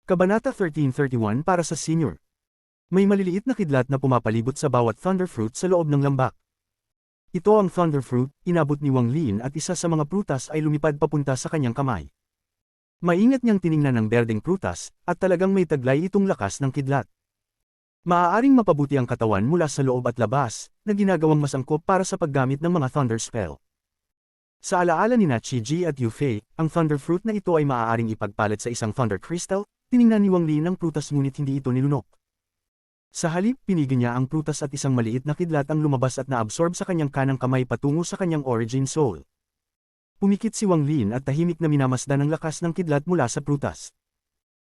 Kabanata 1331 para sa senior. May maliliit na kidlat na pumapalibot sa bawat thunderfruit sa loob ng lambak. Ito ang thunderfruit, inabot ni Wang Lin at isa sa mga prutas ay lumipad papunta sa kanyang kamay. Maingat niyang tiningnan ang berdeng prutas, at talagang may taglay itong lakas ng kidlat. Maaaring mapabuti ang katawan mula sa loob at labas, na ginagawang masangkop para sa paggamit ng mga thunder spell. Sa alaala ni Qi Ji at Yu Fei, ang thunderfruit na ito ay maaaring ipagpalit sa isang thunder crystal. Tiningnan ni Wang Lin ang prutas ngunit hindi ito nilunok. Sa halip, pinigil niya ang prutas at isang maliit na kidlat ang lumabas at naabsorb sa kanyang kanang kamay patungo sa kanyang origin soul. Pumikit si Wang Lin at tahimik na minamasdan ang lakas ng kidlat mula sa prutas.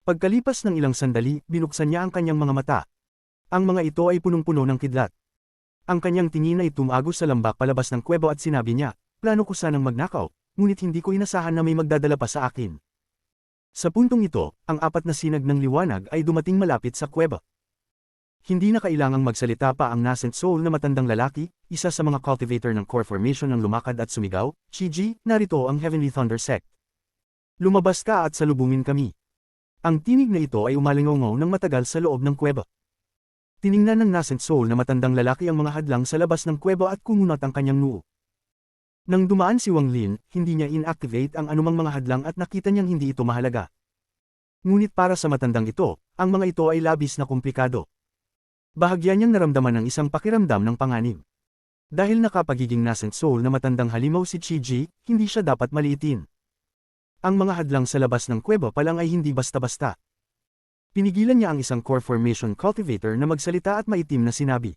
Pagkalipas ng ilang sandali, binuksan niya ang kanyang mga mata. Ang mga ito ay punong-puno ng kidlat. Ang kanyang tingin ay tumago sa lambak palabas ng kuweba at sinabi niya, "Plano ko sanang magnakaw, ngunit hindi ko inasahan na may magdadala pa sa akin." Sa puntong ito, ang apat na sinag ng liwanag ay dumating malapit sa kuweba. Hindi na kailangang magsalita pa ang nascent soul na matandang lalaki, isa sa mga cultivator ng core formation ng lumakad at sumigaw, "Qi Ji, narito ang Heavenly Thunder Sect. Lumabas ka at salubungin kami." Ang tinig na ito ay umalingaw ng matagal sa loob ng kuweba. Tiningnan ng nascent soul na matandang lalaki ang mga hadlang sa labas ng kuweba at kumunat ang kanyang noo. Nang dumaan si Wang Lin, hindi niya inactivate ang anumang mga hadlang at nakita niyang hindi ito mahalaga. Ngunit para sa matandang ito, ang mga ito ay labis na komplikado. Bahagya niyang naramdaman ng isang pakiramdam ng panganib. Dahil nakapagiging nascent soul na matandang halimaw si Qi Ji, hindi siya dapat maliitin. Ang mga hadlang sa labas ng kuweba pa lang ay hindi basta-basta. Pinigilan niya ang isang core formation cultivator na magsalita at maitim na sinabi.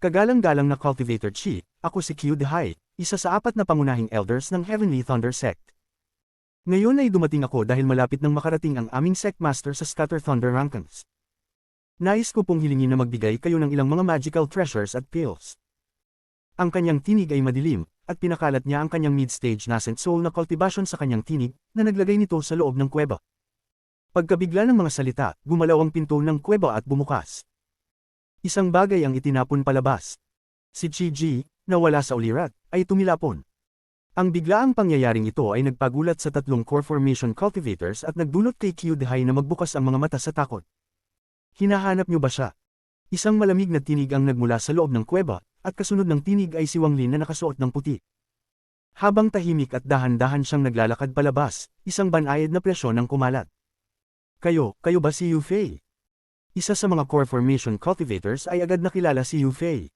"Kagalang-galang na cultivator Qi, ako si Qiu Dehai, isa sa apat na pangunahing elders ng Heavenly Thunder Sect. Ngayon ay dumating ako dahil malapit nang makarating ang aming sect master sa Scatter Thunder Rankings. Nais ko pong hilingin na magbigay kayo ng ilang mga magical treasures at pills." Ang kanyang tinig ay madilim, at pinakalat niya ang kanyang mid-stage nascent soul na cultivation sa kanyang tinig, na naglagay nito sa loob ng kuweba. Pagkabigla ng mga salita, gumalaw ang pinto ng kuweba at bumukas. Isang bagay ang itinapon palabas. Si Qi Ji, na wala sa ulirat, ay tumilapon. Ang biglaang pangyayaring ito ay nagpagulat sa tatlong core formation cultivators at nagdulot kay Qiu Dehai na magbukas ang mga mata sa takot. "Hinahanap niyo ba siya?" Isang malamig na tinig ang nagmula sa loob ng kuweba, at kasunod ng tinig ay si Wang Lin na nakasuot ng puti. Habang tahimik at dahan-dahan siyang naglalakad palabas, isang banayad na presyon ang kumalat. Kayo ba si Yu Fei?" Isa sa mga core formation cultivators ay agad nakilala si Yu Fei.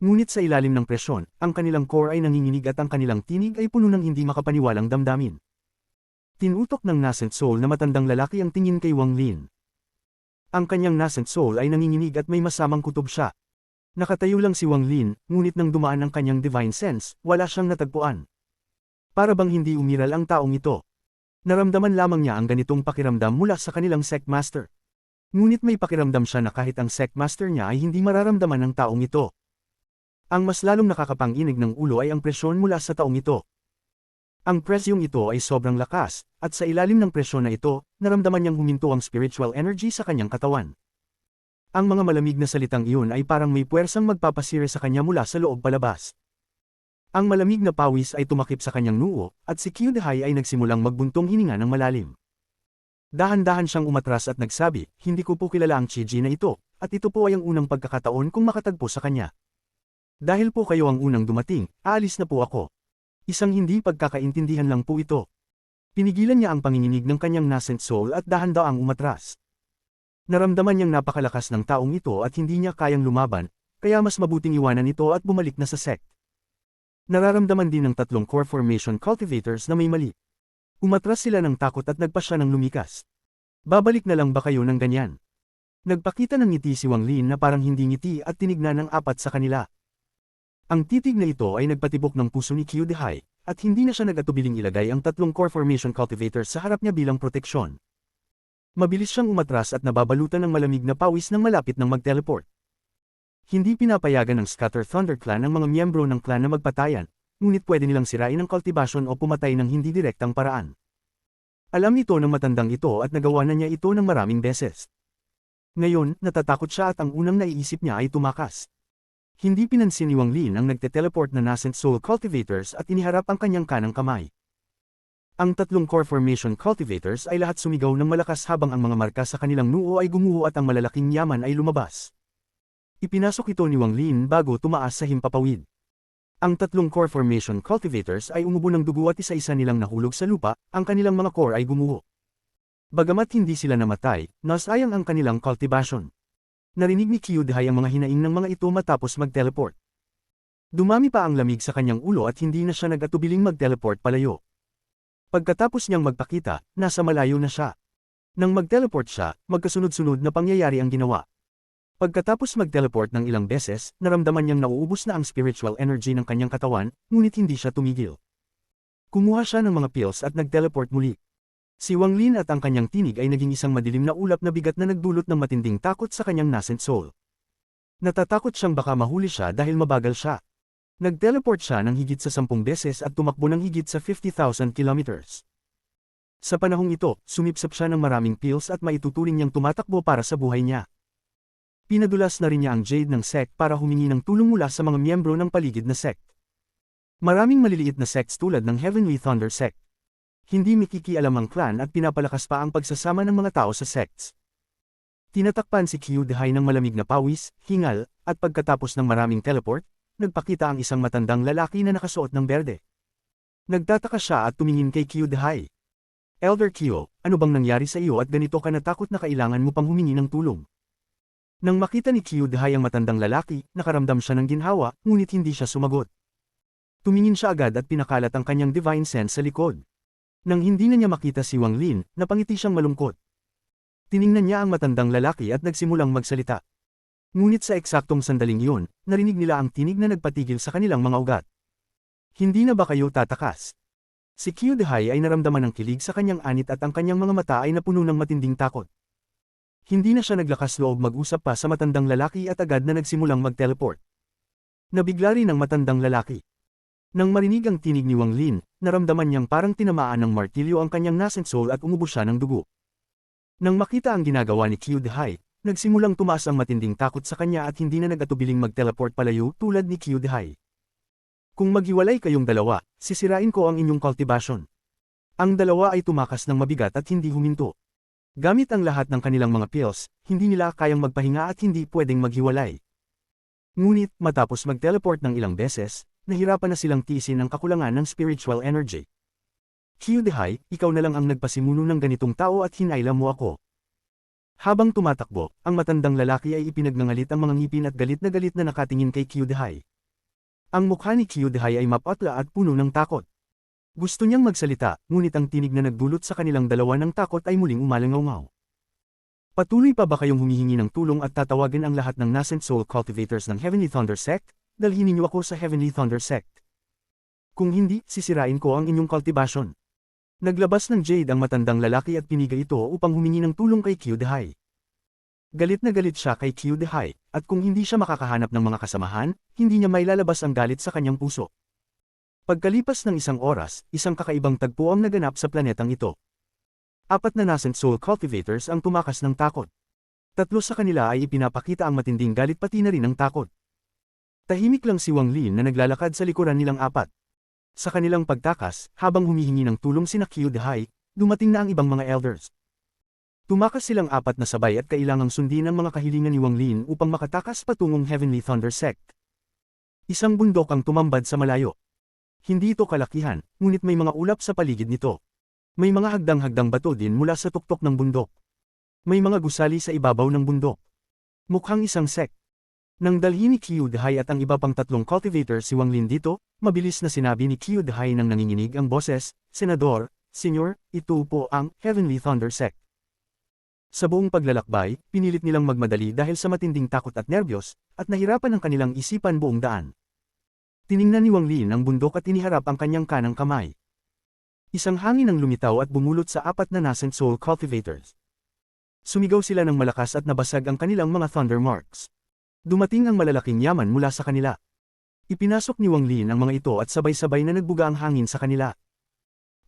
Ngunit sa ilalim ng presyon, ang kanilang core ay nanginginig at ang kanilang tinig ay puno ng hindi makapaniwalang damdamin. Tinutok ng nascent soul na matandang lalaki ang tingin kay Wang Lin. Ang kanyang nascent soul ay nanginginig at may masamang kutob siya. Nakatayo lang si Wang Lin, ngunit nang dumaan ang kanyang divine sense, wala siyang natagpuan. Para bang hindi umiral ang taong ito. Naramdaman lamang niya ang ganitong pakiramdam mula sa kanilang sect master. Ngunit may pakiramdam siya na kahit ang sect master niya ay hindi mararamdaman ng taong ito. Ang mas lalong nakakapanginig ng ulo ay ang presyon mula sa taong ito. Ang presyong ito ay sobrang lakas, at sa ilalim ng presyon na ito, naramdaman niyang huminto ang spiritual energy sa kanyang katawan. Ang mga malamig na salitang iyon ay parang may puwersang magpapasire sa kanya mula sa loob palabas. Ang malamig na pawis ay tumakip sa kanyang noo, at si Qiu Dehai ay nagsimulang magbuntong hininga ng malalim. Dahan-dahan siyang umatras at nagsabi, "Hindi ko po kilala ang Qi Ji na ito, at ito po ay ang unang pagkakataon kung makatagpo sa kanya. Dahil po kayo ang unang dumating, aalis na po ako." Isang hindi pagkakaintindihan lang po ito. Pinigilan niya ang panginginig ng kanyang nascent soul at dahan-daang umatras. Naramdaman niyang napakalakas ng taong ito at hindi niya kayang lumaban, kaya mas mabuting iwanan ito at bumalik na sa sect. Nararamdaman din ng tatlong core formation cultivators na may mali. Umatras sila ng takot at nagpa siya ng lumikas. "Babalik na lang ba kayo ng ganyan?" Nagpakita ng ngiti si Wang Lin na parang hindi ngiti at tinignan ng apat sa kanila. Ang titig na ito ay nagpatibok ng puso ni Qiu Dehai, at hindi na siya nag-atubiling ilagay ang tatlong core formation cultivators sa harap niya bilang proteksyon. Mabilis siyang umatras at nababalutan ng malamig na pawis nang malapit ng mag-teleport. Hindi pinapayagan ng Scatter Thunder Clan ang mga miyembro ng clan na magpatayan, ngunit pwede nilang sirain ang cultivation o pumatay ng hindi direktang paraan. Alam ito ng matandang ito at nagawa na niya ito ng maraming beses. Ngayon, natatakot siya at ang unang naiisip niya ay tumakas. Hindi pinansin ni Wang Lin ang nagte-teleport na nascent soul cultivators at iniharap ang kanyang kanang kamay. Ang tatlong core formation cultivators ay lahat sumigaw ng malakas habang ang mga marka sa kanilang noo ay gumuho at ang malalaking yaman ay lumabas. Ipinasok ito ni Wang Lin bago tumaas sa himpapawid. Ang tatlong core formation cultivators ay umubo ng dugo at isa-isa nilang nahulog sa lupa, ang kanilang mga core ay gumuho. Bagamat hindi sila namatay, nasayang ang kanilang cultivation. Narinig ni Kyudhai ang mga hinaing ng mga ito matapos mag-teleport. Dumami pa ang lamig sa kanyang ulo at hindi na siya nag-atubiling mag-teleport palayo. Pagkatapos niyang magpakita, nasa malayo na siya. Nang mag-teleport siya, magkasunod-sunod na pangyayari ang ginawa. Pagkatapos mag-teleport ng ilang beses, naramdaman niyang nauubos na ang spiritual energy ng kanyang katawan, ngunit hindi siya tumigil. Kumuha siya ng mga pills at nag-teleport muli. Si Wang Lin at ang kanyang tinig ay naging isang madilim na ulap na bigat na nagdulot ng matinding takot sa kanyang nascent soul. Natatakot siyang baka mahuli siya dahil mabagal siya. Nag-teleport siya ng higit sa 10 beses at tumakbo ng higit sa 50,000 kilometers. Sa panahong ito, sumipsap siya ng maraming pills at maituturing niyang tumatakbo para sa buhay niya. Pinadulas na rin niya ang Jade ng sect para humingi ng tulong mula sa mga miyembro ng paligid na sect. Maraming maliliit na sects tulad ng Heavenly Thunder Sect. Hindi mikikialam ang clan at pinapalakas pa ang pagsasama ng mga tao sa sects. Tinatakpan si Kyudhai ng malamig na pawis, hingal, at pagkatapos ng maraming teleport, nagpakita ang isang matandang lalaki na nakasuot ng berde. Nagtataka siya at tumingin kay Kyudhai. Elder Kyo, ano bang nangyari sa iyo at ganito ka natakot na kailangan mo pang humingi ng tulong? Nang makita ni Kyudhai ang matandang lalaki, nakaramdam siya ng ginhawa, ngunit hindi siya sumagot. Tumingin siya agad at pinakalat ang kanyang divine sense sa likod. Nang hindi na niya makita si Wang Lin, napangiti siyang malungkot. Tiningnan niya ang matandang lalaki at nagsimulang magsalita. Ngunit sa eksaktong sandaling iyon, narinig nila ang tinig na nagpatigil sa kanilang mga ugat. Hindi na ba kayo tatakas? Si Kyudhai ay naramdaman ng kilig sa kanyang anit at ang kanyang mga mata ay napuno ng matinding takot. Hindi na siya naglakas loob mag-usap pa sa matandang lalaki at agad na nagsimulang mag-teleport. Nabigla rin ang matandang lalaki. Nang marinig ang tinig ni Wang Lin, naramdaman niyang parang tinamaan ng martilyo ang kanyang nascent soul at umubo siya ng dugo. Nang makita ang ginagawa ni Kyudhai, nagsimulang tumaas ang matinding takot sa kanya at hindi na nag-atubiling mag-teleport palayo tulad ni Kyudhai. Kung maghiwalay kayong dalawa, sisirain ko ang inyong cultivation. Ang dalawa ay tumakas ng mabigat at hindi huminto. Gamit ang lahat ng kanilang mga pills, hindi nila kayang magpahinga at hindi pwedeng maghiwalay. Ngunit, matapos mag-teleport ng ilang beses, nahirapan na silang tiisin ang kakulangan ng spiritual energy. Kyudhai, ikaw na lang ang nagpasimuno ng ganitong tao at hinayla mo ako. Habang tumatakbo, ang matandang lalaki ay ipinagngangalit ang mga ngipin at galit na nakatingin kay Kyudhai. Ang mukha ni Kyudhai ay mapatla at puno ng takot. Gusto niyang magsalita, ngunit ang tinig na nagdulot sa kanilang dalawa ng takot ay muling umalangaw-ngaw. Patuloy pa ba kayong humihingi ng tulong at tatawagin ang lahat ng nascent soul cultivators ng Heavenly Thunder Sect? Dalhin ninyo ako sa Heavenly Thunder Sect. Kung hindi, sisirain ko ang inyong cultivation. Naglabas ng Jade ang matandang lalaki at pinigay ito upang humingi ng tulong kay Kyudhai. Galit na galit siya kay Kyudhai, at kung hindi siya makakahanap ng mga kasamahan, hindi niya mailalabas ang galit sa kanyang puso. Pagkalipas ng isang oras, isang kakaibang tagpo ang naganap sa planetang ito. 4 na nascent soul cultivators ang tumakas ng takot. 3 sa kanila ay ipinapakita ang matinding galit pati na rin ang takot. Tahimik lang si Wang Lin na naglalakad sa likuran nilang 4. Sa kanilang pagtakas, habang humihingi ng tulong sina Kyudhai, dumating na ang ibang mga elders. Tumakas silang 4 na sabay at kailangang sundin ang mga kahilingan ni Wang Lin upang makatakas patungong Heavenly Thunder Sect. Isang bundok ang tumambad sa malayo. Hindi ito kalakihan, ngunit may mga ulap sa paligid nito. May mga hagdang-hagdang bato din mula sa tuktok ng bundok. May mga gusali sa ibabaw ng bundok. Mukhang isang sect. Nang dalhin ni Kyudhai at ang iba pang 3 cultivator si Wang Lin dito, mabilis na sinabi ni Kyudhai nang nanginginig ang boses, Senador, Senyor, ito po ang Heavenly Thunder Sect. Sa buong paglalakbay, pinilit nilang magmadali dahil sa matinding takot at nerbiyos, at nahirapan ang kanilang isipan buong daan. Tiningnan ni Wang Lin ang bundok at iniharap ang kanyang kanang kamay. Isang hangin ang lumitaw at bumulot sa 4 na nascent soul cultivators. Sumigaw sila ng malakas at nabasag ang kanilang mga thunder marks. Dumating ang malalaking yaman mula sa kanila. Ipinasok ni Wang Lin ang mga ito at sabay-sabay na nagbuga ang hangin sa kanila.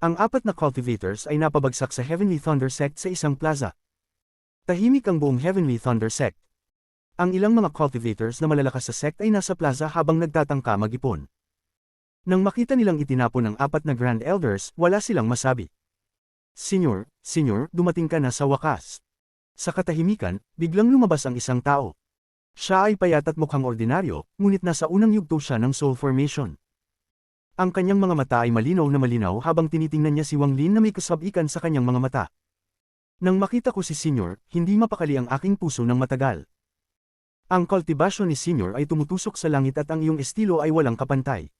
Ang 4 na cultivators ay napabagsak sa Heavenly Thunder Sect sa isang plaza. Tahimik ang buong Heavenly Thunder Sect. Ang ilang mga cultivators na malalakas sa sect ay nasa plaza habang nagtatangka mag-ipon. Nang makita nilang itinapon ang 4 na Grand Elders, wala silang masabi. Senyor, dumating ka na sa wakas. Sa katahimikan, biglang lumabas ang isang tao. Siya ay payat at mukhang ordinaryo, ngunit nasa unang yugto siya ng soul formation. Ang kanyang mga mata ay malinaw na malinaw habang tinitingnan niya si Wang Lin na may kasabikan sa kanyang mga mata. Nang makita ko si Senyor, hindi mapakali ang aking puso ng matagal. Ang kultibasyon ni Senyor ay tumutusok sa langit at ang iyong estilo ay walang kapantay.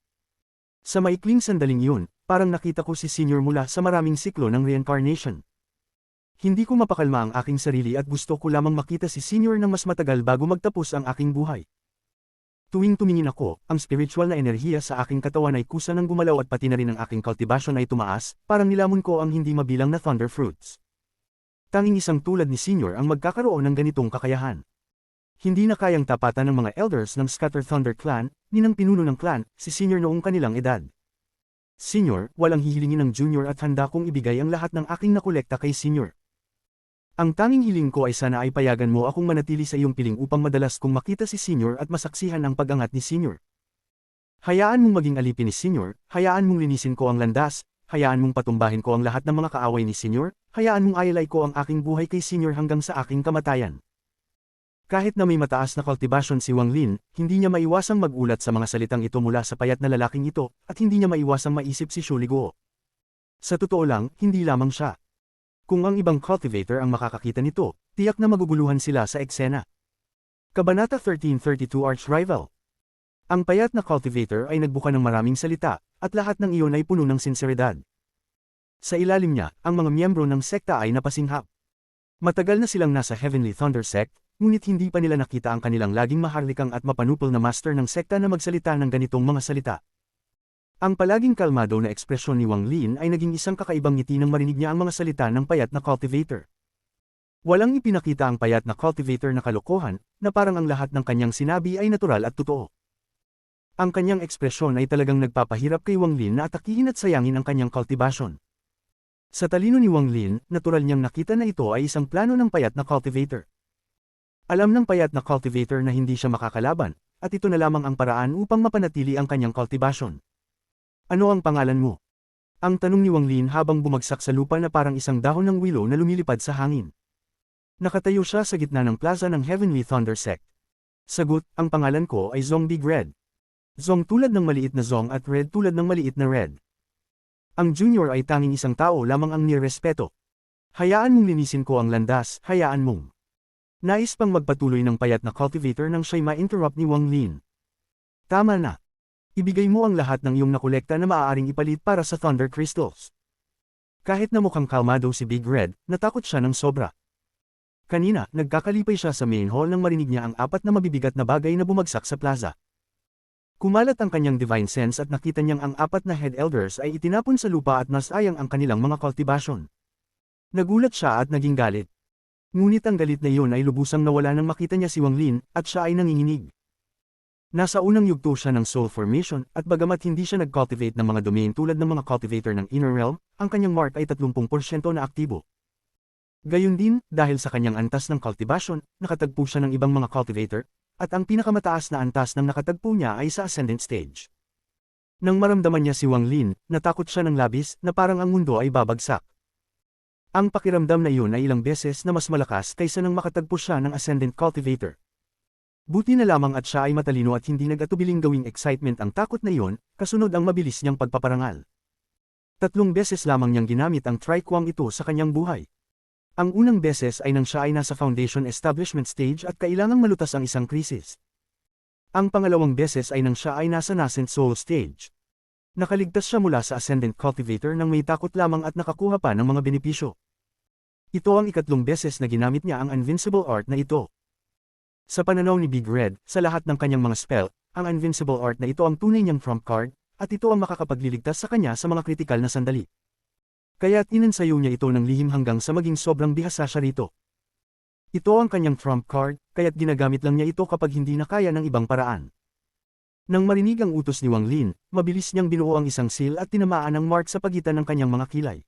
Sa maikling sandaling iyon, parang nakita ko si Senyor mula sa maraming siklo ng reincarnation. Hindi ko mapakalma ang aking sarili at gusto ko lamang makita si Senyor ng mas matagal bago magtapos ang aking buhay. Tuwing tumingin ako, ang spiritual na enerhiya sa aking katawan ay kusa ng gumalaw at pati na rin ang aking kultibasyon ay tumaas, parang nilamon ko ang hindi mabilang na thunder fruits. Tanging isang tulad ni Senyor ang magkakaroon ng ganitong kakayahan. Hindi na kayang tapatan ng mga elders ng Scatter Thunder Clan, ninang pinuno ng clan, si Senyor noong kanilang edad. Senyor, walang hihilingin ng Junior at handa kong ibigay ang lahat ng aking nakolekta kay Senyor. Ang tanging hiling ko ay sana ay payagan mo akong manatili sa iyong piling upang madalas kong makita si Senyor at masaksihan ang pag-angat ni Senyor. Hayaan mong maging alipin ni Senyor, hayaan mong linisin ko ang landas, hayaan mong patumbahin ko ang lahat ng mga kaaway ni Senyor, hayaan mong ayalay ko ang aking buhay kay Senyor hanggang sa aking kamatayan. Kahit na may mataas na kultibasyon si Wang Lin, hindi niya maiwasang magulat sa mga salitang ito mula sa payat na lalaking ito, at hindi niya maiwasang maisip si Xu Liguo. Sa totoo lang, hindi lamang siya. Kung ang ibang cultivator ang makakakita nito, tiyak na maguguluhan sila sa eksena. Kabanata 1332 Arch Rival. Ang payat na cultivator ay nagbuka ng maraming salita, at lahat ng iyon ay puno ng sinseridad. Sa ilalim niya, ang mga miyembro ng sekta ay napasinghap. Matagal na silang nasa Heavenly Thunder Sect, ngunit hindi pa nila nakita ang kanilang laging maharlikang at mapanupol na master ng sekta na magsalita ng ganitong mga salita. Ang palaging kalmado na ekspresyon ni Wang Lin ay naging isang kakaibang ngiti nang marinig niya ang mga salita ng payat na cultivator. Walang ipinakita ang payat na cultivator na kalokohan, na parang ang lahat ng kanyang sinabi ay natural at totoo. Ang kanyang ekspresyon ay talagang nagpapahirap kay Wang Lin na atakihin at sayangin ang kanyang kultibasyon. Sa talino ni Wang Lin, natural niyang nakita na ito ay isang plano ng payat na cultivator. Alam ng payat na cultivator na hindi siya makakalaban, at ito na lamang ang paraan upang mapanatili ang kanyang kultibasyon. Ano ang pangalan mo? Ang tanong ni Wang Lin habang bumagsak sa lupa na parang isang dahon ng willow na lumilipad sa hangin. Nakatayo siya sa gitna ng plaza ng Heavenly Thunder Sect. Sagot, ang pangalan ko ay Zong Big Red. Zong tulad ng maliit na Zong at Red tulad ng maliit na Red. Ang Junior ay tanging isang tao lamang ang nirespeto. Hayaan mong linisin ko ang landas, hayaan mong. Nais pang magpatuloy ng payat na cultivator nang siya'y ma-interrupt ni Wang Lin. Tama na. Ibigay mo ang lahat ng iyong nakolekta na maaaring ipalit para sa Thunder Crystals. Kahit na mukhang kalmado si Big Red, natakot siya ng sobra. Kanina, nagkakalipay siya sa main hall nang marinig niya ang 4 na mabibigat na bagay na bumagsak sa plaza. Kumalat ang kanyang divine sense at nakita niyang ang 4 na head elders ay itinapon sa lupa at nasayang ang kanilang mga kultibasyon. Nagulat siya at naging galit. Ngunit ang galit na iyon ay lubusang nawala nang makita niya si Wang Lin, at siya ay nanginginig. Nasa unang yugto siya ng soul formation, at bagamat hindi siya nag-cultivate ng mga domain tulad ng mga cultivator ng inner realm, ang kanyang mark ay 30% na aktibo. Gayun din, dahil sa kanyang antas ng cultivation, nakatagpo siya ng ibang mga cultivator, at ang pinakamataas na antas ng nakatagpo niya ay sa ascendant stage. Nang maramdaman niya si Wang Lin, natakot siya ng labis, na parang ang mundo ay babagsak. Ang pakiramdam na iyon ay ilang beses na mas malakas kaysa nang makatagpo siya ng ascendant cultivator. Buti na lamang at siya ay matalino at hindi nag-atubiling gawing excitement ang takot na iyon, kasunod ang mabilis niyang pagpaparangal. 3 beses lamang niyang ginamit ang triquang ito sa kanyang buhay. Ang unang beses ay nang siya ay nasa foundation establishment stage at kailangang malutas ang isang krisis. Ang pangalawang beses ay nang siya ay nasa nascent soul stage. Nakaligtas siya mula sa ascendant cultivator nang may takot lamang at nakakuha pa ng mga benepisyo. Ito ang 3 beses na ginamit niya ang Invincible Art na ito. Sa pananaw ni Big Red, sa lahat ng kanyang mga spell, ang Invincible Art na ito ang tunay niyang trump card, at ito ang makakapagliligtas sa kanya sa mga kritikal na sandali. Kaya't inensayo niya ito ng lihim hanggang sa maging sobrang bihasa siya rito. Ito ang kanyang trump card, kaya't ginagamit lang niya ito kapag hindi na kaya ng ibang paraan. Nang marinig ang utos ni Wang Lin, mabilis niyang binuo ang isang seal at tinamaan ang mark sa pagitan ng kanyang mga kilay.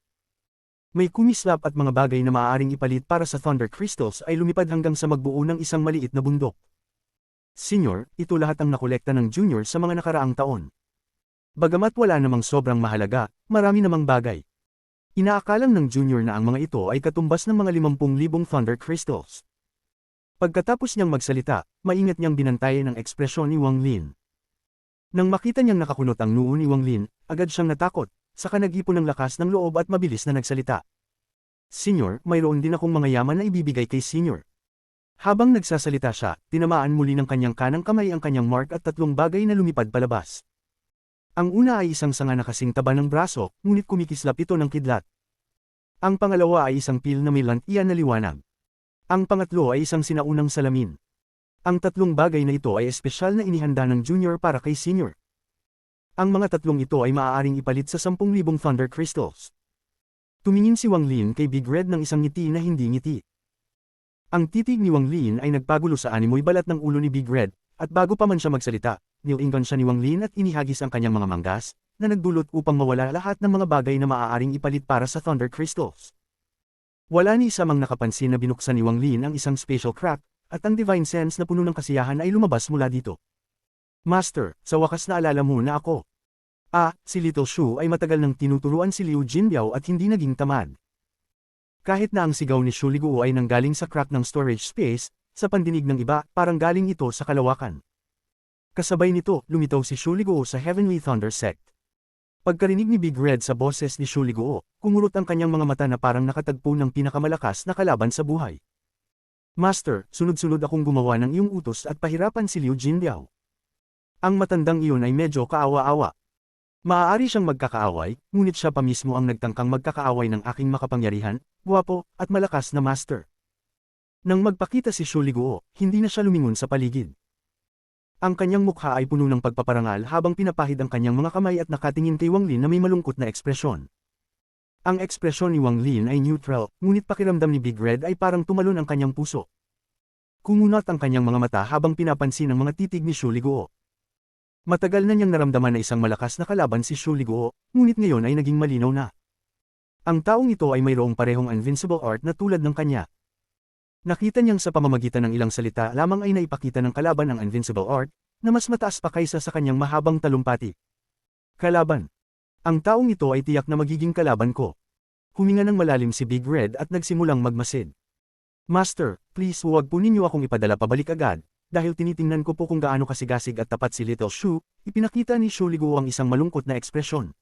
May kumislap at mga bagay na maaaring ipalit para sa Thunder Crystals ay lumipad hanggang sa magbuo ng isang maliit na bundok. Senyor, ito lahat ang nakolekta ng Junior sa mga nakaraang taon. Bagamat wala namang sobrang mahalaga, marami namang bagay. Inaakalang ng Junior na ang mga ito ay katumbas ng mga 50,000 Thunder Crystals. Pagkatapos niyang magsalita, maingat niyang binantayan ang ekspresyon ni Wang Lin. Nang makita niyang nakakunot ang noo ni Wang Lin, agad siyang natakot, saka nag-ipon ng lakas ng loob at mabilis na nagsalita. Senior, mayroon din akong mga yaman na ibibigay kay Senior. Habang nagsasalita siya, tinamaan muli ng kanyang kanang kamay ang kanyang mark at 3 bagay na lumipad palabas. Ang una ay isang sanga na kasing taba ng braso, ngunit kumikislap ito ng kidlat. Ang pangalawa ay isang pil na may lantian na liwanag. Ang pangatlo ay isang sinaunang salamin. Ang 3 bagay na ito ay espesyal na inihanda ng Junior para kay Senior. Ang mga 3 ito ay maaaring ipalit sa 10,000 Thunder Crystals. Tumingin si Wang Lin kay Big Red ng isang ngiti na hindi ngiti. Ang titig ni Wang Lin ay nagpagulo sa animoy balat ng ulo ni Big Red, at bago pa man siya magsalita, nilingon siya ni Wang Lin at inihagis ang kanyang mga manggas, na nagdulot upang mawala lahat ng mga bagay na maaaring ipalit para sa Thunder Crystals. Wala ni isa mang nakapansin na binuksan ni Wang Lin ang isang special crack, at ang divine sense na puno ng kasiyahan ay lumabas mula dito. Master, sa wakas naalala mo na ako. Si Little Shu ay matagal nang tinuturuan si Liu Jinbiao at hindi naging tamad. Kahit na ang sigaw ni Shu Liguo ay nanggaling sa crack ng storage space, sa pandinig ng iba, parang galing ito sa kalawakan. Kasabay nito, lumitaw si Shu Liguo sa Heavenly Thunder Sect. Pagkarinig ni Big Red sa boses ni Shu Liguo, kumurot ang kanyang mga mata na parang nakatagpo ng pinakamalakas na kalaban sa buhay. Master, sunod-sunod akong gumawa ng iyong utos at pahirapan si Liu Jinbiao. Ang matandang iyon ay medyo kaawa-awa. Maaari siyang magkakaaway, ngunit siya pa mismo ang nagtangkang magkakaaway ng aking makapangyarihan, guwapo, at malakas na master. Nang magpakita si Shu Liguo, hindi na siya lumingon sa paligid. Ang kanyang mukha ay puno ng pagpaparangal habang pinapahid ang kanyang mga kamay at nakatingin kay Wang Lin na may malungkot na ekspresyon. Ang ekspresyon ni Wang Lin ay neutral, ngunit pakiramdam ni Big Red ay parang tumalon ang kanyang puso. Kumunot ang kanyang mga mata habang pinapansin ang mga titig ni Shu Liguo. Matagal na niyang naramdaman na isang malakas na kalaban si Shu Liguo, ngunit ngayon ay naging malinaw na. Ang taong ito ay mayroong parehong invincible art na tulad ng kanya. Nakita niyang sa pamamagitan ng ilang salita lamang ay naipakita ng kalaban ang invincible art, na mas mataas pa kaysa sa kanyang mahabang talumpati. Kalaban. Ang taong ito ay tiyak na magiging kalaban ko. Huminga ng malalim si Big Red at nagsimulang magmasid. Master, please huwag po ninyo akong ipadala pabalik agad. Dahil tinitingnan ko po kung gaano kasigasig at tapat si Little Shu, ipinakita ni Shu Liguo ang isang malungkot na ekspresyon.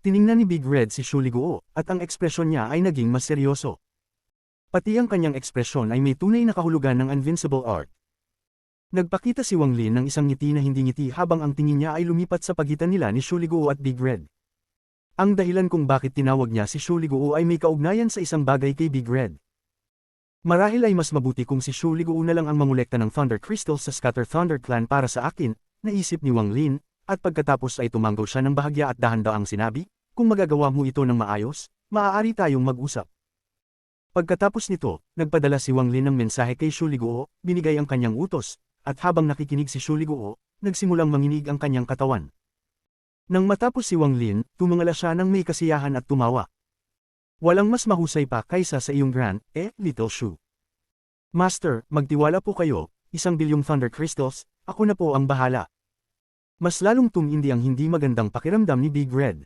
Tiningnan ni Big Red si Shu Liguo, at ang ekspresyon niya ay naging mas seryoso. Pati ang kanyang ekspresyon ay may tunay na kahulugan ng invincible art. Nagpakita si Wang Lin ng isang ngiti na hindi ngiti habang ang tingin niya ay lumipat sa pagitan nila ni Shu Liguo at Big Red. Ang dahilan kung bakit tinawag niya si Shu Liguo ay may kaugnayan sa isang bagay kay Big Red. Marahil ay mas mabuti kung si Shu Liguo na lang ang mangolekta ng Thunder Crystals sa Scatter Thunder Clan para sa akin, naisip ni Wang Lin, at pagkatapos ay tumanggaw siya ng bahagya at dahan-daang sinabi, kung magagawa mo ito ng maayos, maaari tayong mag-usap. Pagkatapos nito, nagpadala si Wang Lin ng mensahe kay Shu Liguo, binigay ang kanyang utos, at habang nakikinig si Shu Liguo, nagsimulang manginig ang kanyang katawan. Nang matapos si Wang Lin, tumangala siya ng may kasiyahan at tumawa. Walang mas mahusay pa kaysa sa iyong Little Shu. Master, magtiwala po kayo, 1 bilyong Thunder Crystals, ako na po ang bahala. Mas lalong tumindi ang hindi magandang pakiramdam ni Big Red.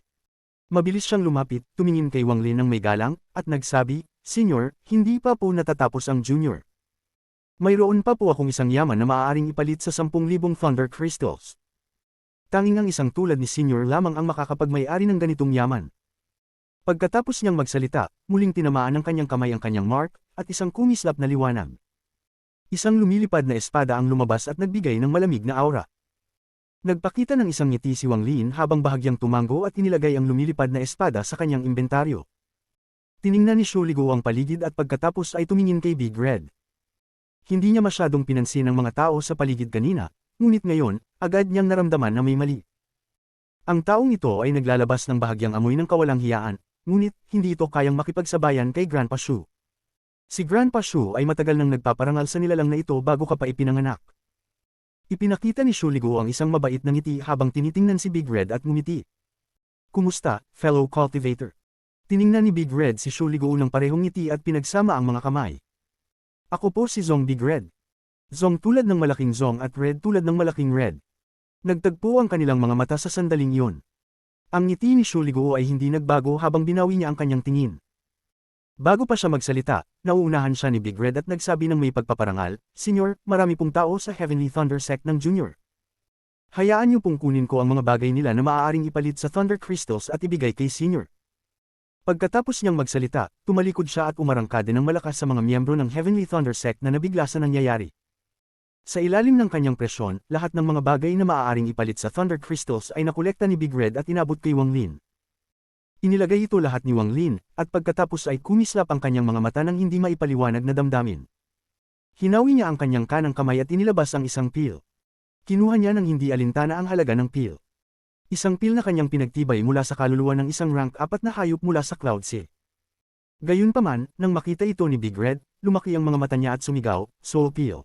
Mabilis siyang lumapit, tumingin kay Wang Lin ng may galang, at nagsabi, Senior, hindi pa po natatapos ang Junior. Mayroon pa po akong isang yaman na maaaring ipalit sa 10,000 Thunder Crystals. Tanging ang isang tulad ni Senior lamang ang makakapagmay-ari ng ganitong yaman. Pagkatapos niyang magsalita, muling tinamaan ng kanyang kamay ang kanyang mark, at isang kumislap na liwanag. Isang lumilipad na espada ang lumabas at nagbigay ng malamig na aura. Nagpakita ng isang ngiti si Wang Lin habang bahagyang tumango at inilagay ang lumilipad na espada sa kanyang inventaryo. Tiningnan ni Shu Liguo ang paligid at pagkatapos ay tumingin kay Big Red. Hindi niya masyadong pinansin ang mga tao sa paligid kanina, ngunit ngayon, agad niyang naramdaman na may mali. Ang taong ito ay naglalabas ng bahagyang amoy ng kawalang hiyaan, ngunit hindi ito kayang makipagsabayan kay Grandpa Shu. Si Grandpa Shu ay matagal nang nagpaparangal sa nilalang na ito bago ka pa ipinanganak. Ipinakita ni Shu Liguo ang isang mabait na ngiti habang tinitingnan si Big Red at ngumiti. Kumusta, fellow cultivator? Tiningnan ni Big Red si Shu Liguo ng parehong ngiti at pinagsama ang mga kamay. Ako po si Zong Big Red. Zong tulad ng malaking Zong at Red tulad ng malaking Red. Nagtagpo ang kanilang mga mata sa sandaling iyon. Ang ngiti ni Shu Liguo ay hindi nagbago habang binawi niya ang kanyang tingin. Bago pa siya magsalita, nauunahan siya ni Big Red at nagsabi ng may pagpaparangal, "Senyor, marami pong tao sa Heavenly Thunder Sect ng Junior. Hayaan niyo pong kunin ko ang mga bagay nila na maaaring ipalit sa Thunder Crystals at ibigay kay Senyor." Pagkatapos niyang magsalita, tumalikod siya at umarangkada ng malakas sa mga miyembro ng Heavenly Thunder Sect na nabigla sa nangyayari. Sa ilalim ng kanyang presyon, lahat ng mga bagay na maaaring ipalit sa Thunder Crystals ay nakolekta ni Big Red at inabot kay Wang Lin. Inilagay ito lahat ni Wang Lin, at pagkatapos ay kumislap ang kanyang mga mata ng hindi maipaliwanag na damdamin. Hinawi niya ang kanyang kanang kamay at inilabas ang isang pil. Kinuha niya ng hindi alintana ang halaga ng pil. Isang pil na kanyang pinagtibay mula sa kaluluwa ng isang rank 4 na hayop mula sa Cloud Sea. Gayunpaman, nang makita ito ni Big Red, lumaki ang mga mata niya at sumigaw, "Soul Pil."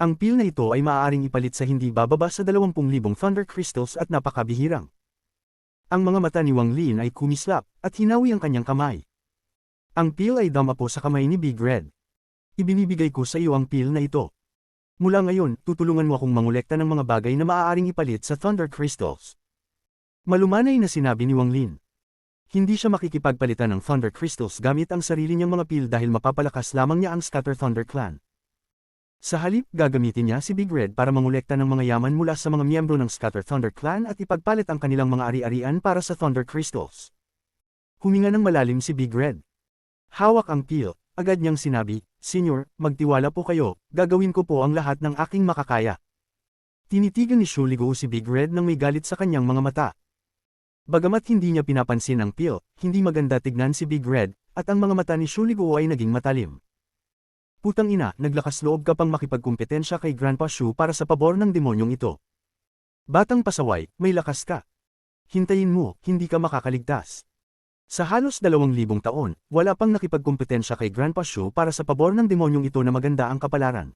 Ang pil na ito ay maaaring ipalit sa hindi bababa sa 20,000 Thunder Crystals at napakabihirang. Ang mga mata ni Wang Lin ay kumislap, at hinawi ang kanyang kamay. Ang pil ay damapo sa kamay ni Big Red. "Ibinibigay ko sa iyo ang pil na ito. Mula ngayon, tutulungan mo akong mangolekta ng mga bagay na maaaring ipalit sa Thunder Crystals." Malumanay na sinabi ni Wang Lin. Hindi siya makikipagpalitan ng Thunder Crystals gamit ang sarili niyang mga pil dahil mapapalakas lamang niya ang Scatter Thunder Clan. Sa halip, gagamitin niya si Big Red para mangolekta ng mga yaman mula sa mga miyembro ng Scatter Thunder Clan at ipagpalit ang kanilang mga ari-arian para sa Thunder Crystals. Huminga ng malalim si Big Red. Hawak ang pil, agad niyang sinabi, "Senyor, magtiwala po kayo, gagawin ko po ang lahat ng aking makakaya." Tinitigan ni Shu Liguo si Big Red nang may galit sa kanyang mga mata. Bagamat hindi niya pinapansin ang pil, hindi maganda tignan si Big Red, at ang mga mata ni Shu Liguo ay naging matalim. "Putang ina, naglakas loob ka pang makipagkumpetensya kay Grandpa Shu para sa pabor ng demonyong ito. Batang pasaway, may lakas ka. Hintayin mo, hindi ka makakaligtas." Sa halos 2,000 taon, wala pang nakipagkumpetensya kay Grandpa Shu para sa pabor ng demonyong ito na maganda ang kapalaran.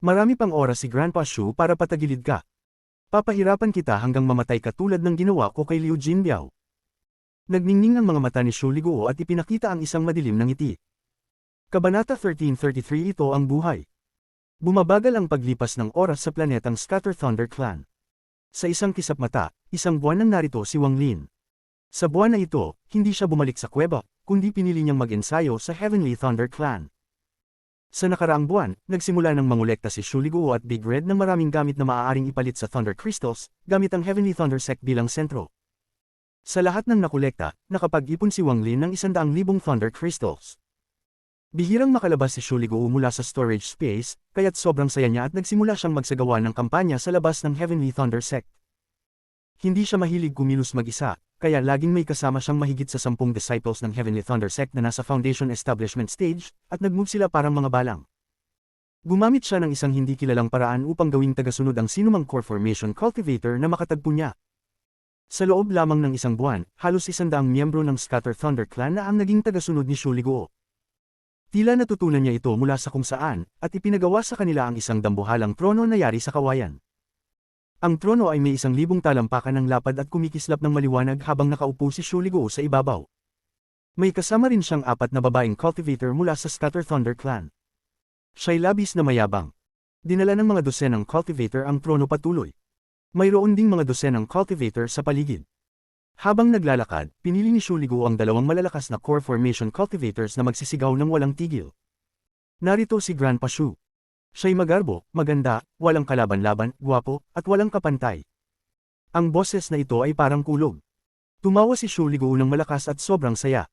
Marami pang oras si Grandpa Shu para patagilid ka. Papahirapan kita hanggang mamatay ka tulad ng ginawa ko kay Liu Jinbiao. Nagningning ang mga mata ni Shu Liguo at ipinakita ang isang madilim na ngiti. Kabanata 1333. Ito ang buhay. Bumabagal ang paglipas ng oras sa planetang Scatter Thunder Clan. Sa isang kisap mata, isang buwan nang narito si Wang Lin. Sa buwan na ito, hindi siya bumalik sa kuweba, kundi pinili niyang mag-ensayo sa Heavenly Thunder Clan. Sa nakaraang buwan, nagsimula ng mangolekta si Shu Liguo at Big Red ng maraming gamit na maaaring ipalit sa Thunder Crystals, gamit ang Heavenly Thunder Sect bilang sentro. Sa lahat ng nakolekta, nakapag-ipon si Wang Lin ng 100,000 Thunder Crystals. Bihirang makalabas si Shu Liguo mula sa storage space, kaya't sobrang saya niya at nagsimula siyang magsagawa ng kampanya sa labas ng Heavenly Thunder Sect. Hindi siya mahilig kumilos mag-isa, kaya laging may kasama siyang mahigit sa 10 disciples ng Heavenly Thunder Sect na nasa Foundation Establishment Stage, at nag-move sila parang mga balang. Gumamit siya ng isang hindi kilalang paraan upang gawing tagasunod ang sinumang core formation cultivator na makatagpo niya. Sa loob lamang ng isang buwan, halos 100 miyembro ng Scatter Thunder Clan na ang naging tagasunod ni Shu Liguo. Tila natutunan niya ito mula sa kung saan, at ipinagawa sa kanila ang isang dambuhalang trono na yari sa kawayan. Ang trono ay may 1,000 talampakan ng lapad at kumikislap ng maliwanag habang nakaupo si Shu Liguo sa ibabaw. May kasama rin siyang 4 na babaeng cultivator mula sa Scatter Thunder Clan. Siya'y labis na mayabang. Dinala ng mga dosenang cultivator ang trono patuloy. Mayroon ding mga dosenang cultivator sa paligid. Habang naglalakad, pinili ni Shu Liguo ang 2 malalakas na core formation cultivators na magsisigaw ng walang tigil. Narito si Grandpa Shu. Siya'y magarbo, maganda, walang kalaban-laban, gwapo, at walang kapantay. Ang boses na ito ay parang kulog. Tumawa si Shu Liguo ng malakas at sobrang saya.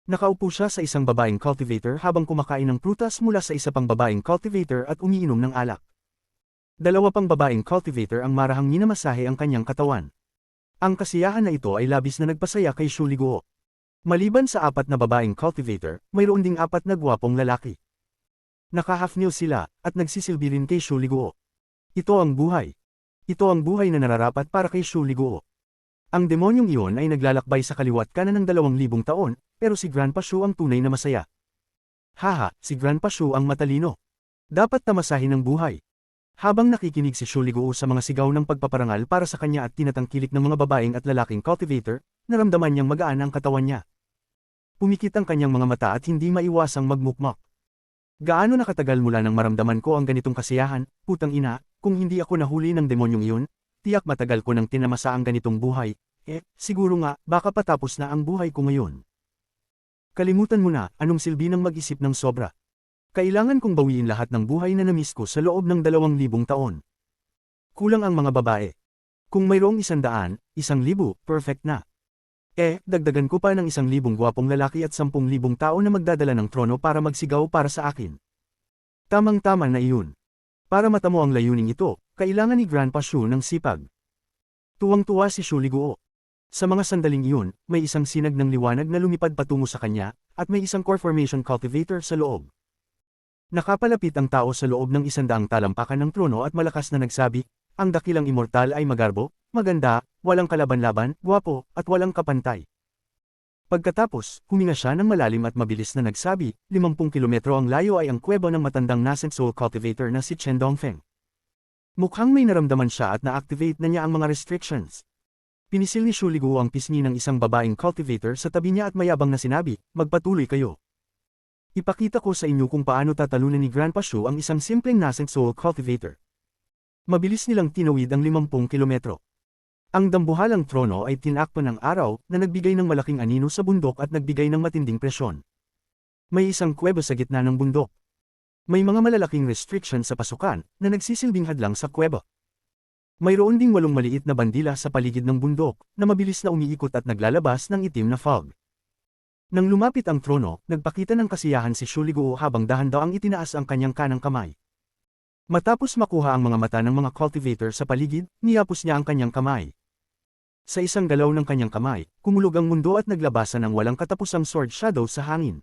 Nakaupo siya sa isang babaeng cultivator habang kumakain ng prutas mula sa isa pang babaeng cultivator at umiinom ng alak. 2 pang babaeng cultivator ang marahang minamasahe ang kanyang katawan. Ang kasiyahan na ito ay labis na nagpasaya kay Shu Liguo. Maliban sa 4 na babaeng cultivator, mayroon ding 4 na gwapong lalaki. Naka-half-meal sila, at nagsisilbi rin kay Shu Liguo. Ito ang buhay. Ito ang buhay na nararapat para kay Shu Liguo. Ang demonyong iyon ay naglalakbay sa kaliwat kanan ng 2,000 taon, pero si Grandpa Shu ang tunay na masaya. Haha, si Grandpa Shu ang matalino. Dapat tamasahin ng buhay. Habang nakikinig si Shu Liguo sa mga sigaw ng pagpaparangal para sa kanya at tinatangkilik ng mga babaeng at lalaking cultivator, naramdaman niyang magaan ang katawan niya. Pumikit ang kanyang mga mata at hindi maiwasang magmukmak. Gaano nakatagal mula nang maramdaman ko ang ganitong kasiyahan, putang ina, kung hindi ako nahuli ng demonyong iyon, tiyak matagal ko nang tinamasa ang ganitong buhay, siguro nga, baka patapos na ang buhay ko ngayon. Kalimutan mo na, anong silbi ng mag-isip ng sobra. Kailangan kong bawiin lahat ng buhay na namiss ko sa loob ng 2,000 taon. Kulang ang mga babae. Kung mayroong 100, 1,000, perfect na. Dagdagan ko pa ng 1,000 gwapong lalaki at 10,000 tao na magdadala ng trono para magsigaw para sa akin. Tamang-tama na iyon. Para matamo ang layuning ito, kailangan ni Grandpa Shu ng sipag. Tuwang-tuwa si Shu Liguo. Sa mga sandaling iyon, may isang sinag ng liwanag na lumipad patungo sa kanya, at may isang core formation cultivator sa loob. Nakapalapit ang tao sa loob ng 100 talampakan ng trono at malakas na nagsabi, ang dakilang immortal ay magarbo, maganda, walang kalaban-laban, gwapo, at walang kapantay. Pagkatapos, huminga siya ng malalim at mabilis na nagsabi, 50 kilometro ang layo ay ang kuweba ng matandang nascent soul cultivator na si Chen Dongfeng. Mukhang may naramdaman siya at na-activate na niya ang mga restrictions. Pinisil ni Shu Liguo ang pisngi ng isang babaeng cultivator sa tabi niya at mayabang na sinabi, magpatuloy kayo. Ipakita ko sa inyo kung paano tatalunan ni Grandpa Shu ang isang simpleng nascent soul cultivator. Mabilis nilang tinawid ang 50 kilometro. Ang dambuhalang trono ay tinakpan ng araw na nagbigay ng malaking anino sa bundok at nagbigay ng matinding presyon. May isang kuweba sa gitna ng bundok. May mga malalaking restriction sa pasukan na nagsisilbing hadlang sa kuweba. Mayroon ding 8 maliit na bandila sa paligid ng bundok na mabilis na umiikot at naglalabas ng itim na fog. Nang lumapit ang trono, nagpakita ng kasiyahan si Shu Liguo habang dahan-dahang itinaas ang kanyang kanang kamay. Matapos makuha ang mga mata ng mga cultivator sa paligid, niyapos niya ang kanyang kamay. Sa isang galaw ng kanyang kamay, kumulog ang mundo at naglabasan ng walang katapusang sword shadow sa hangin.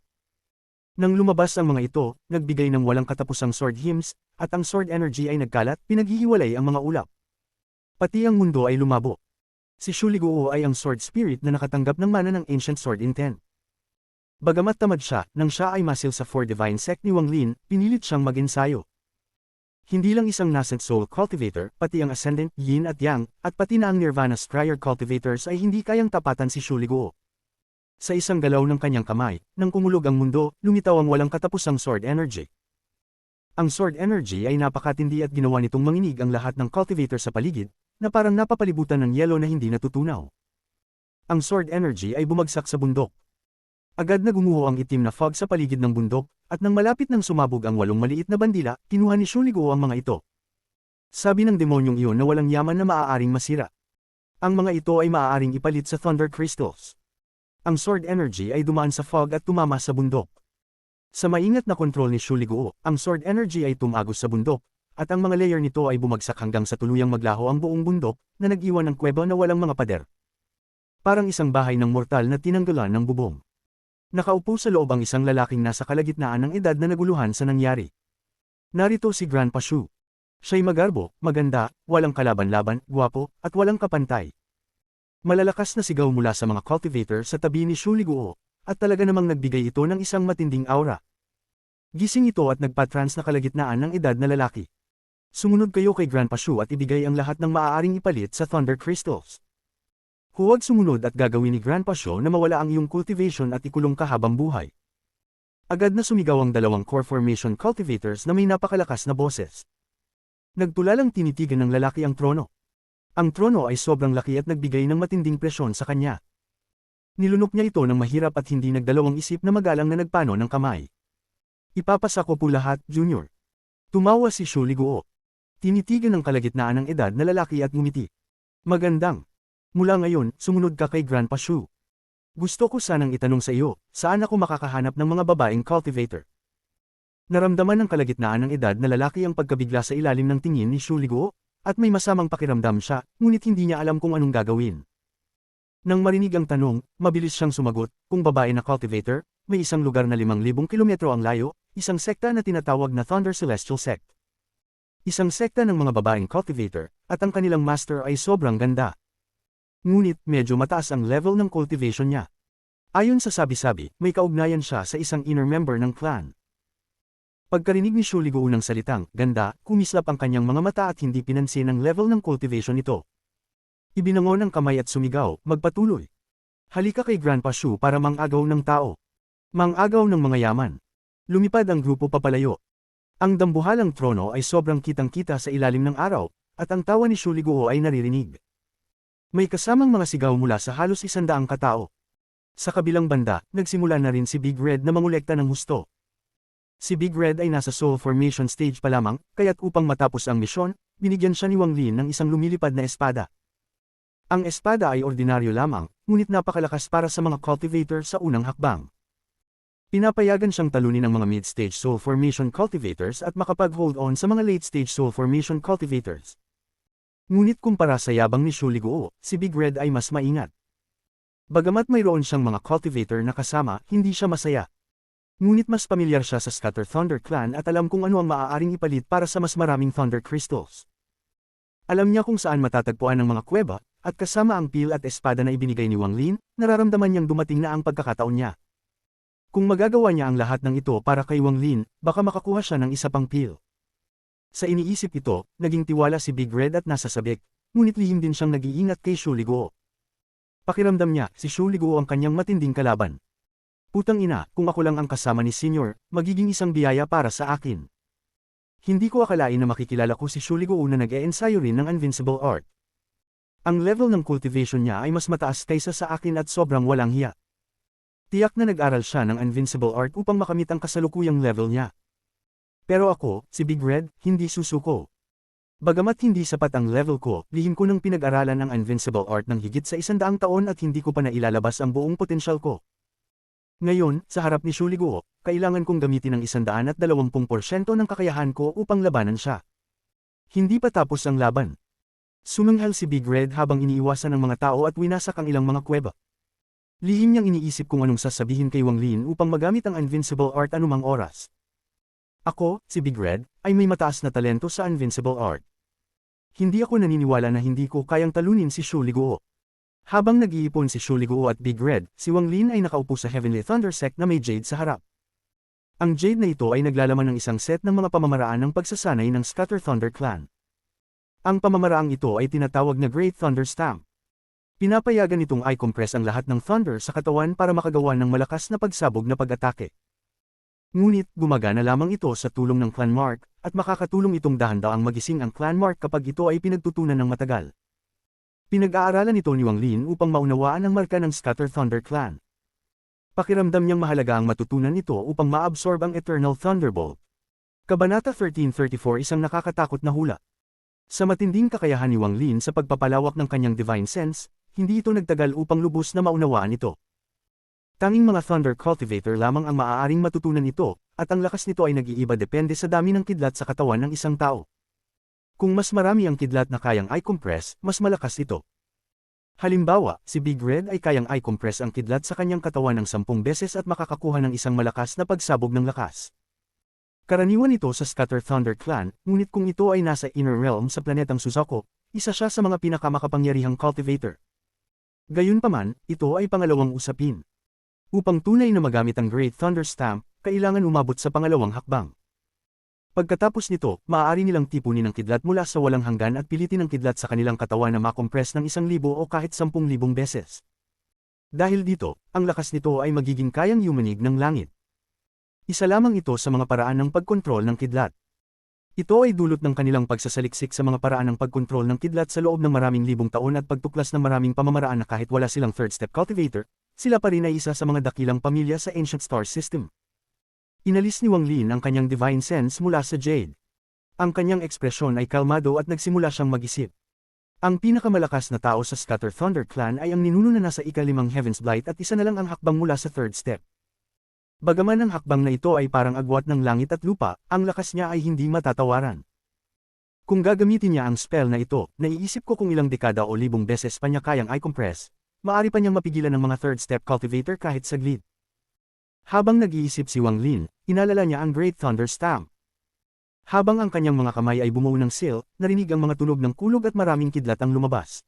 Nang lumabas ang mga ito, nagbigay ng walang katapusang sword hymns, at ang sword energy ay nagkalat, pinaghihiwalay ang mga ulap. Pati ang mundo ay lumabo. Si Shu Liguo ay ang sword spirit na nakatanggap ng mana ng ancient sword intent. Bagamat tamad siya, nang siya ay masil sa Four Divine Sect ni Wang Lin, pinilit siyang mag-ensayo. Hindi lang isang nascent soul cultivator, pati ang ascendant, yin at yang, at pati na ang nirvana scryer cultivators ay hindi kayang tapatan si Shu Liguo. Sa isang galaw ng kanyang kamay, nang kumulog ang mundo, lumitaw ang walang katapusang sword energy. Ang sword energy ay napakatindi at ginawa nitong manginig ang lahat ng cultivator sa paligid, na parang napapalibutan ng yelo na hindi natutunaw. Ang sword energy ay bumagsak sa bundok. Agad na gumuho ang itim na fog sa paligid ng bundok, at nang malapit nang sumabog ang 8 maliit na bandila, kinuha ni Shu Liguo ang mga ito. Sabi ng demonyong iyon na walang yaman na maaaring masira. Ang mga ito ay maaaring ipalit sa thunder crystals. Ang sword energy ay dumaan sa fog at tumama sa bundok. Sa maingat na kontrol ni Shu Liguo, ang sword energy ay tumagos sa bundok, at ang mga layer nito ay bumagsak hanggang sa tuluyang maglaho ang buong bundok, na nag-iwan ng kuweba na walang mga pader. Parang isang bahay ng mortal na tinanggalan ng bubong. Nakaupo sa loob ang isang lalaking nasa kalagitnaan ng edad na naguluhan sa nangyari. Narito si Grandpa Shu. Siya'y magarbo, maganda, walang kalaban-laban, gwapo, at walang kapantay. Malalakas na sigaw mula sa mga cultivator sa tabi ni Shu Liguo, at talaga namang nagbigay ito ng isang matinding aura. Gising ito at nagpatrans na kalagitnaan ng edad na lalaki. Sumunod kayo kay Grandpa Shu at ibigay ang lahat ng maaaring ipalit sa Thunder Crystals. Huwag sumunod at gagawin ni Grandpa Shu na mawala ang iyong cultivation at ikulong ka habang buhay. Agad na sumigaw ang 2 core formation cultivators na may napakalakas na boses. Nagtulalang tinitigan ng lalaki ang trono. Ang trono ay sobrang laki at nagbigay ng matinding presyon sa kanya. Nilunok niya ito ng mahirap at hindi nagdalawang isip na magalang na nagpano ng kamay. Ipapasa ko po lahat, Junior. Tumawa si Shu Liguo. Tinitigan ng kalagitnaan ng edad na lalaki at ngumiti. Magandang. Mula ngayon, sumunod ka kay Grandpa Shu. Gusto ko sanang itanong sa iyo, saan ako makakahanap ng mga babaeng cultivator? Naramdaman ng kalagitnaan ng edad na lalaki ang pagkabigla sa ilalim ng tingin ni Shu Liguo, at may masamang pakiramdam siya, ngunit hindi niya alam kung anong gagawin. Nang marinig ang tanong, mabilis siyang sumagot, kung babae na cultivator, may isang lugar na 5,000 kilometro ang layo, isang sekta na tinatawag na Thunder Celestial Sect. Isang sekta ng mga babaeng cultivator, at ang kanilang master ay sobrang ganda. Ngunit medyo mataas ang level ng cultivation niya. Ayon sa sabi-sabi, may kaugnayan siya sa isang inner member ng clan. Pagkarinig ni Shu Liguo ng salitang, ganda, kumislap ang kanyang mga mata at hindi pinansin ang level ng cultivation nito. Ibinangon ang kamay at sumigaw, magpatuloy. Halika kay Grandpa Shu para mangagaw ng tao. Mangagaw ng mga yaman. Lumipad ang grupo papalayo. Ang dambuhalang trono ay sobrang kitang-kita sa ilalim ng araw, at ang tawa ni Shuliguo ay naririnig. May kasamang mga sigaw mula sa halos 100 katao. Sa kabilang banda, nagsimula na rin si Big Red na mangolekta ng husto. Si Big Red ay nasa soul formation stage pa lamang, kaya't upang matapos ang misyon, binigyan siya ni Wang Lin ng isang lumilipad na espada. Ang espada ay ordinaryo lamang, ngunit napakalakas para sa mga cultivator sa unang hakbang. Pinapayagan siyang talunin ang mga mid-stage soul formation cultivators at makapag-hold on sa mga late-stage soul formation cultivators. Ngunit kumpara sa yabang ni Shuliguo, si Big Red ay mas maingat. Bagamat mayroon siyang mga cultivator na kasama, hindi siya masaya. Ngunit mas pamilyar siya sa Scatter Thunder Clan at alam kung ano ang maaaring ipalit para sa mas maraming Thunder Crystals. Alam niya kung saan matatagpuan ang mga kuweba, at kasama ang peel at espada na ibinigay ni Wang Lin, nararamdaman niyang dumating na ang pagkakataon niya. Kung magagawa niya ang lahat ng ito para kay Wang Lin, baka makakuha siya ng isa pang peel. Sa iniisip ito, naging tiwala si Big Red at nasa sabik, ngunit lihim din siyang nag-iingat kay Shuliguo. Pakiramdam niya, si Shuliguo ang kanyang matinding kalaban. Putang ina, kung ako lang ang kasama ni Senior, magiging isang biyaya para sa akin. Hindi ko akalain na makikilala ko si Shuliguo na nag-e-ensayo rin ng Invincible Art. Ang level ng cultivation niya ay mas mataas kaysa sa akin at sobrang walang hiya. Tiyak na nag-aral siya ng Invincible Art upang makamit ang kasalukuyang level niya. Pero ako, si Big Red, hindi susuko. Bagamat hindi sapat ang level ko, lihim ko nang pinag-aralan ang Invincible Art ng higit sa 100 taon at hindi ko pa nailalabas ang buong potensyal ko. Ngayon, sa harap ni Shuliguo, kailangan kong gamitin ang 120% ng kakayahan ko upang labanan siya. Hindi pa tapos ang laban. Sumanghal si Big Red habang iniiwasan ng mga tao at winasak ang ilang mga kuweba. Lihim niyang iniisip kung anong sasabihin kay Wang Lin upang magamit ang Invincible Art anumang oras. Ako, si Big Red, ay may mataas na talento sa Invincible Art. Hindi ako naniniwala na hindi ko kayang talunin si Shuliguo. Habang nag-iipon si Shuliguo at Big Red, si Wang Lin ay nakaupo sa Heavenly Thunder Sect na may jade sa harap. Ang jade na ito ay naglalaman ng isang set ng mga pamamaraan ng pagsasanay ng Scatter Thunder Clan. Ang pamamaraang ito ay tinatawag na Great Thunder Stamp. Pinapayagan itong i-compress ang lahat ng thunder sa katawan para makagawa ng malakas na pagsabog na pag-atake. Ngunit, gumagana lamang ito sa tulong ng Clan Mark, at makakatulong itong dahan-daang magising ang Clan Mark kapag ito ay pinagtutunan ng matagal. Pinag-aaralan ito ni Wang Lin upang maunawaan ang marka ng Scatter Thunder Clan. Pakiramdam niyang mahalaga ang matutunan ito upang ma-absorb ang Eternal Thunderbolt. Kabanata 1334 Isang nakakatakot na hula. Sa matinding kakayahan ni Wang Lin sa pagpapalawak ng kanyang Divine Sense, hindi ito nagtagal upang lubos na maunawaan ito. Tanging mga Thunder Cultivator lamang ang maaaring matutunan ito, at ang lakas nito ay nag-iiba depende sa dami ng kidlat sa katawan ng isang tao. Kung mas marami ang kidlat na kayang i-compress, mas malakas ito. Halimbawa, si Big Red ay kayang i-compress ang kidlat sa kanyang katawan ng 10 beses at makakakuha ng isang malakas na pagsabog ng lakas. Karaniwan ito sa Scatter Thunder Clan, ngunit kung ito ay nasa Inner Realm sa planetang Suzaku, isa siya sa mga pinakamakapangyarihang cultivator. Gayunpaman, ito ay pangalawang usapin. Upang tunay na magamit ang Great Thunder Stamp, kailangan umabot sa pangalawang hakbang. Pagkatapos nito, maaari nilang tipunin ang kidlat mula sa walang hanggan at pilitin ang kidlat sa kanilang katawan na makompress ng 1,000 o kahit 10,000 beses. Dahil dito, ang lakas nito ay magiging kayang yumanig ng langit. Isa lamang ito sa mga paraan ng pagkontrol ng kidlat. Ito ay dulot ng kanilang pagsasaliksik sa mga paraan ng pagkontrol ng kidlat sa loob ng maraming libong taon at pagtuklas ng maraming pamamaraan na kahit wala silang third step cultivator, sila pa rin ay isa sa mga dakilang pamilya sa Ancient Star System. Inalis ni Wang Lin ang kanyang Divine Sense mula sa Jade. Ang kanyang ekspresyon ay kalmado at nagsimula siyang mag-isip. Ang pinakamalakas na tao sa Scatter Thunder Clan ay ang ninuno na nasa ika-5 Heaven's Blight at isa na lang ang hakbang mula sa third step. Bagaman ang hakbang na ito ay parang agwat ng langit at lupa, ang lakas niya ay hindi matatawaran. Kung gagamitin niya ang spell na ito, naiisip ko kung ilang dekada o libong beses pa niya kayang i-compress, maaari pa niyang mapigilan ng mga third step cultivator kahit saglit. Habang nag-iisip si Wang Lin, inalala niya ang Great Thunder Stamp. Habang ang kanyang mga kamay ay bumuo ng seal, narinig ang mga tunog ng kulog at maraming kidlat ang lumabas.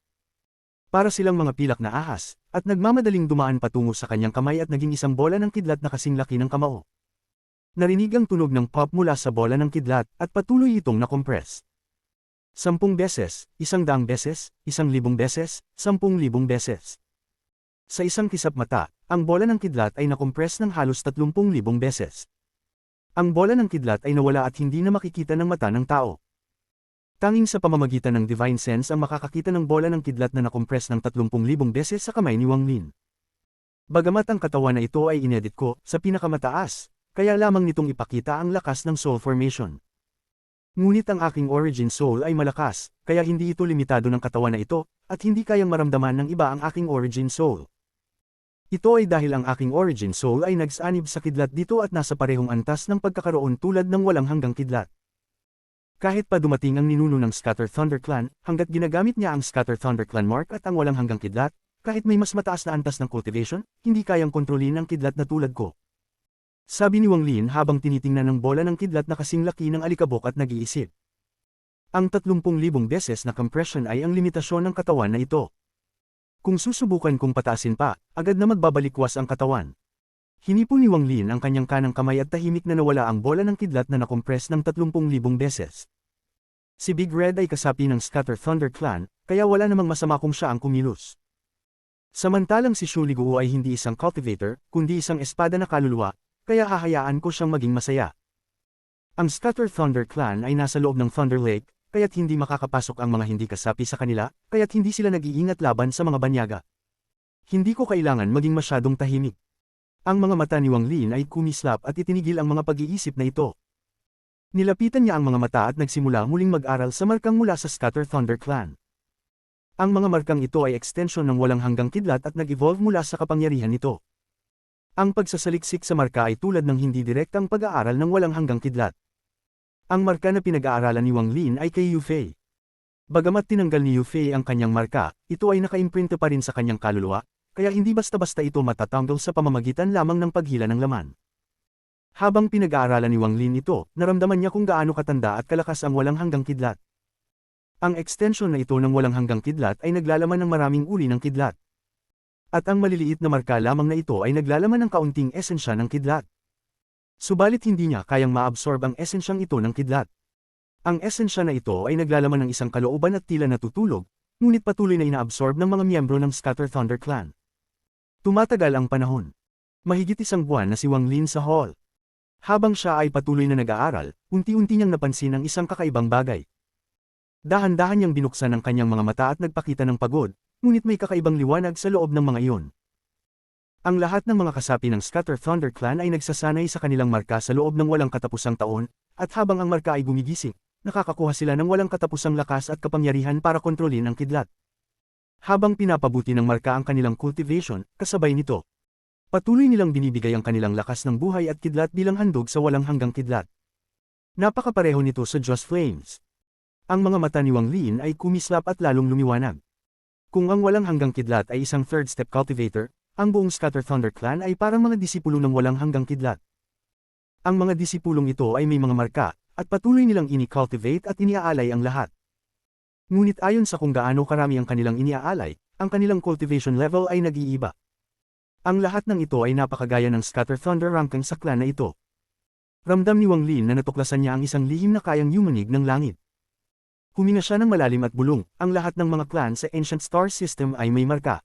Para silang mga pilak na ahas, at nagmamadaling dumaan patungo sa kanyang kamay at naging isang bola ng kidlat na kasing laki ng kamao. Narinig ang tunog ng pop mula sa bola ng kidlat, at patuloy itong na-compress. 10 beses, 100 beses, 1,000 beses, 10,000 beses. Sa isang kisap mata, ang bola ng kidlat ay nakompress ng halos 30,000 beses. Ang bola ng kidlat ay nawala at hindi na makikita ng mata ng tao. Tanging sa pamamagitan ng Divine Sense ang makakakita ng bola ng kidlat na nakompress ng 30,000 beses sa kamay ni Wang Lin. Bagamat ang katawan na ito ay inedit ko sa pinakamataas, kaya lamang nitong ipakita ang lakas ng soul formation. Ngunit ang aking origin soul ay malakas, kaya hindi ito limitado ng katawan na ito, at hindi kayang maramdaman ng iba ang aking origin soul. Ito ay dahil ang aking origin soul ay nagsanib sa kidlat dito at nasa parehong antas ng pagkakaroon tulad ng walang hanggang kidlat. Kahit pa dumating ang ninuno ng Scatter Thunder Clan, hanggat ginagamit niya ang Scatter Thunder Clan mark at ang walang hanggang kidlat, kahit may mas mataas na antas ng cultivation, hindi kayang kontrolin ang kidlat na tulad ko. Sabi ni Wang Lin habang tinitingnan ng bola ng kidlat na kasing laki ng alikabok at nag-iisip. Ang 30,000 beses na compression ay ang limitasyon ng katawan na ito. Kung susubukan kong pataasin pa, agad na magbabalikwas ang katawan. Hinipon ni Wang Lin ang kanyang kanang kamay at tahimik na nawala ang bola ng kidlat na nakompress ng 30,000 beses. Si Big Red ay kasapi ng Scatter Thunder Clan, kaya wala namang masama kung siya ang kumilos. Samantalang si Shu Liguo ay hindi isang cultivator, kundi isang espada na kaluluwa, kaya hahayaan ko siyang maging masaya. Ang Scatter Thunder Clan ay nasa loob ng Thunder Lake, kaya't hindi makakapasok ang mga hindi kasapi sa kanila, kaya't hindi sila nag-iingat laban sa mga banyaga. Hindi ko kailangan maging masyadong tahimik. Ang mga mata ni Wang Lin ay kumislap at itinigil ang mga pag-iisip na ito. Nilapitan niya ang mga mata at nagsimula muling mag-aral sa markang mula sa Scatter Thunder Clan. Ang mga markang ito ay extension ng walang hanggang kidlat at nag-evolve mula sa kapangyarihan nito. Ang pagsasaliksik sa marka ay tulad ng hindi direktang pag-aaral ng walang hanggang kidlat. Ang marka na pinag-aaralan ni Wang Lin ay kay Yufei. Bagamat tinanggal ni Yufei ang kanyang marka, ito ay naka-imprinta pa rin sa kanyang kaluluwa, kaya hindi basta-basta ito matatanggal sa pamamagitan lamang ng paghila ng laman. Habang pinag-aaralan ni Wang Lin ito, naramdaman niya kung gaano katanda at kalakas ang walang hanggang kidlat. Ang extension na ito ng walang hanggang kidlat ay naglalaman ng maraming uri ng kidlat. At ang maliliit na marka lamang na ito ay naglalaman ng kaunting esensya ng kidlat. Subalit hindi niya kayang maabsorb ang esensyang ito ng kidlat. Ang esensya na ito ay naglalaman ng isang kalooban at tila natutulog, ngunit patuloy na inaabsorb ng mga miyembro ng Scatter Thunder Clan. Tumatagal ang panahon. Mahigit isang buwan na si Wang Lin sa hall. Habang siya ay patuloy na nag-aaral, unti-unti niyang napansin ang isang kakaibang bagay. Dahan-dahan niyang binuksan ang kanyang mga mata at nagpakita ng pagod, ngunit may kakaibang liwanag sa loob ng mga iyon. Ang lahat ng mga kasapi ng Scatter Thunder Clan ay nagsasanay sa kanilang marka sa loob ng walang katapusang taon, at habang ang marka ay gumigising, nakakakuha sila ng walang katapusang lakas at kapangyarihan para kontrolin ang kidlat. Habang pinapabuti ng marka ang kanilang cultivation, kasabay nito, patuloy nilang binibigay ang kanilang lakas ng buhay at kidlat bilang handog sa walang hanggang kidlat. Napakapareho nito sa Just Flames. Ang mga mata ni Wang Lin ay kumislap at lalong lumiwanag. Kung ang walang hanggang kidlat ay isang third step cultivator, ang buong Scatter Thunder Clan ay parang mga disipulo ng walang hanggang kidlat. Ang mga disipulong ito ay may mga marka, at patuloy nilang ini-cultivate at iniaalay ang lahat. Ngunit ayon sa kung gaano karami ang kanilang iniaalay, ang kanilang cultivation level ay nag-iiba. Ang lahat ng ito ay napakagaya ng Scatter Thunder ranking sa clan na ito. Ramdam ni Wang Lin na natuklasan niya ang isang lihim na kayang yumanig ng langit. Huminga siya ng malalim at bulong, ang lahat ng mga clan sa Ancient Star System ay may marka.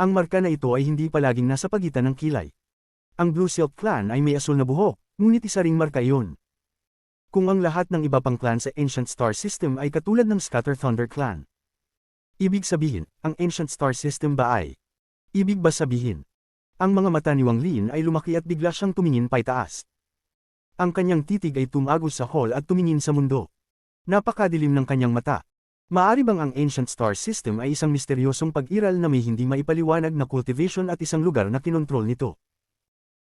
Ang marka na ito ay hindi palaging nasa pagitan ng kilay. Ang Blue Silk Clan ay may asul na buhok, ngunit isa ring marka iyon. Kung ang lahat ng iba pang clan sa Ancient Star System ay katulad ng Scatter Thunder Clan. Ibig sabihin, ang Ancient Star System ba ay? Ibig ba sabihin? Ang mga mata ni Wang Lin ay lumaki at bigla siyang tumingin paitaas. Ang kanyang titig ay tumagos sa hall at tumingin sa mundo. Napakadilim ng kanyang mata. Maari bang ang Ancient Star System ay isang misteryosong pag-iral na may hindi maipaliwanag na cultivation at isang lugar na kinontrol nito?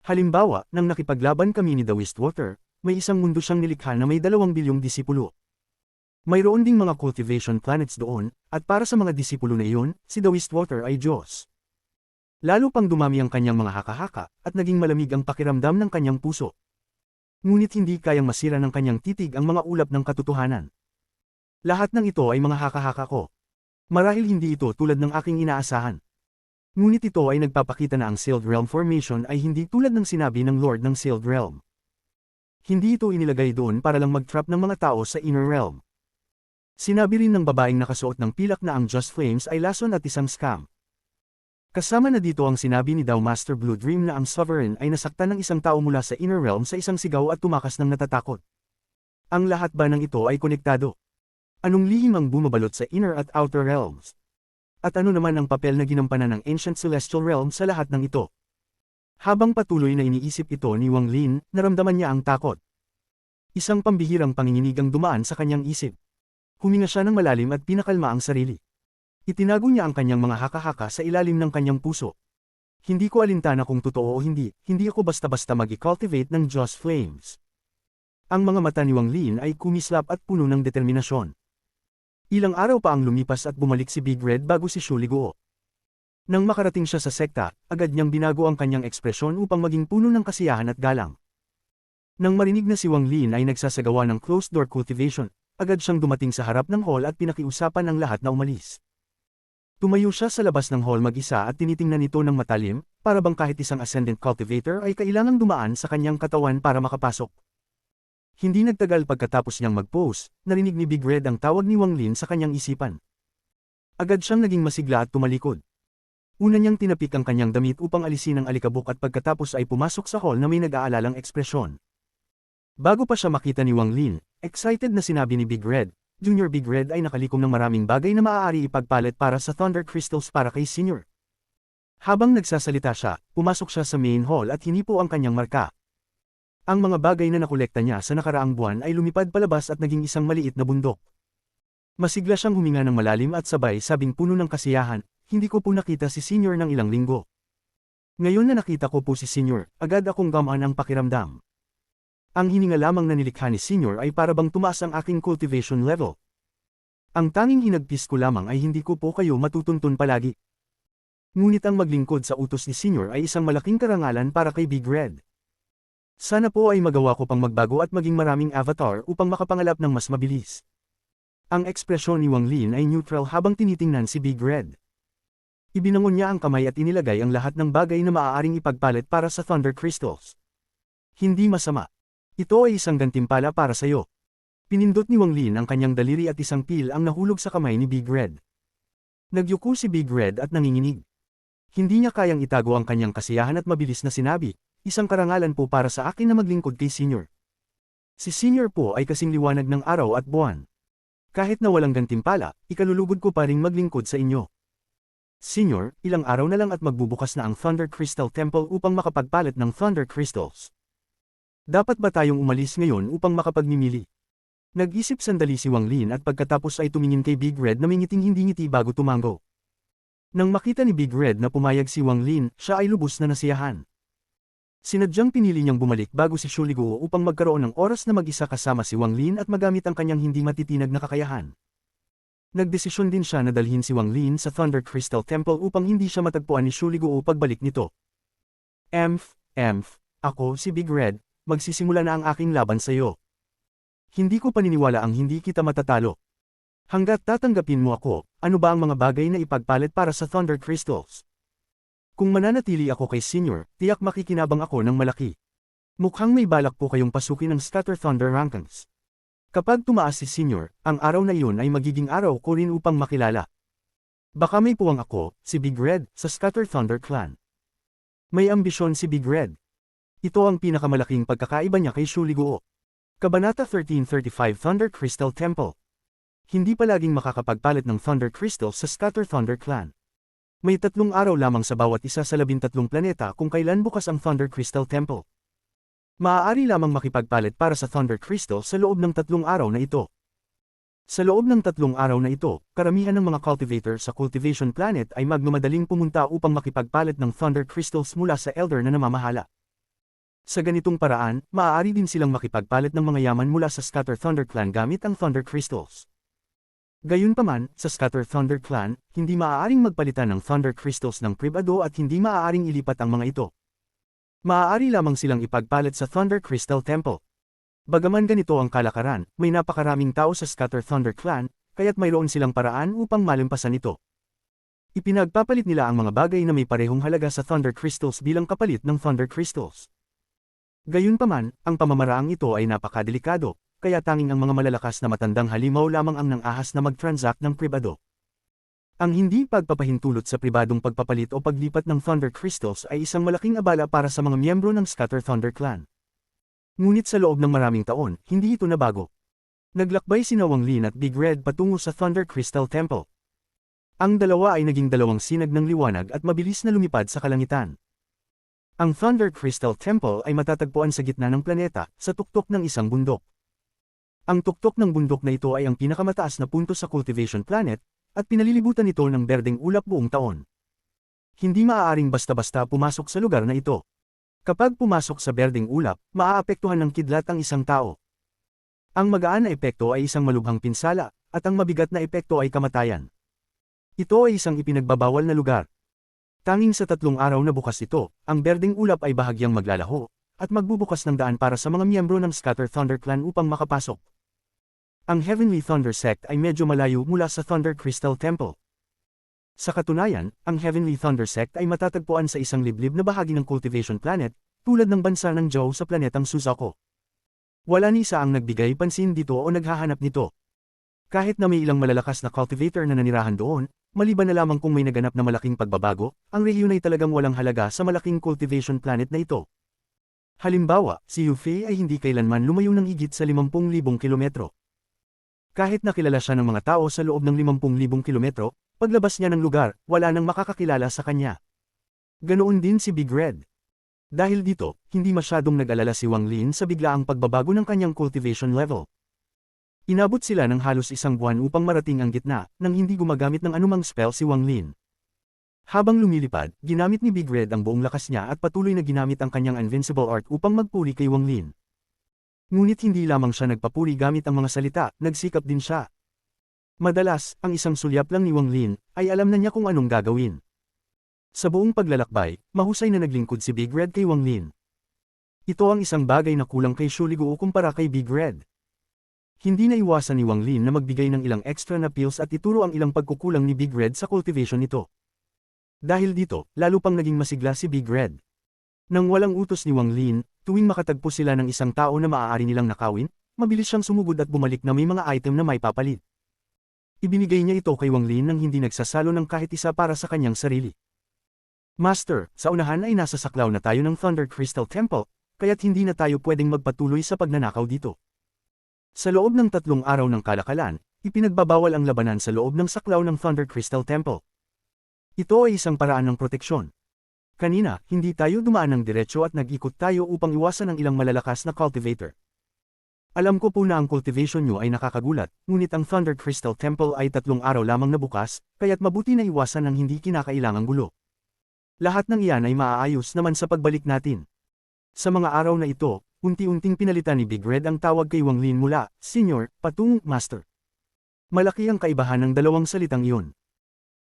Halimbawa, nang nakipaglaban kami ni The Wistwater, may isang mundo siyang nilikha na may 2 bilyong disipulo. Mayroon ding mga cultivation planets doon, at para sa mga disipulo na iyon, si The Wistwater ay Diyos. Lalo pang dumami ang kanyang mga haka-haka, at naging malamig ang pakiramdam ng kanyang puso. Ngunit hindi kayang masira ng kanyang titig ang mga ulap ng katotohanan. Lahat ng ito ay mga haka-haka ko. Marahil hindi ito tulad ng aking inaasahan. Ngunit ito ay nagpapakita na ang Sealed Realm Formation ay hindi tulad ng sinabi ng Lord ng Sealed Realm. Hindi ito inilagay doon para lang mag-trap ng mga tao sa Inner Realm. Sinabi rin ng babaeng nakasuot ng pilak na ang Just Flames ay lason at isang scam. Kasama na dito ang sinabi ni Dao Master Blue Dream na ang Sovereign ay nasaktan ng isang tao mula sa Inner Realm sa isang sigaw at tumakas ng natatakot. Ang lahat ba ng ito ay konektado? Anong lihim ang bumabalot sa inner at outer realms? At ano naman ang papel na ginampanan ng ancient celestial realm sa lahat ng ito? Habang patuloy na iniisip ito ni Wang Lin, naramdaman niya ang takot. Isang pambihirang panginginig ang dumaan sa kanyang isip. Huminga siya ng malalim at pinakalma ang sarili. Itinago niya ang kanyang mga haka-haka sa ilalim ng kanyang puso. Hindi ko alintana kung totoo o hindi ako basta-basta mag-cultivate ng Joss Flames. Ang mga mata ni Wang Lin ay kumislap at puno ng determinasyon. Ilang araw pa ang lumipas at bumalik si Big Red bago si Shu Liguo. Nang makarating siya sa sekta, agad niyang binago ang kanyang ekspresyon upang maging puno ng kasiyahan at galang. Nang marinig na si Wang Lin ay nagsasagawa ng closed-door cultivation, agad siyang dumating sa harap ng hall at pinakiusapan ang lahat na umalis. Tumayo siya sa labas ng hall mag-isa at tinitingnan ito ng matalim, para bang kahit isang ascendant cultivator ay kailangang dumaan sa kanyang katawan para makapasok. Hindi nagtagal pagkatapos niyang mag-pose, narinig ni Big Red ang tawag ni Wang Lin sa kanyang isipan. Agad siyang naging masigla at tumalikod. Una niyang tinapik ang kanyang damit upang alisin ang alikabok at pagkatapos ay pumasok sa hall na may nag-aalalang ekspresyon. Bago pa siya makita ni Wang Lin, excited na sinabi ni Big Red, Junior Big Red ay nakalikom ng maraming bagay na maaari ipagpalit para sa Thunder Crystals para kay Senior. Habang nagsasalita siya, pumasok siya sa main hall at hinipo ang kanyang marka. Ang mga bagay na nakolekta niya sa nakaraang buwan ay lumipad palabas at naging isang maliit na bundok. Masigla siyang huminga ng malalim at sabay sabing puno ng kasiyahan, hindi ko po nakita si Senior ng ilang linggo. Ngayon na nakita ko po si Senior, agad akong gamaan ang pakiramdam. Ang hininga lamang na nilikha ni Senior ay para bang tumaas ang aking cultivation level. Ang tanging hinagpis ko lamang ay hindi ko po kayo matutuntun palagi. Ngunit ang maglingkod sa utos ni Senior ay isang malaking karangalan para kay Big Red. Sana po ay magawa ko pang magbago at maging maraming avatar upang makapangalap ng mas mabilis. Ang ekspresyon ni Wang Lin ay neutral habang tinitingnan si Big Red. Ibinangon niya ang kamay at inilagay ang lahat ng bagay na maaaring ipagpalit para sa Thunder Crystals. Hindi masama. Ito ay isang gantimpala para sa iyo. Pinindot ni Wang Lin ang kanyang daliri at isang pil ang nahulog sa kamay ni Big Red. Nagyuko si Big Red at nanginginig. Hindi niya kayang itago ang kanyang kasiyahan at mabilis na sinabi, isang karangalan po para sa akin na maglingkod kay Senior. Si Senior po ay kasing liwanag ng araw at buwan. Kahit na walang gantimpala, ikalulugod ko pa ring maglingkod sa inyo. Senior, ilang araw na lang at magbubukas na ang Thunder Crystal Temple upang makapagpalit ng Thunder Crystals. Dapat ba tayong umalis ngayon upang makapagmimili? Nag-isip sandali si Wang Lin at pagkatapos ay tumingin kay Big Red na may ngiting-hindi-ngiti bago tumango. Nang makita ni Big Red na pumayag si Wang Lin, siya ay lubos na nasiyahan. Sinadyang pinili niyang bumalik bago si Shu Liguo upang magkaroon ng oras na mag-isa kasama si Wang Lin at magamit ang kanyang hindi matitinag na kakayahan. Nagdesisyon din siya na dalhin si Wang Lin sa Thunder Crystal Temple upang hindi siya matagpuan ni Shu Liguo pagbalik nito. Ako si Big Red, magsisimula na ang aking laban sa iyo. Hindi ko paniniwala ang hindi kita matatalo. Hanggat tatanggapin mo ako, ano ba ang mga bagay na ipagpalit para sa Thunder Crystals? Kung mananatili ako kay Senior, tiyak makikinabang ako ng malaki. Mukhang may balak po kayong pasukin ng Scatter Thunder Rankings. Kapag tumaas si Senior, ang araw na iyon ay magiging araw ko rin upang makilala. Baka may puwang ako, si Big Red, sa Scatter Thunder Clan. May ambisyon si Big Red. Ito ang pinakamalaking pagkakaiba niya kay Shu Liguo. Kabanata 1335 Thunder Crystal Temple. Hindi palaging makakapagpalit ng Thunder Crystal sa Scatter Thunder Clan. May 3 araw lamang sa bawat isa sa 13 planeta kung kailan bukas ang Thunder Crystal Temple. Maaari lamang makipagpalit para sa Thunder Crystal sa loob ng 3 araw na ito. Sa loob ng 3 araw na ito, karamihan ng mga cultivator sa Cultivation Planet ay magmamadaling pumunta upang makipagpalit ng Thunder Crystals mula sa Elder na namamahala. Sa ganitong paraan, maaari din silang makipagpalit ng mga yaman mula sa Scatter Thunder Clan gamit ang Thunder Crystals. Gayunpaman, sa Scatter Thunder Clan, hindi maaaring magpalitan ng Thunder Crystals ng pribado at hindi maaaring ilipat ang mga ito. Maaari lamang silang ipagpalit sa Thunder Crystal Temple. Bagaman ganito ang kalakaran, may napakaraming tao sa Scatter Thunder Clan, kaya't mayroon silang paraan upang malimpasan ito. Ipinagpapalit nila ang mga bagay na may parehong halaga sa Thunder Crystals bilang kapalit ng Thunder Crystals. Gayunpaman, ang pamamaraang ito ay napakadelikado, kaya tanging ang mga malalakas na matandang halimaw lamang ang nang-ahas na mag-transact ng pribado. Ang hindi pagpapahintulot sa pribadong pagpapalit o paglipat ng Thunder Crystals ay isang malaking abala para sa mga miyembro ng Scatter Thunder Clan. Ngunit sa loob ng maraming taon, hindi ito nabago. Naglakbay sina Wang Lin at Big Red patungo sa Thunder Crystal Temple. Ang dalawa ay naging dalawang sinag ng liwanag at mabilis na lumipad sa kalangitan. Ang Thunder Crystal Temple ay matatagpuan sa gitna ng planeta, sa tuktok ng isang bundok. Ang tuktok ng bundok na ito ay ang pinakamataas na punto sa Cultivation Planet, at pinalilibutan ito ng berdeng ulap buong taon. Hindi maaaring basta-basta pumasok sa lugar na ito. Kapag pumasok sa berdeng ulap, maaapektuhan ng kidlat ang isang tao. Ang magaan na epekto ay isang malubhang pinsala, at ang mabigat na epekto ay kamatayan. Ito ay isang ipinagbabawal na lugar. Tanging sa 3 araw na bukas ito, ang berdeng ulap ay bahagyang maglalaho, at magbubukas ng daan para sa mga miyembro ng Scatter Thunder Clan upang makapasok. Ang Heavenly Thunder Sect ay medyo malayo mula sa Thunder Crystal Temple. Sa katunayan, ang Heavenly Thunder Sect ay matatagpuan sa isang liblib na bahagi ng Cultivation Planet, tulad ng bansa ng Zhou sa planetang Suzaku. Wala ni isa ang nagbigay pansin dito o naghahanap nito. Kahit na may ilang malalakas na cultivator na nanirahan doon, maliban na lamang kung may naganap na malaking pagbabago, ang rehiyon ay talagang walang halaga sa malaking cultivation planet na ito. Halimbawa, si Yufei ay hindi kailanman lumayo ng higit sa 50,000 kilometro. Kahit nakilala siya ng mga tao sa loob ng 50,000 kilometro, paglabas niya ng lugar, wala nang makakakilala sa kanya. Ganoon din si Big Red. Dahil dito, hindi masyadong nag-alala si Wang Lin sa biglaang pagbabago ng kanyang cultivation level. Inabot sila ng halos 1 buwan upang marating ang gitna, nang hindi gumagamit ng anumang spell si Wang Lin. Habang lumilipad, ginamit ni Big Red ang buong lakas niya at patuloy na ginamit ang kanyang Invincible Art upang magpuri kay Wang Lin. Ngunit hindi lamang siya nagpapuri gamit ang mga salita, nagsikap din siya. Madalas, ang isang sulyap lang ni Wang Lin, ay alam na niya kung anong gagawin. Sa buong paglalakbay, mahusay na naglingkod si Big Red kay Wang Lin. Ito ang isang bagay na kulang kay Shu Liguo kumpara kay Big Red. Hindi na iwasan ni Wang Lin na magbigay ng ilang extra na pills at ituro ang ilang pagkukulang ni Big Red sa cultivation nito. Dahil dito, lalo pang naging masigla si Big Red. Nang walang utos ni Wang Lin, tuwing makatagpo sila ng isang tao na maaari nilang nakawin, mabilis siyang sumugod at bumalik na may mga item na may papalit. Ibinigay niya ito kay Wang Lin nang hindi nagsasalo ng kahit isa para sa kanyang sarili. Master, sa unahan ay nasa saklaw na tayo ng Thunder Crystal Temple, kaya't hindi na tayo pwedeng magpatuloy sa pagnanakaw dito. Sa loob ng 3 araw ng kalakalan, ipinagbabawal ang labanan sa loob ng saklaw ng Thunder Crystal Temple. Ito ay isang paraan ng proteksyon. Kanina, hindi tayo dumaan ng diretsyo at nag-ikot tayo upang iwasan ang ilang malalakas na cultivator. Alam ko po na ang cultivation nyo ay nakakagulat, ngunit ang Thunder Crystal Temple ay 3 araw lamang na bukas, kaya't mabuti na iwasan ang hindi kinakailangang gulo. Lahat ng iyan ay maaayos naman sa pagbalik natin. Sa mga araw na ito, unti-unting pinalitan ni Big Red ang tawag kay Wang Lin mula, Senior, patungong Master. Malaki ang kaibahan ng dalawang salitang iyon.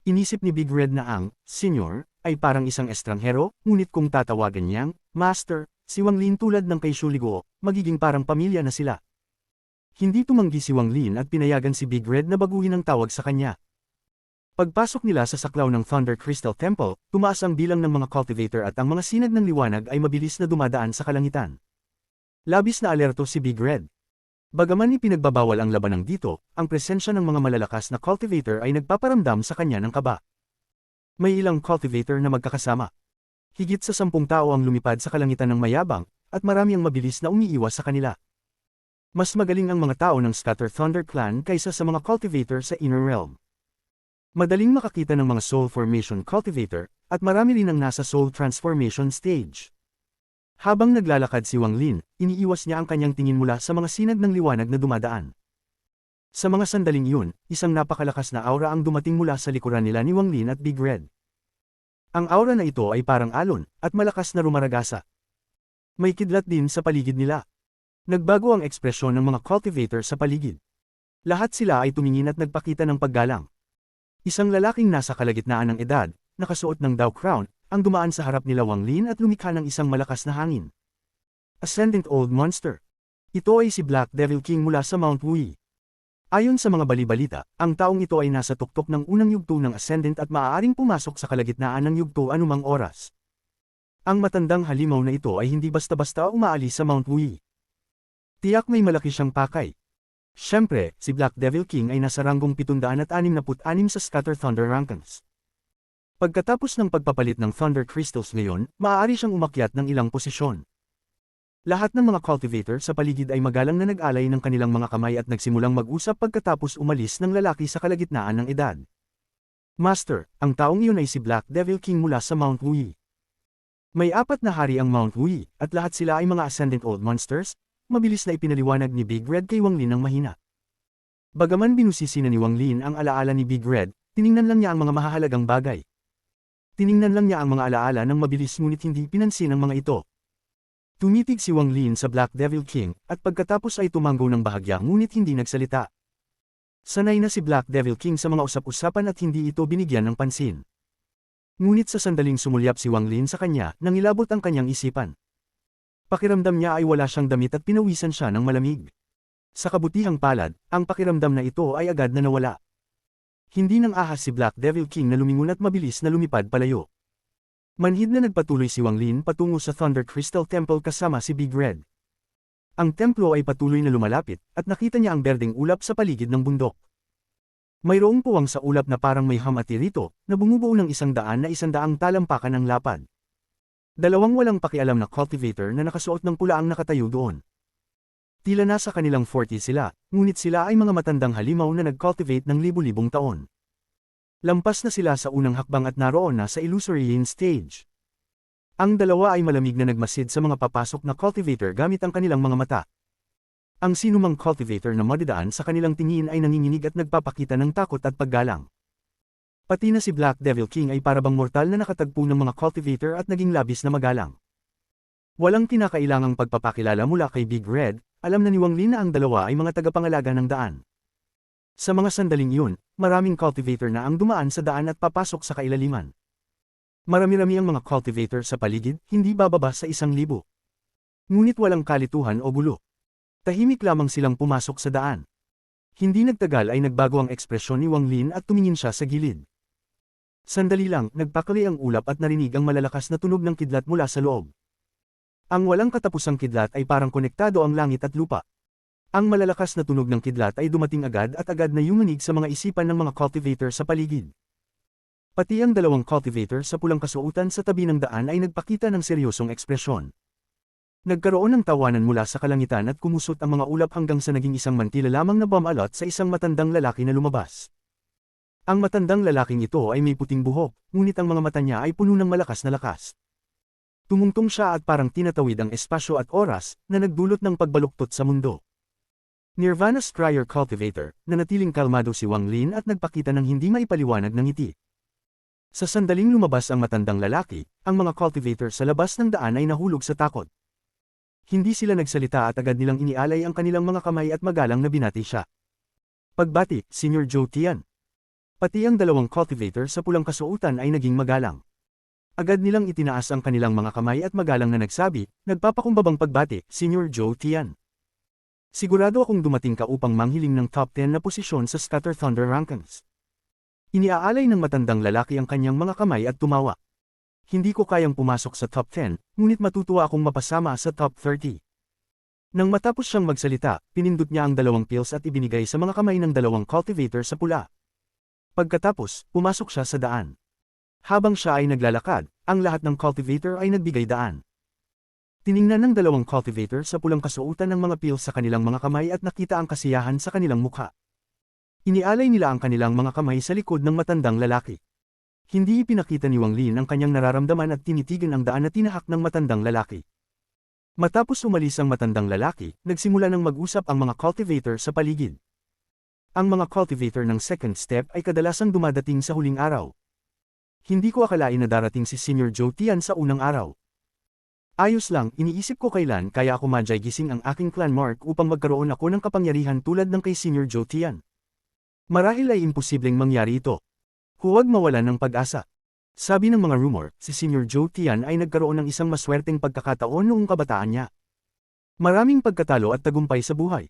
Inisip ni Big Red na ang, Senior, ay parang isang estranghero, ngunit kung tatawagan niyang, Master, si Wang Lin tulad ng kay Shu Liguo, magiging parang pamilya na sila. Hindi tumanggi si Wang Lin at pinayagan si Big Red na baguhin ang tawag sa kanya. Pagpasok nila sa saklaw ng Thunder Crystal Temple, tumaas ang bilang ng mga cultivator at ang mga sinag ng liwanag ay mabilis na dumadaan sa kalangitan. Labis na alerto si Big Red. Bagaman ipinagbabawal ang labanang dito, ang presensya ng mga malalakas na cultivator ay nagpaparamdam sa kanya ng kaba. May ilang cultivator na magkakasama. Higit sa 10 tao ang lumipad sa kalangitan ng mayabang, at marami ang mabilis na umiiwas sa kanila. Mas magaling ang mga tao ng Scatter Thunder Clan kaysa sa mga cultivator sa Inner Realm. Madaling makakita ng mga Soul Formation Cultivator, at marami rin ang nasa Soul Transformation Stage. Habang naglalakad si Wang Lin, iniiwas niya ang kanyang tingin mula sa mga sinag ng liwanag na dumadaan. Sa mga sandaling iyon, isang napakalakas na aura ang dumating mula sa likuran nila ni Wang Lin at Big Red. Ang aura na ito ay parang alon, at malakas na rumaragasa. May kidlat din sa paligid nila. Nagbago ang ekspresyon ng mga cultivator sa paligid. Lahat sila ay tumingin at nagpakita ng paggalang. Isang lalaking nasa kalagitnaan ng edad, nakasuot ng Dao Crown, ang dumaan sa harap nila Wang Lin at lumikha ng isang malakas na hangin. Ascendant Old Monster. Ito ay si Black Devil King mula sa Mount Wui. Ayon sa mga bali-balita, ang taong ito ay nasa tuktok ng unang yugto ng Ascendant at maaaring pumasok sa kalagitnaan ng yugto anumang oras. Ang matandang halimaw na ito ay hindi basta-basta umaalis sa Mount Wui. Tiyak may malaki siyang pakay. Siyempre, si Black Devil King ay nasa ranggong 766 sa Scatter Thunder Rankings. Pagkatapos ng pagpapalit ng Thunder Crystals ngayon, maaari siyang umakyat ng ilang posisyon. Lahat ng mga cultivator sa paligid ay magalang na nag-alay ng kanilang mga kamay at nagsimulang mag-usap pagkatapos umalis ng lalaki sa kalagitnaan ng edad. Master, ang taong iyon ay si Black Devil King mula sa Mount Wuyi. May 4 na hari ang Mount Wuyi, at lahat sila ay mga Ascendant Old Monsters, mabilis na ipinaliwanag ni Big Red kay Wang Lin ng mahina. Bagaman binusisi na ni Wang Lin ang alaala ni Big Red, tiningnan lang niya ang mga mahahalagang bagay. Tiningnan lang niya ang mga alaala ng mabilis ngunit hindi pinansin ang mga ito. Tumitig si Wang Lin sa Black Devil King, at pagkatapos ay tumanggo ng bahagya ngunit hindi nagsalita. Sanay na si Black Devil King sa mga usap-usapan at hindi ito binigyan ng pansin. Ngunit sa sandaling sumulyap si Wang Lin sa kanya, nangilabot ang kanyang isipan. Pakiramdam niya ay wala siyang damit at pinawisan siya ng malamig. Sa kabutihang palad, ang pakiramdam na ito ay agad na nawala. Hindi nang ahas si Black Devil King na lumingon at mabilis na lumipad palayo. Manhid na nagpatuloy si Wang Lin patungo sa Thunder Crystal Temple kasama si Big Red. Ang templo ay patuloy na lumalapit, at nakita niya ang berdeng ulap sa paligid ng bundok. Mayroong puwang sa ulap na parang may hamati rito, na bumubuo ng 100 na 100 talampakan ng lapad. Dalawang walang pakialam na cultivator na nakasuot ng pula ang nakatayo doon. Tila nasa kanilang 40 sila, ngunit sila ay mga matandang halimaw na nag-cultivate ng libu-libong taon. Lampas na sila sa unang hakbang at naroon na sa illusory stage. Ang dalawa ay malamig na nagmasid sa mga papasok na cultivator gamit ang kanilang mga mata. Ang sinumang cultivator na madadaan sa kanilang tingin ay nanginginig at nagpapakita ng takot at paggalang. Pati na si Black Devil King ay parabang mortal na nakatagpo ng mga cultivator at naging labis na magalang. Walang kinakailangang pagpapakilala mula kay Big Red, alam na ni Wang Lin na ang dalawa ay mga tagapangalaga ng daan. Sa mga sandaling iyon, maraming cultivator na ang dumaan sa daan at papasok sa kailaliman. Marami-rami ang mga cultivator sa paligid, hindi bababa sa 1,000. Ngunit walang kalituhan o gulo. Tahimik lamang silang pumasok sa daan. Hindi nagtagal ay nagbago ang ekspresyon ni Wang Lin at tumingin siya sa gilid. Sandali lang, nagpakali ang ulap at narinig ang malalakas na tunog ng kidlat mula sa loob. Ang walang katapusang kidlat ay parang konektado ang langit at lupa. Ang malalakas na tunog ng kidlat ay dumating agad at agad na yumanig sa mga isipan ng mga cultivator sa paligid. Pati ang dalawang cultivator sa pulang kasuotan sa tabi ng daan ay nagpakita ng seryosong ekspresyon. Nagkaroon ng tawanan mula sa kalangitan at kumusot ang mga ulap hanggang sa naging isang mantila lamang na bumalot sa isang matandang lalaki na lumabas. Ang matandang lalaking ito ay may puting buhok, ngunit ang mga mata niya ay puno ng malakas na lakas. Tumungtong siya at parang tinatawid ang espasyo at oras na nagdulot ng pagbaluktot sa mundo. Nirvana Scryer Cultivator, nanatiling kalmado si Wang Lin at nagpakita ng hindi maipaliwanag ng ngiti. Sa sandaling lumabas ang matandang lalaki, ang mga cultivator sa labas ng daan ay nahulog sa takot. Hindi sila nagsalita at agad nilang inialay ang kanilang mga kamay at magalang na binati siya. Pagbati, Senior Zhou Tian. Pati ang dalawang cultivator sa pulang kasuotan ay naging magalang. Agad nilang itinaas ang kanilang mga kamay at magalang na nagsabi, nagpapakumbabang pagbati, Senior Zhou Tian. Sigurado akong dumating ka upang manghiling ng top 10 na posisyon sa Scatter Thunder Rankings. Iniaalay ng matandang lalaki ang kanyang mga kamay at tumawa. Hindi ko kayang pumasok sa top 10, ngunit matutuwa akong mapasama sa top 30. Nang matapos siyang magsalita, pinindot niya ang 2 pills at ibinigay sa mga kamay ng 2 cultivator sa pula. Pagkatapos, pumasok siya sa daan. Habang siya ay naglalakad, ang lahat ng cultivator ay nagbigay daan. Tiningnan ng 2 cultivator sa pulang kasuotan ng mga pills sa kanilang mga kamay at nakita ang kasiyahan sa kanilang mukha. Inialay nila ang kanilang mga kamay sa likod ng matandang lalaki. Hindi ipinakita ni Wang Lin ang kanyang nararamdaman at tinitigan ang daan na tinahak ng matandang lalaki. Matapos umalis ang matandang lalaki, nagsimula ng mag-usap ang mga cultivator sa paligid. Ang mga cultivator ng second step ay kadalasang dumadating sa huling araw. Hindi ko akalain na darating si Senior Zhou Tian sa unang araw. Ayos lang, iniisip ko kailan kaya ako madyay gising ang aking clan mark upang magkaroon ako ng kapangyarihan tulad ng kay Senior Zhou Tian. Marahil ay imposibleng mangyari ito. Huwag mawalan ng pag-asa. Sabi ng mga rumor, si Senior Zhou Tian ay nagkaroon ng isang maswerteng pagkakataon noong kabataan niya. Maraming pagkatalo at tagumpay sa buhay.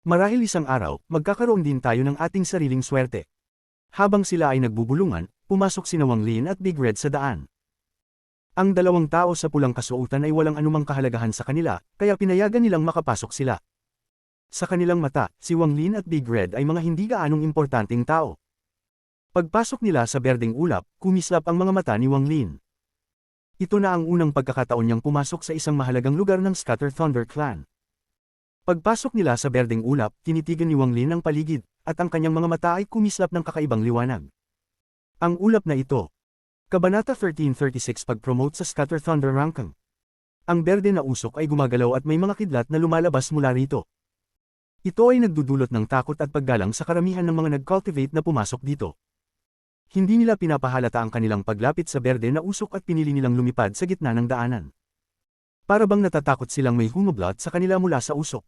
Marahil isang araw, magkakaroon din tayo ng ating sariling swerte. Habang sila ay nagbubulungan, pumasok sina Wang Lin at Big Red sa daan. Ang 2 tao sa pulang kasuotan ay walang anumang kahalagahan sa kanila, kaya pinayagan nilang makapasok sila. Sa kanilang mata, si Wang Lin at Big Red ay mga hindi gaanong importanteng tao. Pagpasok nila sa berdeng ulap, kumislap ang mga mata ni Wang Lin. Ito na ang unang pagkakataon niyang pumasok sa isang mahalagang lugar ng Scatter Thunder Clan. Pagpasok nila sa berdeng ulap, tinitigan ni Wang Lin ang paligid, at ang kanyang mga mata ay kumislap ng kakaibang liwanag. Ang ulap na ito. Kabanata 1336 Pag-promote sa Scatter Thunder Ranking. Ang berde na usok ay gumagalaw at may mga kidlat na lumalabas mula rito. Ito ay nagdudulot ng takot at paggalang sa karamihan ng mga nag-cultivate na pumasok dito. Hindi nila pinapahalata ang kanilang paglapit sa berde na usok at pinili nilang lumipad sa gitna ng daanan. Para bang natatakot silang may humoblot sa kanila mula sa usok.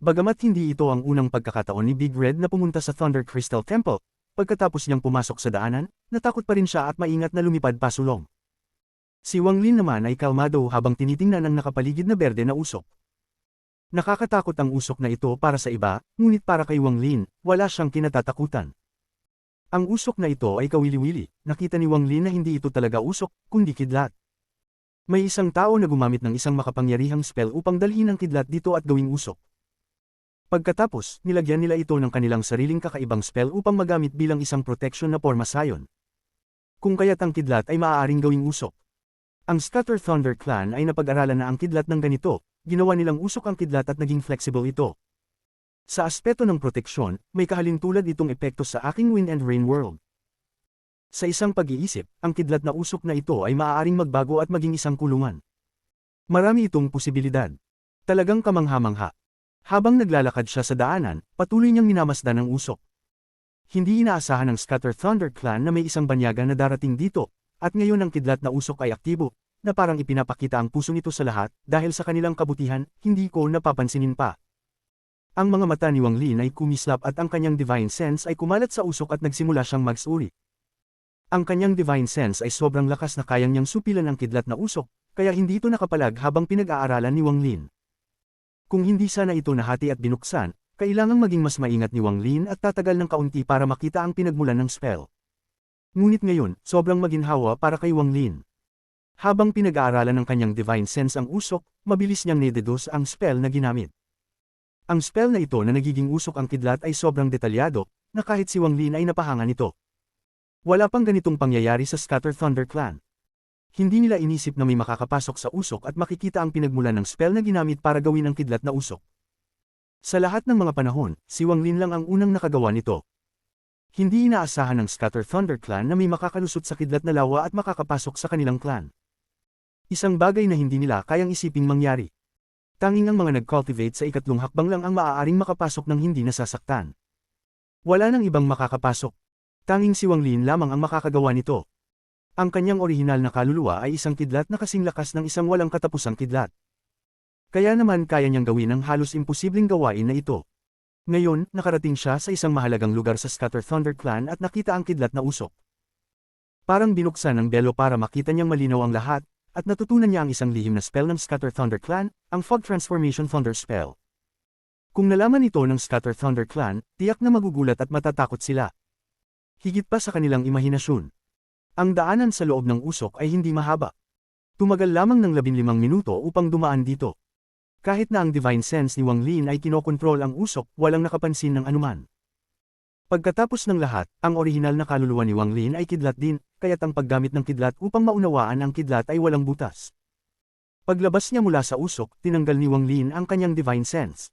Bagamat hindi ito ang unang pagkakataon ni Big Red na pumunta sa Thunder Crystal Temple, pagkatapos niyang pumasok sa daanan, natakot pa rin siya at maingat na lumipad pasulong. Si Wang Lin naman ay kalmado habang tinitingnan ang nakapaligid na berde na usok. Nakakatakot ang usok na ito para sa iba, ngunit para kay Wang Lin, wala siyang kinatatakutan. Ang usok na ito ay kawili-wili, nakita ni Wang Lin na hindi ito talaga usok, kundi kidlat. May isang tao na gumamit ng isang makapangyarihang spell upang dalhin ang kidlat dito at gawing usok. Pagkatapos, nilagyan nila ito ng kanilang sariling kakaibang spell upang magamit bilang isang protection na porma sayon. Kung kaya't ang kidlat ay maaaring gawing usok. Ang Scatter Thunder Clan ay napag-aralan na ang kidlat ng ganito, ginawa nilang usok ang kidlat at naging flexible ito. Sa aspeto ng proteksyon, may kahalintulad itong epekto sa aking Wind and Rain World. Sa isang pag-iisip, ang kidlat na usok na ito ay maaaring magbago at maging isang kulungan. Marami itong posibilidad. Talagang kamangha-mangha. Habang naglalakad siya sa daanan, patuloy niyang minamasdan ang usok. Hindi inaasahan ng Scatter Thunder Clan na may isang banyaga na darating dito, at ngayon ang kidlat na usok ay aktibo, na parang ipinapakita ang puso nito sa lahat, dahil sa kanilang kabutihan, hindi ko napapansinin pa. Ang mga mata ni Wang Lin ay kumislap at ang kanyang divine sense ay kumalat sa usok at nagsimula siyang magsuri. Ang kanyang divine sense ay sobrang lakas na kayang niyang supilan ang kidlat na usok, kaya hindi ito nakapalag habang pinag-aaralan ni Wang Lin. Kung hindi sana ito nahati at binuksan, kailangang maging mas maingat ni Wang Lin at tatagal ng kaunti para makita ang pinagmulan ng spell. Ngunit ngayon, sobrang maginhawa para kay Wang Lin. Habang pinag-aaralan ng kanyang divine sense ang usok, mabilis niyang nideduce ang spell na ginamit. Ang spell na ito na nagiging usok ang kidlat ay sobrang detalyado, na kahit si Wang Lin ay napahanga nito. Wala pang ganitong pangyayari sa Scatter Thunder Clan. Hindi nila inisip na may makakapasok sa usok at makikita ang pinagmulan ng spell na ginamit para gawin ang kidlat na usok. Sa lahat ng mga panahon, si Wang Lin lang ang unang nakagawa nito. Hindi inaasahan ng Scatter Thunder Clan na may makakalusot sa kidlat na lawa at makakapasok sa kanilang clan. Isang bagay na hindi nila kayang isiping mangyari. Tanging ang mga nag-cultivate sa ikatlong hakbang lang ang maaaring makapasok ng hindi nasasaktan. Wala nang ibang makakapasok. Tanging si Wang Lin lamang ang makakagawa nito. Ang kanyang orihinal na kaluluwa ay isang kidlat na kasing lakas ng isang walang katapusang kidlat. Kaya naman kaya niyang gawin ang halos imposibleng gawain na ito. Ngayon, nakarating siya sa isang mahalagang lugar sa Scatter Thunder Clan at nakita ang kidlat na usok. Parang binuksan ng belo para makita niyang malinaw ang lahat, at natutunan niya ang isang lihim na spell ng Scatter Thunder Clan, ang Fog Transformation Thunder Spell. Kung nalaman ito ng Scatter Thunder Clan, tiyak na magugulat at matatakot sila. Higit pa sa kanilang imahinasyon. Ang daanan sa loob ng usok ay hindi mahaba. Tumagal lamang ng 15 minuto upang dumaan dito. Kahit na ang divine sense ni Wang Lin ay kinokontrol ang usok, walang nakapansin ng anuman. Pagkatapos ng lahat, ang orihinal na kaluluwa ni Wang Lin ay kidlat din, kaya't ang paggamit ng kidlat upang maunawaan ang kidlat ay walang butas. Paglabas niya mula sa usok, tinanggal ni Wang Lin ang kanyang divine sense.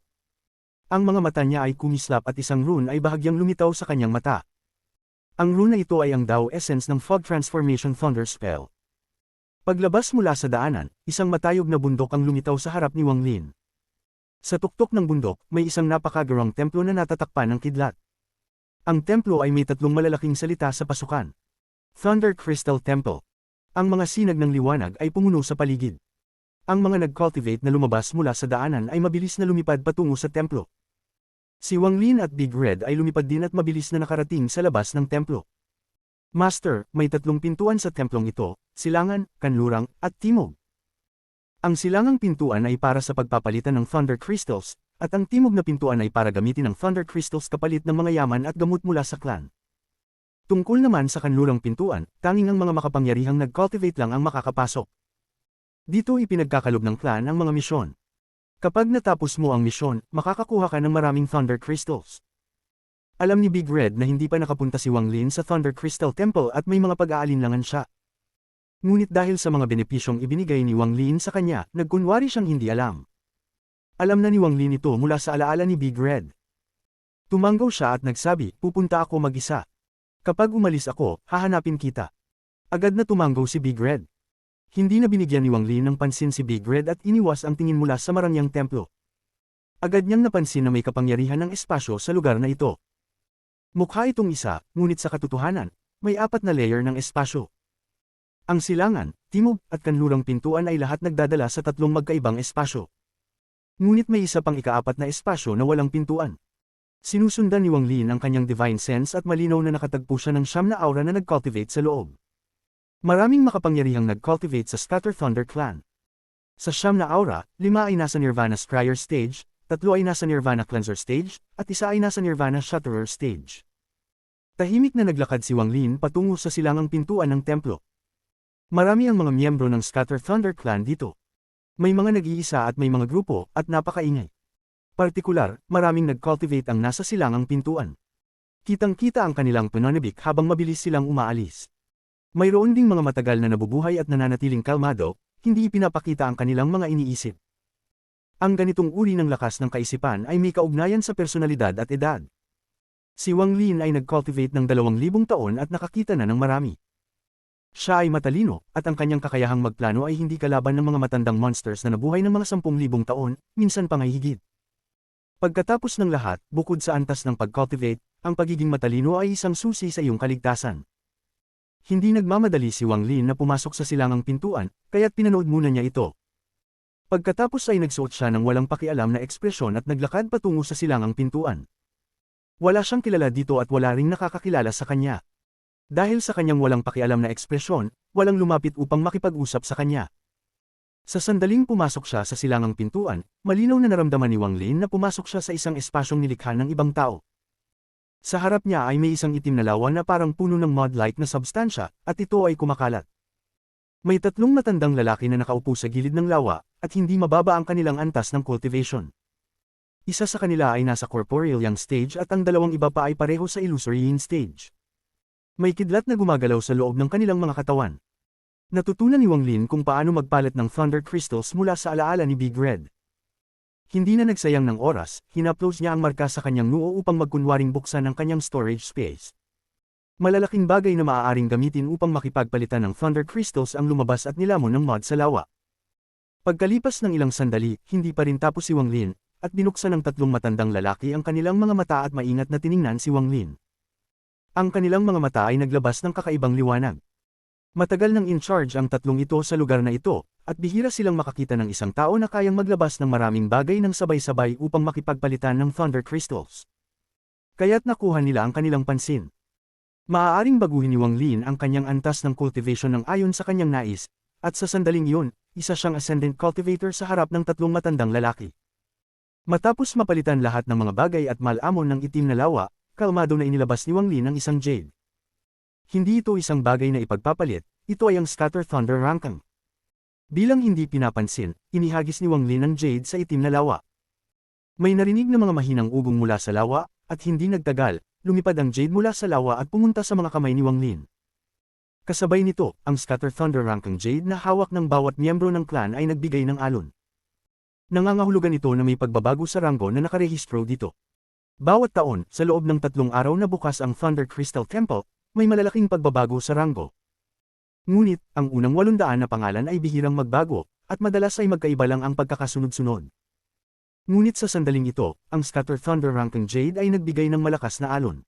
Ang mga mata niya ay kumislap at isang rune ay bahagyang lumitaw sa kanyang mata. Ang rune na ito ay ang Dao Essence ng Fog Transformation Thunder Spell. Paglabas mula sa daanan, isang matayog na bundok ang lumitaw sa harap ni Wang Lin. Sa tuktok ng bundok, may isang napakagarang templo na natatakpan ng kidlat. Ang templo ay may 3 malalaking salita sa pasukan. Thunder Crystal Temple. Ang mga sinag ng liwanag ay pumuno sa paligid. Ang mga nag-cultivate na lumabas mula sa daanan ay mabilis na lumipad patungo sa templo. Si Wang Lin at Big Red ay lumipad din at mabilis na nakarating sa labas ng templo. Master, may 3 pintuan sa templong ito, silangan, kanlurang, at timog. Ang silangang pintuan ay para sa pagpapalitan ng Thunder Crystals, at ang timog na pintuan ay para gamitin ng Thunder Crystals kapalit ng mga yaman at gamot mula sa clan. Tungkol naman sa kanlurang pintuan, tanging ang mga makapangyarihang nag-cultivate lang ang makakapasok. Dito ipinagkakalob ng clan ang mga misyon. Kapag natapos mo ang misyon, makakakuha ka ng maraming Thunder Crystals. Alam ni Big Red na hindi pa nakapunta si Wang Lin sa Thunder Crystal Temple at may mga pag-aalinlangan siya. Ngunit dahil sa mga benepisyong ibinigay ni Wang Lin sa kanya, nagkunwari siyang hindi alam. Alam na ni Wang Lin ito mula sa alaala ni Big Red. Tumanggaw siya at nagsabi, pupunta ako mag-isa. Kapag umalis ako, hahanapin kita. Agad na tumanggaw si Big Red. Hindi na binigyan ni Wang Lin ng pansin si Big Red at iniwas ang tingin mula sa marangyang templo. Agad niyang napansin na may kapangyarihan ng espasyo sa lugar na ito. Mukha itong isa, ngunit sa katotohanan, may 4 na layer ng espasyo. Ang silangan, timog, at kanlurang pintuan ay lahat nagdadala sa 3 magkaibang espasyo. Ngunit may isa pang ika-4 na espasyo na walang pintuan. Sinusundan ni Wang Lin ang kanyang divine sense at malinaw na nakatagpo siya ng 9 na aura na nag-cultivate sa loob. Maraming makapangyarihang nag-cultivate sa Scatter Thunder Clan. Sa 9 na aura, 5 ay nasa Nirvana Scryer Stage, 3 ay nasa Nirvana Cleanser Stage, at 1 ay nasa Nirvana Shatterer Stage. Tahimik na naglakad si Wang Lin patungo sa silangang pintuan ng templo. Marami ang mga miyembro ng Scatter Thunder Clan dito. May mga nag-iisa at may mga grupo, at napakaingay. Partikular, maraming nag-cultivate ang nasa silangang pintuan. Kitang-kita ang kanilang pananabik habang mabilis silang umaalis. Mayroon ding mga matagal na nabubuhay at nananatiling kalmado, hindi ipinapakita ang kanilang mga iniisip. Ang ganitong uri ng lakas ng kaisipan ay may kaugnayan sa personalidad at edad. Si Wang Lin ay nag-cultivate ng 2,000 taon at nakakita na ng marami. Siya ay matalino, at ang kanyang kakayahang magplano ay hindi kalaban ng mga matandang monsters na nabuhay ng mga 10,000 taon, minsan pa ngay higit. Pagkatapos ng lahat, bukod sa antas ng pag-cultivate, ang pagiging matalino ay isang susi sa iyong kaligtasan. Hindi nagmamadali si Wang Lin na pumasok sa silangang pintuan, kaya't pinanood muna niya ito. Pagkatapos ay nagsuot siya ng walang pakialam na ekspresyon at naglakad patungo sa silangang pintuan. Wala siyang kilala dito at wala ring nakakakilala sa kanya. Dahil sa kanyang walang pakialam na ekspresyon, walang lumapit upang makipag-usap sa kanya. Sa sandaling pumasok siya sa silangang pintuan, malinaw na naramdaman ni Wang Lin na pumasok siya sa isang espasyong nilikha ng ibang tao. Sa harap niya ay may isang itim na lawa na parang puno ng mud-like na substansya, at ito ay kumakalat. May 3 matandang lalaki na nakaupo sa gilid ng lawa, at hindi mababa ang kanilang antas ng cultivation. Isa sa kanila ay nasa corporeal yang stage at ang 2 iba pa ay pareho sa illusory yin stage. May kidlat na gumagalaw sa loob ng kanilang mga katawan. Natutunan ni Wang Lin kung paano magpalit ng Thunder Crystals mula sa alaala ni Big Red. Hindi na nagsayang ng oras, hinaplos niya ang marka sa kanyang noo upang magkunwaring buksan ang kanyang storage space. Malalaking bagay na maaaring gamitin upang makipagpalitan ng Thunder Crystals ang lumabas at nilamon ng mud sa lawa. Pagkalipas ng ilang sandali, hindi pa rin tapos si Wang Lin, at binuksan ng 3 matandang lalaki ang kanilang mga mata at maingat na tiningnan si Wang Lin. Ang kanilang mga mata ay naglabas ng kakaibang liwanag. Matagal nang in charge ang 3 ito sa lugar na ito, at bihira silang makakita ng isang tao na kayang maglabas ng maraming bagay ng sabay-sabay upang makipagpalitan ng Thunder Crystals. Kaya't nakuha nila ang kanilang pansin. Maaaring baguhin ni Wang Lin ang kanyang antas ng cultivation ng ayon sa kanyang nais, at sa sandaling iyon, isa siyang ascendant cultivator sa harap ng 3 matandang lalaki. Matapos mapalitan lahat ng mga bagay at malamon ng itim na lawa, kalmado na inilabas ni Wang Lin ang isang jade. Hindi ito isang bagay na ipagpapalit, ito ay ang Scatter Thunder Rankang. Bilang hindi pinapansin, inihagis ni Wang Lin ang jade sa itim na lawa. May narinig na mga mahinang ugong mula sa lawa, at hindi nagtagal, lumipad ang jade mula sa lawa at pumunta sa mga kamay ni Wang Lin. Kasabay nito, ang Scatter Thunder Rankang jade na hawak ng bawat miyembro ng clan ay nagbigay ng alon. Nangangahulugan ito na may pagbabago sa ranggo na nakarehistro dito. Bawat taon, sa loob ng 3 araw na bukas ang Thunder Crystal Temple, may malalaking pagbabago sa ranggo. Ngunit, ang unang 800 na pangalan ay bihirang magbago, at madalas ay magkaiba lang ang pagkakasunod-sunod. Ngunit sa sandaling ito, ang Scatter Thunder Rankang Jade ay nagbigay ng malakas na alon.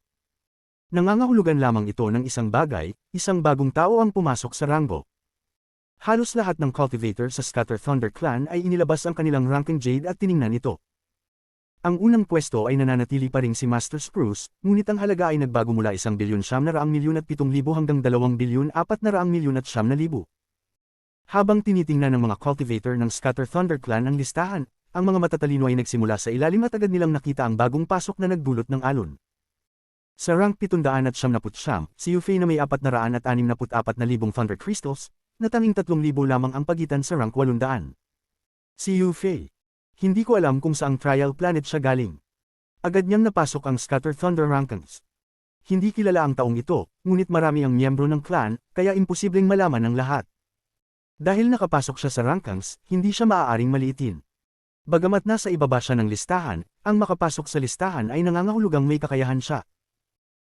Nangangahulugan lamang ito ng isang bagay, isang bagong tao ang pumasok sa ranggo. Halos lahat ng cultivator sa Scatter Thunder Clan ay inilabas ang kanilang Rankang Jade at tiningnan ito. Ang unang pwesto ay nananatili pa rin si Master Spruce, ngunit ang halaga ay nagbago mula 1,900,000,000 at 7,000 hanggang 2,400,000,000 at 9,000. Habang tinitingnan ng mga cultivator ng Scatter Thunder Clan ang listahan, ang mga matatalino ay nagsimula sa ilalim at agad nilang nakita ang bagong pasok na nagdulot ng alon. Sa rank 799, si Yufei na may 464,000 Thunder Crystals, na tanging 3,000 lamang ang pagitan sa rank 800. Si Yufei. Hindi ko alam kung saang trial planet siya galing. Agad niyang napasok ang Scatter Thunder Rankings. Hindi kilala ang taong ito, ngunit marami ang miyembro ng clan, kaya imposibleng malaman ng lahat. Dahil nakapasok siya sa rankings, hindi siya maaaring maliitin. Bagamat nasa ibaba siya ng listahan, ang makapasok sa listahan ay nangangahulugang may kakayahan siya.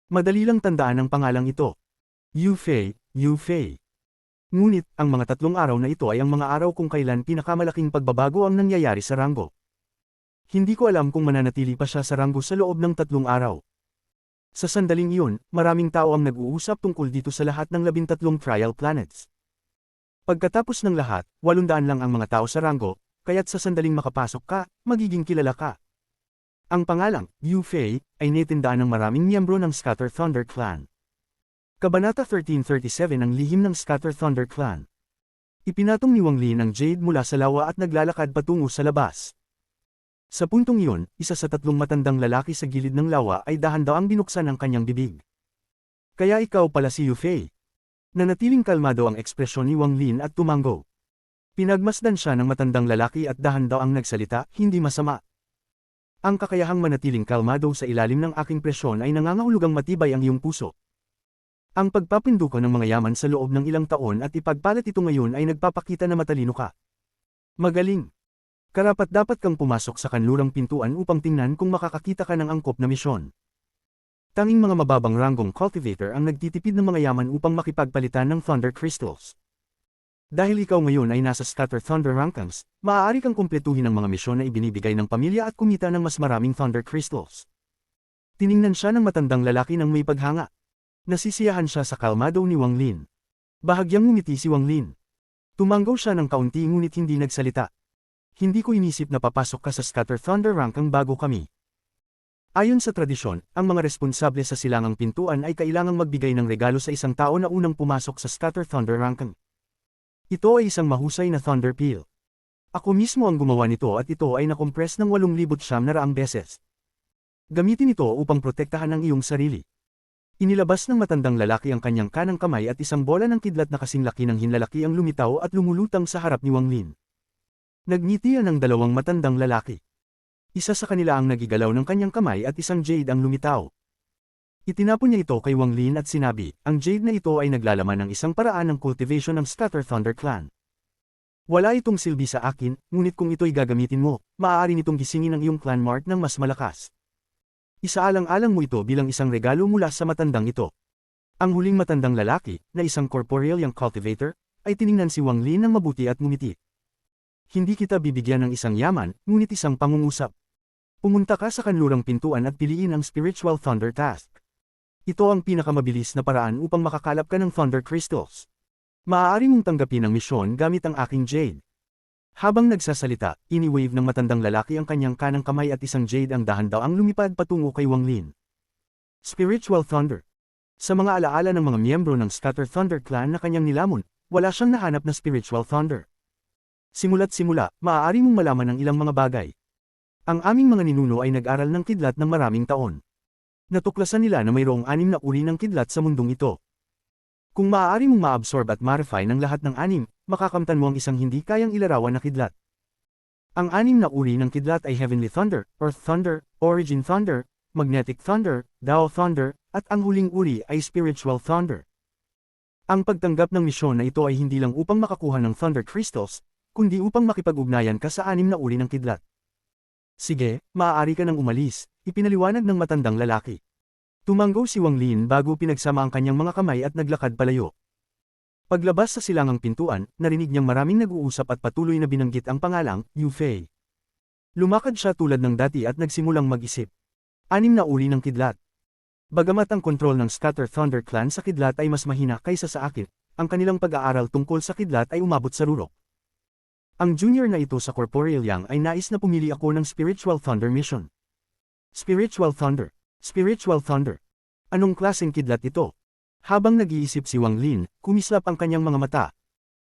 Madali lang tandaan ang pangalang ito. Yu Fei, Yu Fei. Ngunit, ang mga 3 araw na ito ay ang mga araw kung kailan pinakamalaking pagbabago ang nangyayari sa ranggo. Hindi ko alam kung mananatili pa siya sa ranggo sa loob ng 3 araw. Sa sandaling iyon, maraming tao ang nag-uusap tungkol dito sa lahat ng 13 trial planets. Pagkatapos ng lahat, 800 lang ang mga tao sa ranggo, kaya't sa sandaling makapasok ka, magiging kilala ka. Ang pangalang, Yu Fei, ay naitindaan ng maraming miyembro ng Scatter Thunder Clan. Kabanata 1337 ang lihim ng Scatter Thunder Clan. Ipinatong ni Wang Lin ang Jade mula sa lawa at naglalakad patungo sa labas. Sa puntong iyon, isa sa 3 matandang lalaki sa gilid ng lawa ay dahan-dahang binuksan ang kanyang bibig. Kaya ikaw pala si Yu Fei. Nanatiling kalmado ang ekspresyon ni Wang Lin at tumango. Pinagmasdan siya ng matandang lalaki at dahan-dahang nagsalita, hindi masama. Ang kakayahang manatiling kalmado sa ilalim ng aking presyon ay nangangahulugang matibay ang iyong puso. Ang pagpapinduko ng mga yaman sa loob ng ilang taon at ipagpalit ito ngayon ay nagpapakita na matalino ka. Magaling. Karapat-dapat kang pumasok sa kanlurang pintuan upang tingnan kung makakakita ka ng angkop na misyon. Tanging mga mababang ranggong cultivator ang nagtitipid ng mga yaman upang makipagpalitan ng Thunder Crystals. Dahil ikaw ngayon ay nasa Scatter Thunder rankings, maaari kang kumpletuhin ang mga misyon na ibinibigay ng pamilya at kumita ng mas maraming Thunder Crystals. Tiningnan siya ng matandang lalaki ng may paghanga. Nasisiyahan siya sa kalmado ni Wang Lin. Bahagyang ngumiti si Wang Lin. Tumanggaw siya ng kaunti ngunit hindi nagsalita. Hindi ko inisip na papasok ka sa Scatter Thunder ranking bago kami. Ayon sa tradisyon, ang mga responsable sa silangang pintuan ay kailangang magbigay ng regalo sa isang tao na unang pumasok sa Scatter Thunder ranking. Ito ay isang mahusay na Thunder Peel. Ako mismo ang gumawa nito at ito ay nakompress ng 8,900 beses. Gamitin ito upang protektahan ang iyong sarili. Inilabas ng matandang lalaki ang kanyang kanang kamay at isang bola ng kidlat na kasing laki ng hinlalaki ang lumitaw at lumulutang sa harap ni Wang Lin. Nagngitian ang 2 matandang lalaki. Isa sa kanila ang nagigalaw ng kanyang kamay at isang jade ang lumitaw. Itinapon niya ito kay Wang Lin at sinabi, ang jade na ito ay naglalaman ng isang paraan ng cultivation ng Scatter Thunder Clan. Wala itong silbi sa akin, ngunit kung ito'y gagamitin mo, maaari nitong gisingin ang iyong clan mark ng mas malakas. Isaalang-alang mo ito bilang isang regalo mula sa matandang ito. Ang huling matandang lalaki, na isang corporeal young cultivator, ay tiningnan si Wang Lin ng mabuti at ngumiti. Hindi kita bibigyan ng isang yaman, ngunit isang pangungusap. Pumunta ka sa kanlurang pintuan at piliin ang Spiritual Thunder Task. Ito ang pinakamabilis na paraan upang makakalap ka ng Thunder Crystals. Maaari mong tanggapin ang misyon gamit ang aking Jade. Habang nagsasalita, ini-wave ng matandang lalaki ang kanyang kanang kamay at isang jade ang dahan-dahang lumipad patungo kay Wang Lin. Spiritual Thunder. Sa mga alaala ng mga miyembro ng Scatter Thunder Clan na kanyang nilamon, wala siyang nahanap na Spiritual Thunder. Simula't simula, maaari mong malaman ang ilang mga bagay. Ang aming mga ninuno ay nag-aral ng kidlat ng maraming taon. Natuklasan nila na mayroong 6 na uri ng kidlat sa mundong ito. Kung maaari mong ma-absorb at ma-refine ng lahat ng 6, makakamtan mo ang isang hindi kayang ilarawan na kidlat. Ang 6 na uri ng kidlat ay Heavenly Thunder, Earth Thunder, Origin Thunder, Magnetic Thunder, Dao Thunder, at ang huling uri ay Spiritual Thunder. Ang pagtanggap ng misyon na ito ay hindi lang upang makakuha ng Thunder Crystals, kundi upang makipag-ugnayan ka sa 6 na uri ng kidlat. Sige, maaari ka nang umalis, ipinaliwanag ng matandang lalaki. Tumanggaw si Wang Lin bago pinagsama ang kanyang mga kamay at naglakad palayo. Paglabas sa silangang pintuan, narinig niyang maraming nag-uusap at patuloy na binanggit ang pangalang, Yu Fei. Lumakad siya tulad ng dati at nagsimulang mag-isip. 6 na uri ng kidlat. Bagamat ang kontrol ng Scatter Thunder Clan sa kidlat ay mas mahina kaysa sa akin, ang kanilang pag-aaral tungkol sa kidlat ay umabot sa rurok. Ang junior na ito sa Corporeal Yang ay nais na pumili ako ng Spiritual Thunder Mission. Spiritual Thunder. Spiritual Thunder. Anong klaseng kidlat ito? Habang nag-iisip si Wang Lin, kumislap ang kanyang mga mata.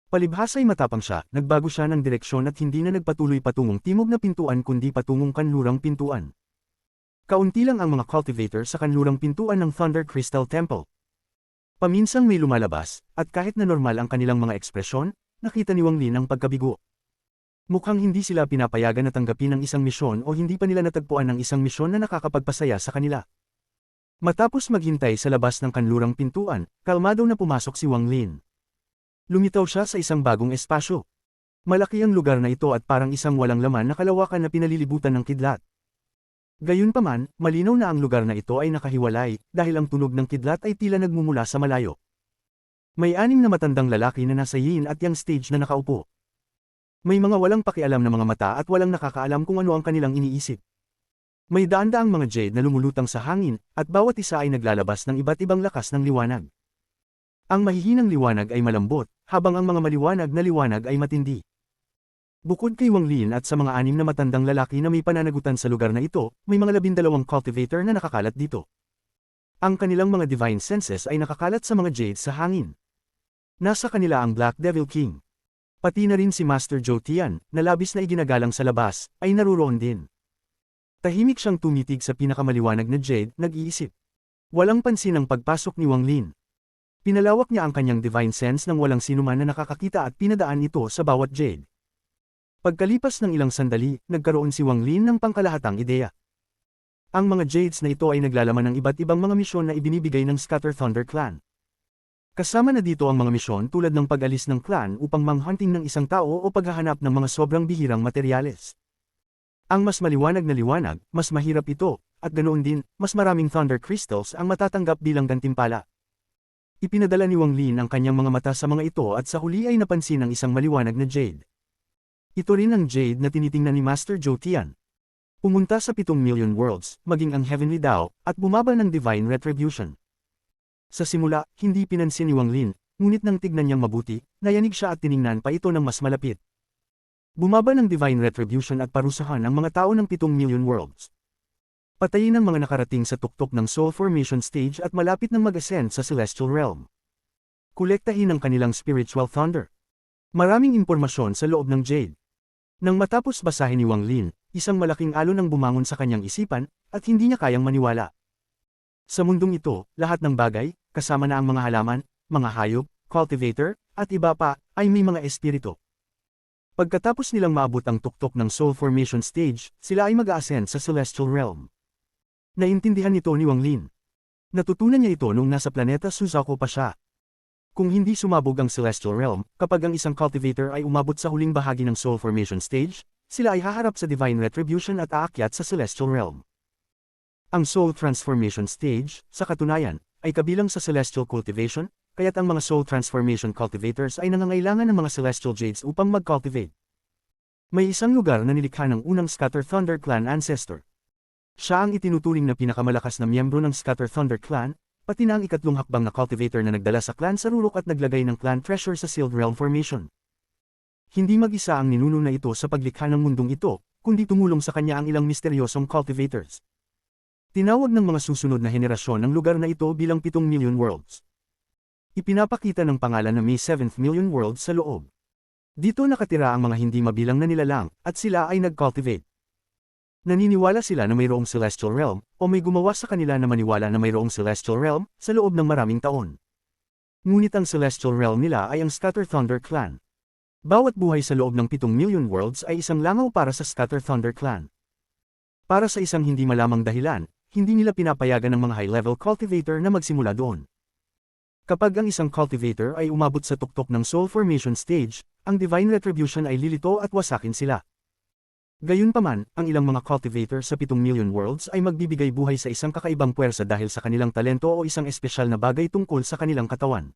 Palibhasa'y matapang siya, nagbago siya ng direksyon at hindi na nagpatuloy patungong timog na pintuan kundi patungong kanlurang pintuan. Kaunti lang ang mga cultivator sa kanlurang pintuan ng Thunder Crystal Temple. Paminsang may lumalabas, at kahit na normal ang kanilang mga ekspresyon, nakita ni Wang Lin ang pagkabigo. Mukhang hindi sila pinapayagan na tanggapin ang isang misyon o hindi pa nila natagpuan ang isang misyon na nakakapagpasaya sa kanila. Matapos maghintay sa labas ng kanlurang pintuan, kalmado na pumasok si Wang Lin. Lumitaw siya sa isang bagong espasyo. Malaki ang lugar na ito at parang isang walang laman na kalawakan na pinalilibutan ng kidlat. Gayunpaman, malinaw na ang lugar na ito ay nakahiwalay, dahil ang tunog ng kidlat ay tila nagmumula sa malayo. May 6 na matandang lalaki na nasa yin at yang stage na nakaupo. May mga walang pakialam na mga mata at walang nakakaalam kung ano ang kanilang iniisip. May daan-daang mga jade na lumulutang sa hangin, at bawat isa ay naglalabas ng iba't ibang lakas ng liwanag. Ang mahihinang liwanag ay malambot, habang ang mga maliwanag na liwanag ay matindi. Bukod kay Wang Lin at sa mga 6 na matandang lalaki na may pananagutan sa lugar na ito, may mga 12 cultivator na nakakalat dito. Ang kanilang mga divine senses ay nakakalat sa mga jade sa hangin. Nasa kanila ang Black Devil King. Pati na rin si Master Zhou Tian, na labis na iginagalang sa labas, ay naruroon din. Tahimik siyang tumitig sa pinakamaliwanag na jade, nag-iisip. Walang pansin ang pagpasok ni Wang Lin. Pinalawak niya ang kanyang divine sense nang walang sinuman na nakakakita at pinadaan ito sa bawat jade. Pagkalipas ng ilang sandali, nagkaroon si Wang Lin ng pangkalahatang ideya. Ang mga jades na ito ay naglalaman ng iba't ibang mga misyon na ibinibigay ng Scatter Thunder Clan. Kasama na dito ang mga misyon tulad ng pag-alis ng clan upang manghunting ng isang tao o paghahanap ng mga sobrang bihirang materyales. Ang mas maliwanag na liwanag, mas mahirap ito, at ganoon din, mas maraming Thunder Crystals ang matatanggap bilang gantimpala. Ipinadala ni Wang Lin ang kanyang mga mata sa mga ito at sa huli ay napansin ang isang maliwanag na jade. Ito rin ang jade na tinitingnan ni Master Zhou Tian. Pumunta sa 7 million worlds, maging ang Heavenly Dao, at bumaba ng Divine Retribution. Sa simula, hindi pinansin ni Wang Lin, ngunit nang tignan niyang mabuti, nayanig siya at tiningnan pa ito ng mas malapit. Bumaba ng Divine Retribution at parusahan ang mga tao ng 7 million worlds. Patayin ang mga nakarating sa tuktok ng Soul Formation Stage at malapit ng mag-ascend sa Celestial Realm. Kolektahin ang kanilang Spiritual Thunder. Maraming impormasyon sa loob ng Jade. Nang matapos basahin ni Wang Lin, isang malaking alon ang bumangon sa kanyang isipan, at hindi niya kayang maniwala. Sa mundong ito, lahat ng bagay, kasama na ang mga halaman, mga hayop, cultivator, at iba pa, ay may mga espiritu. Pagkatapos nilang maabot ang tuktok ng Soul Formation Stage, sila ay mag-ascend sa Celestial Realm. Naintindihan nito ni Wang Lin. Natutunan niya ito nung nasa planeta Suzaku pa siya. Kung hindi sumabog ang Celestial Realm, kapag ang isang cultivator ay umabot sa huling bahagi ng Soul Formation Stage, sila ay haharap sa Divine Retribution at aakyat sa Celestial Realm. Ang Soul Transformation Stage, sa katunayan, ay kabilang sa Celestial Cultivation, kaya't ang mga Soul Transformation Cultivators ay nangangailangan ng mga Celestial Jades upang mag-cultivate. May isang lugar na nilikha ng unang Scatter Thunder Clan ancestor. Siya ang itinuturing na pinakamalakas na miyembro ng Scatter Thunder Clan, pati na ang ikatlong hakbang na cultivator na nagdala sa clan sa rurok at naglagay ng clan treasure sa Sealed Realm Formation. Hindi mag-isa ang ninuno na ito sa paglikha ng mundong ito, kundi tumulong sa kanya ang ilang misteryosong cultivators. Tinawag ng mga susunod na henerasyon ang lugar na ito bilang 7 million worlds. Ipinapakita ng pangalan na may 7th million worlds sa loob. Dito nakatira ang mga hindi mabilang na nilalang, at sila ay nag-cultivate. Naniniwala sila na mayroong Celestial Realm, o may gumawa sa kanila na maniwala na mayroong Celestial Realm, sa loob ng maraming taon. Ngunit ang Celestial Realm nila ay ang Scatter Thunder Clan. Bawat buhay sa loob ng 7 million worlds ay isang langaw para sa Scatter Thunder Clan. Para sa isang hindi malamang dahilan, hindi nila pinapayagan ng mga high-level cultivator na magsimula doon. Kapag ang isang cultivator ay umabot sa tuktok ng Soul Formation Stage, ang Divine Retribution ay lilito at wasakin sila. Gayunpaman, ang ilang mga cultivator sa 7 million worlds ay magbibigay buhay sa isang kakaibang puwersa dahil sa kanilang talento o isang espesyal na bagay tungkol sa kanilang katawan.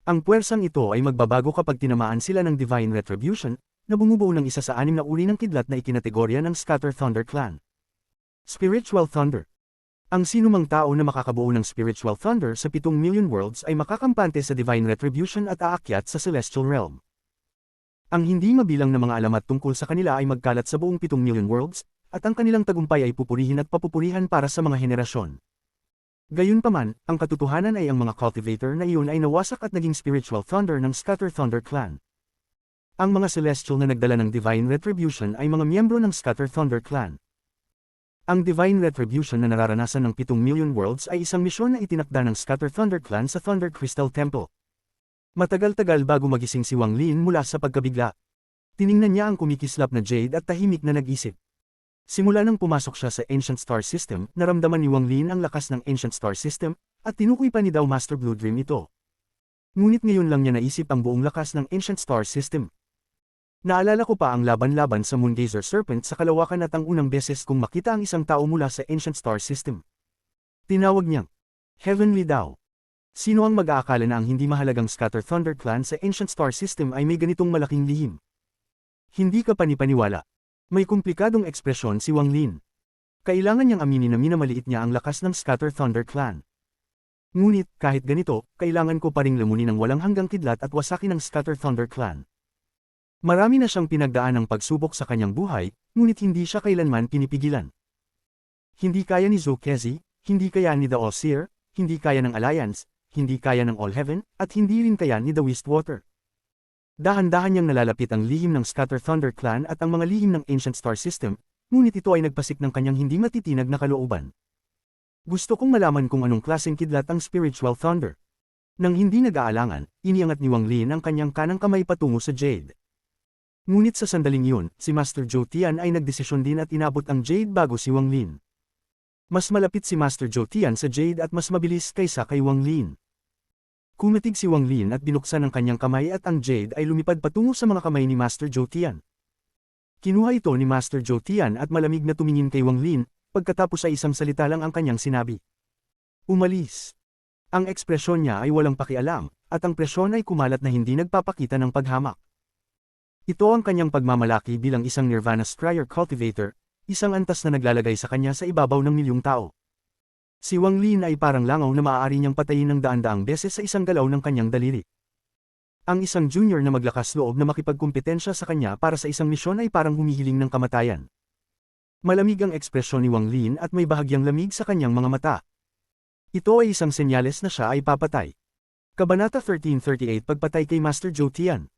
Ang puwersang ito ay magbabago kapag tinamaan sila ng Divine Retribution, na bumubuo ng isa sa 6 na uri ng kidlat na ikinategorya ng Scatter Thunder Clan. Spiritual Thunder. Ang sinumang tao na makakabuo ng Spiritual Thunder sa 7 million worlds ay makakampante sa Divine Retribution at aakyat sa Celestial Realm. Ang hindi mabilang na mga alamat tungkol sa kanila ay magkalat sa buong 7 million worlds, at ang kanilang tagumpay ay pupurihin at papupurihan para sa mga henerasyon. Gayunpaman, ang katotohanan ay ang mga cultivator na iyon ay nawasak at naging Spiritual Thunder ng Scatter Thunder Clan. Ang mga Celestial na nagdala ng Divine Retribution ay mga miyembro ng Scatter Thunder Clan. Ang Divine Retribution na nararanasan ng 7 million worlds ay isang misyon na itinakda ng Scatter Thunder Clan sa Thunder Crystal Temple. Matagal-tagal bago magising si Wang Lin mula sa pagkabigla. Tiningnan niya ang kumikislap na Jade at tahimik na nag-isip. Simula nang pumasok siya sa Ancient Star System, naramdaman ni Wang Lin ang lakas ng Ancient Star System, at tinukoy pa ni daw Master Blue Dream ito. Ngunit ngayon lang niya naisip ang buong lakas ng Ancient Star System. Naalala ko pa ang laban-laban sa Moongazer Serpent sa kalawakan at ang unang beses kong makita ang isang tao mula sa Ancient Star System. Tinawag niyang Heavenly Daw. Sino ang mag-aakala na ang hindi mahalagang Scatter Thunder Clan sa Ancient Star System ay may ganitong malaking lihim? Hindi ka panipaniwala. May komplikadong ekspresyon si Wang Lin. Kailangan niyang aminin na minamaliit niya ang lakas ng Scatter Thunder Clan. Ngunit, kahit ganito, kailangan ko pa ring lamunin ang walang hanggang kidlat at wasakin ng Scatter Thunder Clan. Marami na siyang pinagdaan ng pagsubok sa kanyang buhay, ngunit hindi siya kailanman pinipigilan. Hindi kaya ni Zhou Kezi, hindi kaya ni The All-Seer, hindi kaya ng Alliance, hindi kaya ng All Heaven, at hindi rin kaya ni The Wistwater. Dahan-dahan niyang nalalapit ang lihim ng Scatter Thunder Clan at ang mga lihim ng Ancient Star System, ngunit ito ay nagpasik ng kanyang hindi matitinag na kalooban. Gusto kong malaman kung anong klaseng kidlat ang Spiritual Thunder. Nang hindi nag-aalangan, iniangat ni Wang Lin ang kanyang kanang kamay patungo sa Jade. Ngunit sa sandaling iyon, si Master Zhou Tian ay nagdesisyon din at inabot ang Jade bago si Wang Lin. Mas malapit si Master Zhou Tian sa Jade at mas mabilis kaysa kay Wang Lin. Kumatig si Wang Lin at binuksan ang kanyang kamay at ang Jade ay lumipad patungo sa mga kamay ni Master Zhou Tian. Kinuha ito ni Master Zhou Tian at malamig na tumingin kay Wang Lin, pagkatapos ay isang salita lang ang kanyang sinabi. Umalis. Ang ekspresyon niya ay walang pakialam, at ang presyon ay kumalat na hindi nagpapakita ng paghamak. Ito ang kanyang pagmamalaki bilang isang Nirvana Scryer Cultivator, isang antas na naglalagay sa kanya sa ibabaw ng milyong tao. Si Wang Lin ay parang langaw na maaari niyang patayin ng daan-daang beses sa isang galaw ng kanyang daliri. Ang isang junior na maglakas loob na makipagkumpetensya sa kanya para sa isang misyon ay parang humihiling ng kamatayan. Malamig ang ekspresyon ni Wang Lin at may bahagyang lamig sa kanyang mga mata. Ito ay isang senyales na siya ay papatay. Kabanata 1338 Pagpatay kay Master Zhou Tian.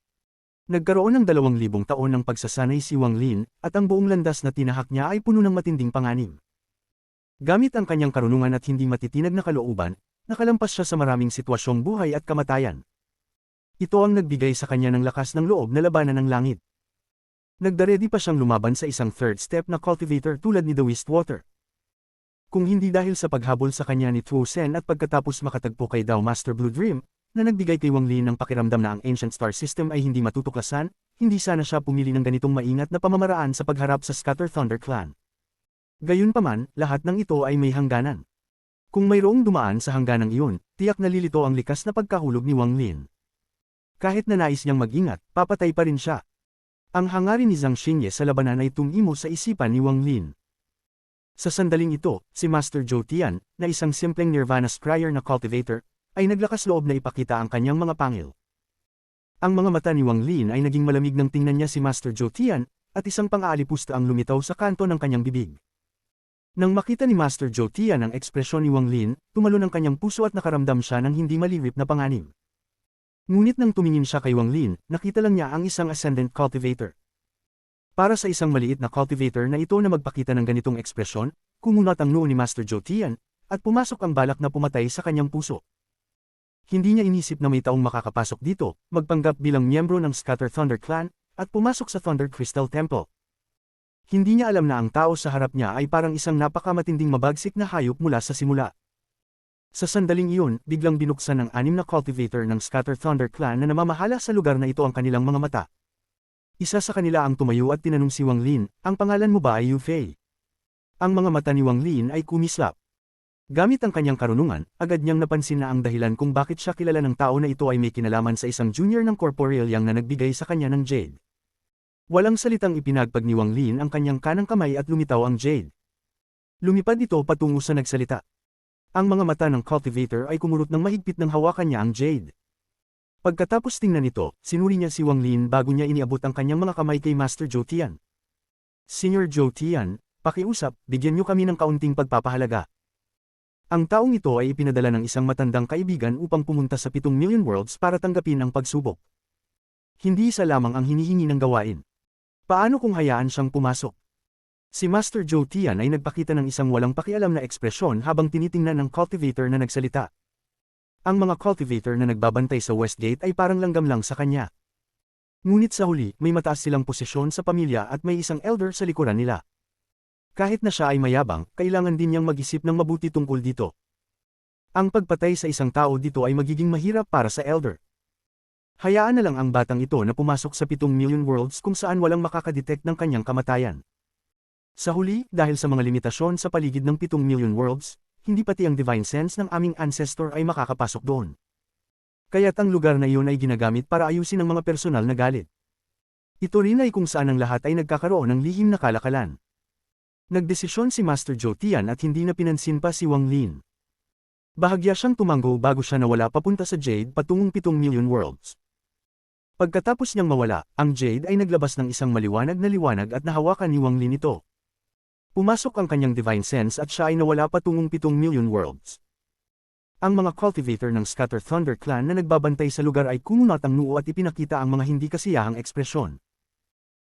Nagkaroon ng 2,000 taon ng pagsasanay si Wang Lin, at ang buong landas na tinahak niya ay puno ng matinding panganib. Gamit ang kanyang karunungan at hindi matitinag na kalooban, nakalampas siya sa maraming sitwasyong buhay at kamatayan. Ito ang nagbigay sa kanya ng lakas ng loob na labanan ng langit. Nagdaredy pa siyang lumaban sa isang third step na cultivator tulad ni The Wistwater. Kung hindi dahil sa paghabol sa kanya ni Tuo Sen at pagkatapos makatagpo kay Dao Master Blue Dream, na nagbigay kay Wang Lin ng pakiramdam na ang Ancient Star System ay hindi matutuklasan, hindi sana siya pumili ng ganitong maingat na pamamaraan sa pagharap sa Scatter Thunder Clan. Gayunpaman, lahat ng ito ay may hangganan. Kung mayroong dumaan sa hangganang iyon, tiyak na lilito ang likas na pagkahulog ni Wang Lin. Kahit na nais niyang mag-ingat, papatay pa rin siya. Ang hangarin ni Zhang Xingye sa labanan ay tumimo sa isipan ni Wang Lin. Sa sandaling ito, si Master Zhou Tian, na isang simpleng Nirvana Scryer na cultivator, ay naglakas loob na ipakita ang kanyang mga pangil. Ang mga mata ni Wang Lin ay naging malamig nang tingnan niya si Master Zhou Tian, at isang pang-aalipusta ang lumitaw sa kanto ng kanyang bibig. Nang makita ni Master Zhou Tian ang ekspresyon ni Wang Lin, tumalon ang kanyang puso at nakaramdam siya ng hindi malirip na panganib. Ngunit nang tumingin siya kay Wang Lin, nakita lang niya ang isang Ascendant Cultivator. Para sa isang maliit na cultivator na ito na magpakita ng ganitong ekspresyon, kumunat ang noo ni Master Zhou Tian, at pumasok ang balak na pumatay sa kanyang puso. Hindi niya inisip na may taong makakapasok dito, magpanggap bilang miyembro ng Scatter Thunder Clan, at pumasok sa Thunder Crystal Temple. Hindi niya alam na ang tao sa harap niya ay parang isang napakamatinding mabagsik na hayop mula sa simula. Sa sandaling iyon, biglang binuksan ng 6 na cultivator ng Scatter Thunder Clan na namamahala sa lugar na ito ang kanilang mga mata. Isa sa kanila ang tumayo at tinanong si Wang Lin, "Ang pangalan mo ba ay Yu Fei?" Ang mga mata ni Wang Lin ay kumislap. Gamit ang kanyang karunungan, agad niyang napansin na ang dahilan kung bakit siya kilala ng tao na ito ay may kinalaman sa isang junior ng Corporeal Yang na nagbigay sa kanya ng Jade. Walang salitang ipinagpag ni Wang Lin ang kanyang kanang kamay at lumitaw ang Jade. Lumipad ito patungo sa nagsalita. Ang mga mata ng cultivator ay kumurot ng mahigpit nang hawakan niya ang Jade. Pagkatapos tingnan nito, sinuri niya si Wang Lin bago niya iniabot ang kanyang mga kamay kay Master Zhou Tian. "Senior Zhou Tian, pakiusap, bigyan niyo kami ng kaunting pagpapahalaga." Ang taong ito ay ipinadala ng isang matandang kaibigan upang pumunta sa 7 million worlds para tanggapin ang pagsubok. Hindi isa lamang ang hinihingi ng gawain. Paano kung hayaan siyang pumasok? Si Master Zhou Tian ay nagpakita ng isang walang pakialam na ekspresyon habang tinitingnan ng cultivator na nagsalita. Ang mga cultivator na nagbabantay sa Westgate ay parang langgam lang sa kanya. Ngunit sa huli, may mataas silang posisyon sa pamilya at may isang elder sa likuran nila. Kahit na siya ay mayabang, kailangan din niyang mag-isip ng mabuti tungkol dito. Ang pagpatay sa isang tao dito ay magiging mahirap para sa elder. Hayaan na lang ang batang ito na pumasok sa 7 million worlds kung saan walang makakadetect ng kanyang kamatayan. Sa huli, dahil sa mga limitasyon sa paligid ng 7 million worlds, hindi pati ang divine sense ng aming ancestor ay makakapasok doon. Kaya't ang lugar na iyon ay ginagamit para ayusin ang mga personal na galit. Ito rin ay kung saan ang lahat ay nagkakaroon ng lihim na kalakalan. Nagdesisyon si Master Zhou Tian at hindi na pinansin pa si Wang Lin. Bahagya siyang tumango bago siya nawala papunta sa Jade patungong 7 million worlds. Pagkatapos niyang mawala, ang Jade ay naglabas ng isang maliwanag na liwanag at nahawakan ni Wang Lin ito. Pumasok ang kanyang divine sense at siya ay nawala patungong 7 million worlds. Ang mga cultivator ng Scatter Thunder Clan na nagbabantay sa lugar ay kumunat ang noo at ipinakita ang mga hindi kasiyahang ekspresyon.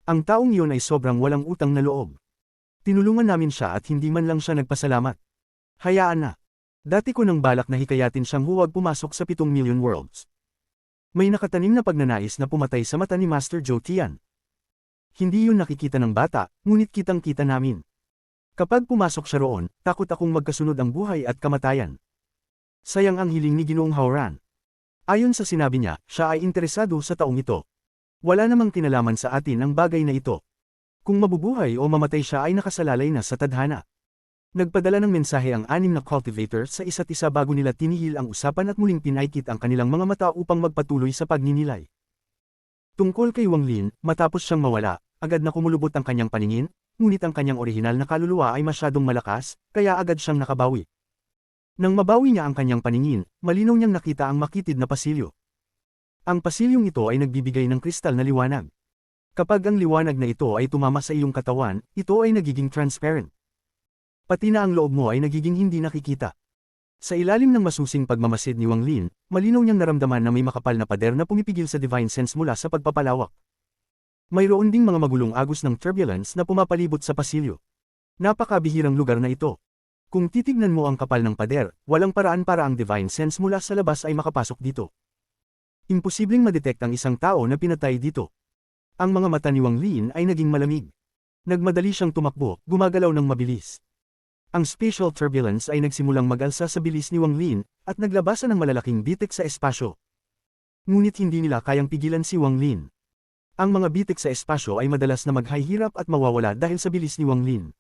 Ang taong iyon ay sobrang walang utang na loob. Tinulungan namin siya at hindi man lang siya nagpasalamat. Hayaan na. Dati ko nang balak na hikayatin siyang huwag pumasok sa 7 million worlds. May nakatanim na pagnanais na pumatay sa mata ni Master Zhou Tian. Hindi yun nakikita ng bata, ngunit kitang-kita namin. Kapag pumasok siya roon, takot akong magkasunod ang buhay at kamatayan. Sayang ang hiling ni Ginoong Haoran. Ayon sa sinabi niya, siya ay interesado sa taong ito. Wala namang kinalaman sa atin ang bagay na ito. Kung mabubuhay o mamatay siya ay nakasalalay na sa tadhana. Nagpadala ng mensahe ang 6 na cultivator sa isa't isa bago nila tinihil ang usapan at muling pinaikit ang kanilang mga mata upang magpatuloy sa pagninilay. Tungkol kay Wang Lin, matapos siyang mawala, agad na kumulubot ang kanyang paningin, ngunit ang kanyang orihinal na kaluluwa ay masyadong malakas, kaya agad siyang nakabawi. Nang mabawi niya ang kanyang paningin, malinaw niyang nakita ang makitid na pasilyo. Ang pasilyong ito ay nagbibigay ng kristal na liwanag. Kapag ang liwanag na ito ay tumama sa iyong katawan, ito ay nagiging transparent. Pati na ang loob mo ay nagiging hindi nakikita. Sa ilalim ng masusing pagmamasid ni Wang Lin, malinaw niyang naramdaman na may makapal na pader na pumipigil sa divine sense mula sa pagpapalawak. Mayroon ding mga magulong agos ng turbulence na pumapalibot sa pasilyo. Napakabihirang lugar na ito. Kung titignan mo ang kapal ng pader, walang paraan para ang divine sense mula sa labas ay makapasok dito. Imposibleng madetect ang isang tao na pinatay dito. Ang mga mata ni Wang Lin ay naging malamig. Nagmadali siyang tumakbo, gumagalaw ng mabilis. Ang spatial turbulence ay nagsimulang mag-alsa sa bilis ni Wang Lin, at naglabasan ng malalaking bitik sa espasyo. Ngunit hindi nila kayang pigilan si Wang Lin. Ang mga bitik sa espasyo ay madalas na maghihirap at mawawala dahil sa bilis ni Wang Lin.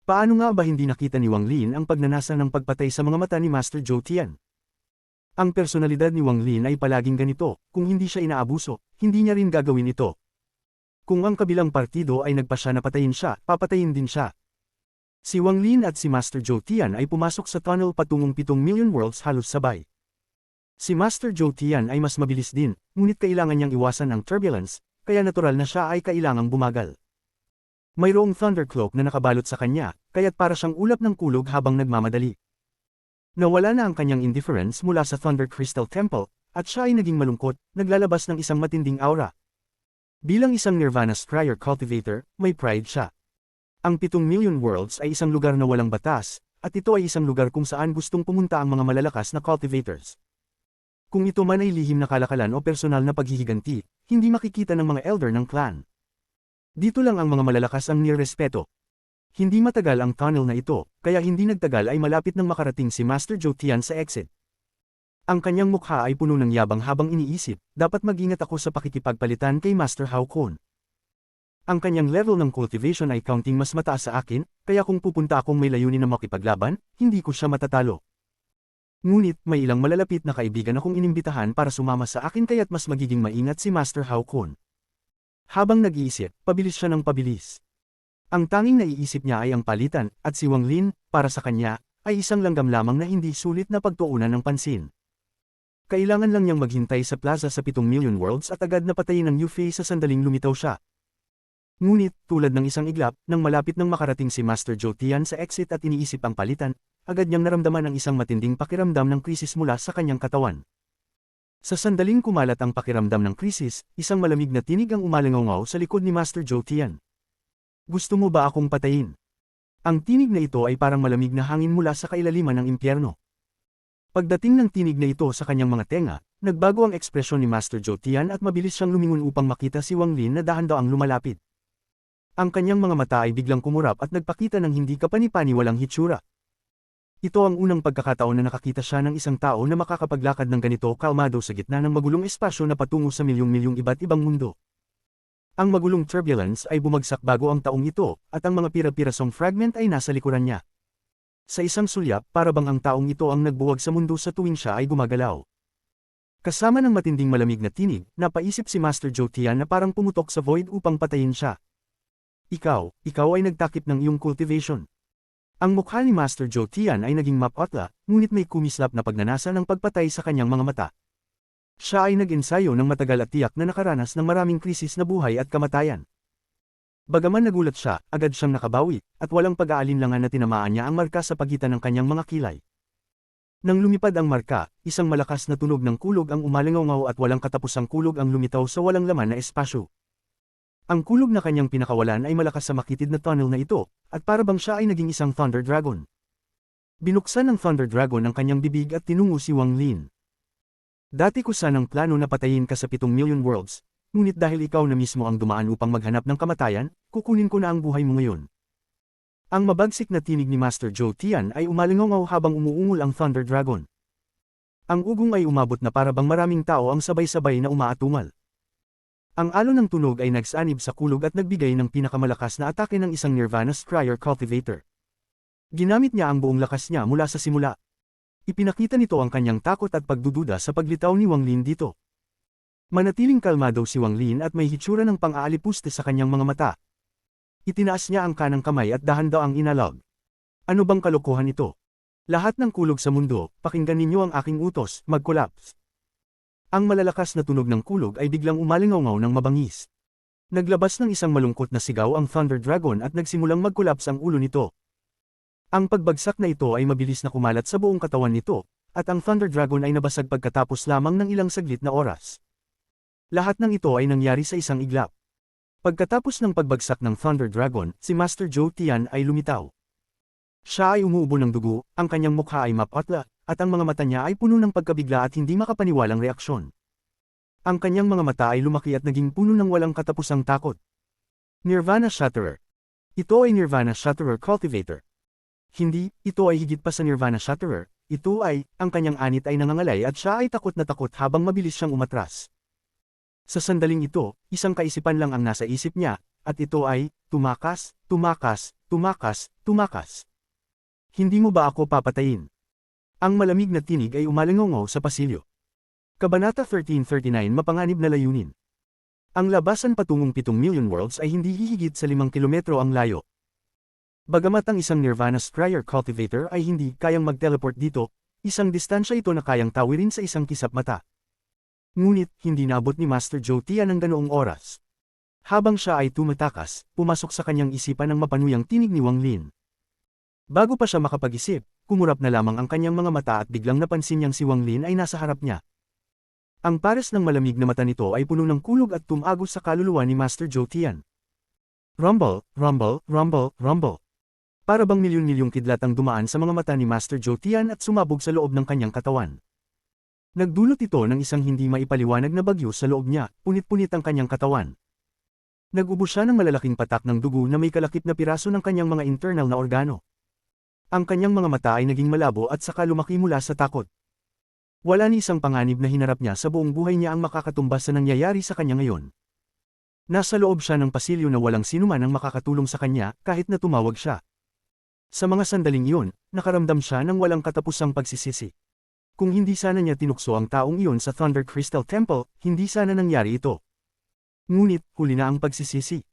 Paano nga ba hindi nakita ni Wang Lin ang pagnanasa ng pagpatay sa mga mata ni Master Zhou Tian? Ang personalidad ni Wang Lin ay palaging ganito, kung hindi siya inaabuso, hindi niya rin gagawin ito. Kung ang kabilang partido ay nagpasya na patayin siya, papatayin din siya. Si Wang Lin at si Master Zhou Tian ay pumasok sa tunnel patungong 7 million worlds halos sabay. Si Master Zhou Tian ay mas mabilis din, ngunit kailangan niyang iwasan ang turbulence, kaya natural na siya ay kailangang bumagal. Mayroong thundercloak na nakabalot sa kanya, kaya't para siyang ulap ng kulog habang nagmamadali. Nawala na ang kanyang indifference mula sa Thunder Crystal Temple, at siya ay naging malungkot, naglalabas ng isang matinding aura. Bilang isang Nirvana Scryer cultivator, may pride siya. Ang 7 million worlds ay isang lugar na walang batas, at ito ay isang lugar kung saan gustong pumunta ang mga malalakas na cultivators. Kung ito man ay lihim na kalakalan o personal na paghihiganti, hindi makikita ng mga elder ng clan. Dito lang ang mga malalakas ang nirespeto. Hindi matagal ang tunnel na ito, kaya hindi nagtagal ay malapit nang makarating si Master Zhou Tian sa exit. Ang kanyang mukha ay puno ng yabang habang iniisip, dapat mag-ingat ako sa pakikipagpalitan kay Master Hao Kun. Ang kanyang level ng cultivation ay counting mas mataas sa akin, kaya kung pupunta akong may layunin na makipaglaban, hindi ko siya matatalo. Ngunit may ilang malalapit na kaibigan akong inimbitahan para sumama sa akin kaya't mas magiging maingat si Master Hao Kun. Habang nag-iisip, pabilis siya ng pabilis. Ang tanging naiisip niya ay ang palitan, at si Wang Lin, para sa kanya, ay isang langgam lamang na hindi sulit na pagtuunan ng pansin. Kailangan lang niyang maghintay sa plaza sa 7 million worlds at agad na patayin ang Yufei sa sandaling lumitaw siya. Ngunit, tulad ng isang iglap, nang malapit nang makarating si Master Zhou Tian sa exit at iniisip ang palitan, agad niyang naramdaman ang isang matinding pakiramdam ng krisis mula sa kanyang katawan. Sa sandaling kumalat ang pakiramdam ng krisis, isang malamig na tinig ang umalingaw sa likod ni Master Zhou Tian. Gusto mo ba akong patayin? Ang tinig na ito ay parang malamig na hangin mula sa kailaliman ng impyerno. Pagdating ng tinig na ito sa kanyang mga tenga, nagbago ang ekspresyon ni Master Zhou Tian at mabilis siyang lumingon upang makita si Wang Lin na dahan-daang lumalapit. Ang kanyang mga mata ay biglang kumurap at nagpakita ng hindi kapanipaniwalang hitsura. Ito ang unang pagkakataon na nakakita siya ng isang tao na makakapaglakad ng ganito kalmado sa gitna ng magulong espasyo na patungo sa milyong-milyong iba't ibang mundo. Ang magulong turbulence ay bumagsak bago ang taong ito, at ang mga pira-pirasong fragment ay nasa likuran niya. Sa isang sulyap, para bang ang taong ito ang nagbuwag sa mundo sa tuwing siya ay gumagalaw. Kasama ng matinding malamig na tinig, napaisip si Master Zhou Tian na parang pumutok sa void upang patayin siya. Ikaw ay nagtakip ng iyong cultivation. Ang mukha ni Master Zhou Tian ay naging mapotla, ngunit may kumislap na pagnanasa ng pagpatay sa kanyang mga mata. Siya ay nag-ensayo ng matagal at tiyak na nakaranas ng maraming krisis na buhay at kamatayan. Bagaman nagulat siya, agad siyang nakabawi, at walang pag-aalinlangan na tinamaan niya ang marka sa pagitan ng kanyang mga kilay. Nang lumipad ang marka, isang malakas na tunog ng kulog ang umalingaw at walang katapusang kulog ang lumitaw sa walang laman na espasyo. Ang kulog na kanyang pinakawalan ay malakas sa makitid na tunnel na ito, at para bang siya ay naging isang Thunder Dragon. Binuksan ng Thunder Dragon ang kanyang bibig at tinungo si Wang Lin. Dati ko sanang plano na patayin ka sa 7 million worlds, ngunit dahil ikaw na mismo ang dumaan upang maghanap ng kamatayan, kukunin ko na ang buhay mo ngayon. Ang mabagsik na tinig ni Master Zhou Tian ay umalingaw habang umuungol ang Thunder Dragon. Ang ugong ay umabot na para bang maraming tao ang sabay-sabay na umaatungal. Ang alon ng tunog ay nagsanib sa kulog at nagbigay ng pinakamalakas na atake ng isang Nirvana Scryer Cultivator. Ginamit niya ang buong lakas niya mula sa simula. Ipinakita nito ang kanyang takot at pagdududa sa paglitaw ni Wang Lin dito. Manatiling kalmado si Wang Lin at may hitsura ng pang-aalipuste sa kanyang mga mata. Itinaas niya ang kanang kamay at dahan-daang inalog. Ano bang kalokohan ito? Lahat ng kulog sa mundo, pakinggan ninyo ang aking utos, mag-collapse. Ang malalakas na tunog ng kulog ay biglang umalingaw ng mabangis. Naglabas ng isang malungkot na sigaw ang Thunder Dragon at nagsimulang mag-collapse ang ulo nito. Ang pagbagsak na ito ay mabilis na kumalat sa buong katawan nito, at ang Thunder Dragon ay nabasag pagkatapos lamang ng ilang saglit na oras. Lahat ng ito ay nangyari sa isang iglap. Pagkatapos ng pagbagsak ng Thunder Dragon, si Master Zhou Tian ay lumitaw. Siya ay umuubo ng dugo, ang kanyang mukha ay mapotla, at ang mga mata niya ay puno ng pagkabigla at hindi makapaniwalang reaksyon. Ang kanyang mga mata ay lumaki at naging puno ng walang katapusang takot. Nirvana Shatterer. Ito ay Nirvana Shatterer Cultivator. Hindi, ito ay higit pa sa Nirvana Shatterer, ito ay, ang kanyang anit ay nangangalay at siya ay takot na takot habang mabilis siyang umatras. Sa sandaling ito, isang kaisipan lang ang nasa isip niya, at ito ay, tumakas, tumakas, tumakas, tumakas. Hindi mo ba ako papatayin? Ang malamig na tinig ay umalingaw sa pasilyo. Kabanata 1339 Mapanganib na layunin. Ang labasan patungong 7 million worlds ay hindi hihigit sa 5 kilometro ang layo. Bagamat ang isang Nirvana Scryer Cultivator ay hindi kayang mag-teleport dito, isang distansya ito na kayang tawirin sa isang kisap mata. Ngunit, hindi naabot ni Master Zhou Tian ang ganoong oras. Habang siya ay tumatakas, pumasok sa kanyang isipan ang mapanuyang tinig ni Wang Lin. Bago pa siya makapag-isip, kumurap na lamang ang kanyang mga mata at biglang napansin niyang si Wang Lin ay nasa harap niya. Ang pares ng malamig na mata nito ay puno ng kulog at tumagos sa kaluluwa ni Master Zhou Tian. Rumble, rumble, rumble, rumble. Para bang milyon-milyong kidlat ang dumaan sa mga mata ni Master Zhou Tian at sumabog sa loob ng kanyang katawan. Nagdulot ito ng isang hindi maipaliwanag na bagyo sa loob niya, punit-punit ang kanyang katawan. Nag-ubo siya ng malalaking patak ng dugo na may kalakip na piraso ng kanyang mga internal na organo. Ang kanyang mga mata ay naging malabo at saka lumaki mula sa takot. Wala ni isang panganib na hinarap niya sa buong buhay niya ang makakatumbas sa nangyayari sa kanya ngayon. Nasa loob siya ng pasilyo na walang sinuman ang makakatulong sa kanya kahit na tumawag siya. Sa mga sandaling iyon, nakaramdam siya ng walang katapusang pagsisisi. Kung hindi sana niya tinukso ang taong iyon sa Thunder Crystal Temple, hindi sana nangyari ito. Ngunit, huli na ang pagsisisi.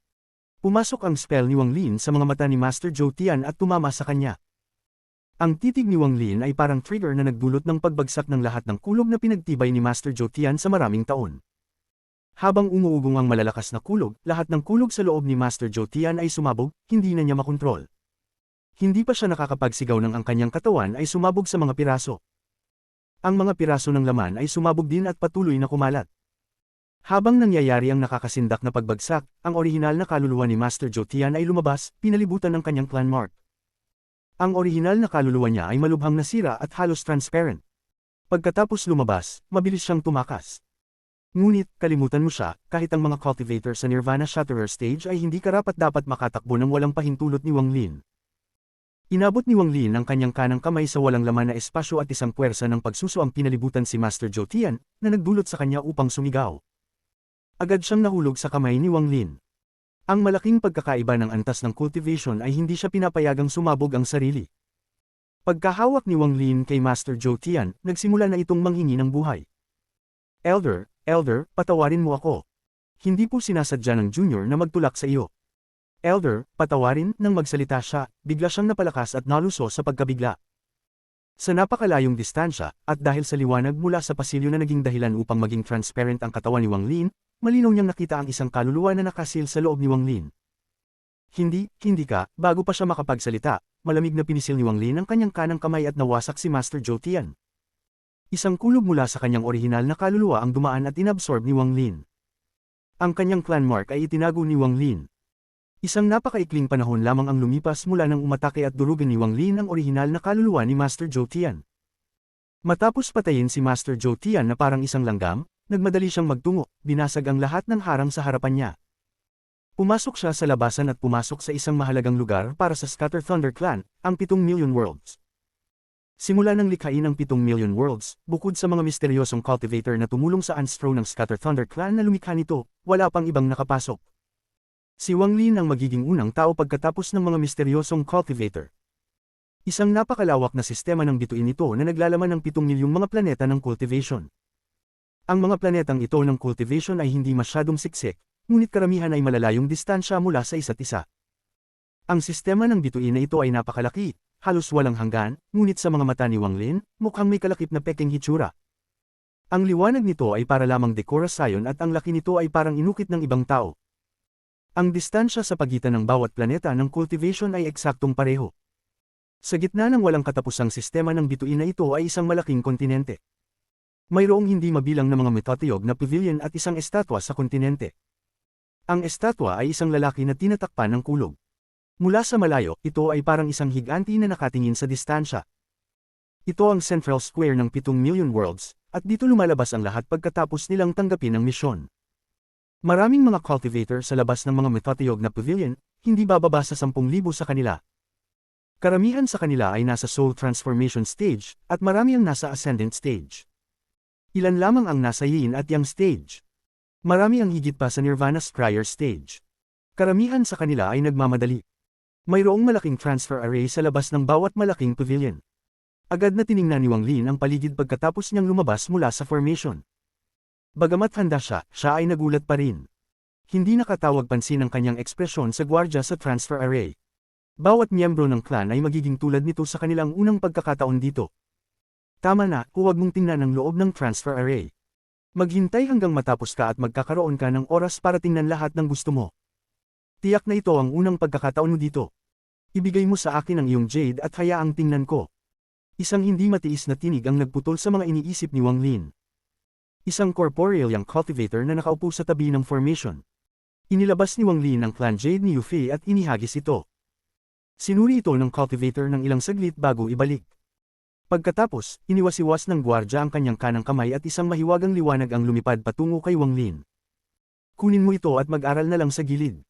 Pumasok ang spell ni Wang Lin sa mga mata ni Master Zhou Tian at tumama sa kanya. Ang titig ni Wang Lin ay parang trigger na nagdulot ng pagbagsak ng lahat ng kulog na pinagtibay ni Master Zhou Tian sa maraming taon. Habang umuugong ang malalakas na kulog, lahat ng kulog sa loob ni Master Zhou Tian ay sumabog, hindi na niya makontrol. Hindi pa siya nakakapagsigaw nang ang kanyang katawan ay sumabog sa mga piraso. Ang mga piraso ng laman ay sumabog din at patuloy na kumalat. Habang nangyayari ang nakakasindak na pagbagsak, ang orihinal na kaluluwa ni Master Zhou Tian ay lumabas, pinalibutan ng kanyang clan mark. Ang orihinal na kaluluwa niya ay malubhang nasira at halos transparent. Pagkatapos lumabas, mabilis siyang tumakas. Ngunit, kalimutan mo siya, kahit ang mga cultivator sa Nirvana Shatterer stage ay hindi karapat-dapat makatakbo ng walang pahintulot ni Wang Lin. Inabot ni Wang Lin ang kanyang kanang kamay sa walang laman na espasyo at isang puwersa ng pagsuso ang pinalibutan si Master Zhou Tian, na nagdulot sa kanya upang sumigaw. Agad siyang nahulog sa kamay ni Wang Lin. Ang malaking pagkakaiba ng antas ng cultivation ay hindi siya pinapayagang sumabog ang sarili. Pagkahawak ni Wang Lin kay Master Zhou Tian, nagsimula na itong manghingi ng buhay. Elder, patawarin mo ako. Hindi po sinasadya ng junior na magtulak sa iyo. Elder, patawarin, nang magsalita siya, bigla siyang napalakas at naluso sa pagkabigla. Sa napakalayong distansya, at dahil sa liwanag mula sa pasilyo na naging dahilan upang maging transparent ang katawan ni Wang Lin, malinaw niyang nakita ang isang kaluluwa na nakasil sa loob ni Wang Lin. Hindi ka, bago pa siya makapagsalita, malamig na pinisil ni Wang Lin ang kanyang kanang kamay at nawasak si Master Zhou Tian. Isang kulog mula sa kanyang orihinal na kaluluwa ang dumaan at inabsorb ni Wang Lin. Ang kanyang clan mark ay itinago ni Wang Lin. Isang napakaikling panahon lamang ang lumipas mula nang umatake at durugin ni Wang Lin ang orihinal na kaluluwa ni Master Zhou Tian. Matapos patayin si Master Zhou Tian na parang isang langgam, nagmadali siyang magtungo, binasag ang lahat ng harang sa harapan niya. Pumasok siya sa labasan at pumasok sa isang mahalagang lugar para sa Scatter Thunder Clan, ang 7 million worlds. Simula nang likhain ang 7 million worlds, bukod sa mga misteryosong cultivator na tumulong sa Unstro ng Scatter Thunder Clan na lumikha nito, wala pang ibang nakapasok. Si Wang Lin ang magiging unang tao pagkatapos ng mga misteryosong cultivator. Isang napakalawak na sistema ng bituin ito na naglalaman ng 7 milyong mga planeta ng cultivation. Ang mga planetang ito ng cultivation ay hindi masyadong siksik, ngunit karamihan ay malalayong distansya mula sa isa't isa. Ang sistema ng bituin na ito ay napakalaki, halos walang hanggan, ngunit sa mga mata ni Wang Lin, mukhang may kalakip na peking hitsura. Ang liwanag nito ay para lamang dekorasyon at ang laki nito ay parang inukit ng ibang tao. Ang distansya sa pagitan ng bawat planeta ng cultivation ay eksaktong pareho. Sa gitna ng walang katapusang sistema ng bituin na ito ay isang malaking kontinente. Mayroong hindi mabilang na mga metatiyog na pavilion at isang estatwa sa kontinente. Ang estatwa ay isang lalaki na tinatakpan ng kulog. Mula sa malayo, ito ay parang isang higanti na nakatingin sa distansya. Ito ang Central Square ng 7 million worlds, at dito lumalabas ang lahat pagkatapos nilang tanggapin ang misyon. Maraming mga cultivator sa labas ng mga metatiyog na pavilion, hindi bababa sa 10,000 sa kanila. Karamihan sa kanila ay nasa soul transformation stage, at marami ang nasa ascendant stage. Ilan lamang ang nasa yin at yang stage. Marami ang higit pa sa nirvana scryer stage. Karamihan sa kanila ay nagmamadali. Mayroong malaking transfer array sa labas ng bawat malaking pavilion. Agad na tiningnan ni Wang Lin ang paligid pagkatapos niyang lumabas mula sa formation. Bagamat handa siya ay nagulat pa rin. Hindi nakatawag pansin ang kanyang ekspresyon sa gwardya sa transfer array. Bawat miyembro ng clan ay magiging tulad nito sa kanilang unang pagkakataon dito. Tama na, huwag mong tingnan ang loob ng transfer array. Maghintay hanggang matapos ka at magkakaroon ka ng oras para tingnan lahat ng gusto mo. Tiyak na ito ang unang pagkakataon mo dito. Ibigay mo sa akin ang iyong jade at hayaang tingnan ko. Isang hindi matiis na tinig ang nagputol sa mga iniisip ni Wang Lin. Isang corporeal young cultivator na nakaupo sa tabi ng formation. Inilabas ni Wang Lin ang clan jade ni Yufei at inihagis ito. Sinuri ito ng cultivator ng ilang saglit bago ibalik. Pagkatapos, iniwasiwas ng gwardya ang kanyang kanang kamay at isang mahiwagang liwanag ang lumipad patungo kay Wang Lin. Kunin mo ito at mag-aral na lang sa gilid.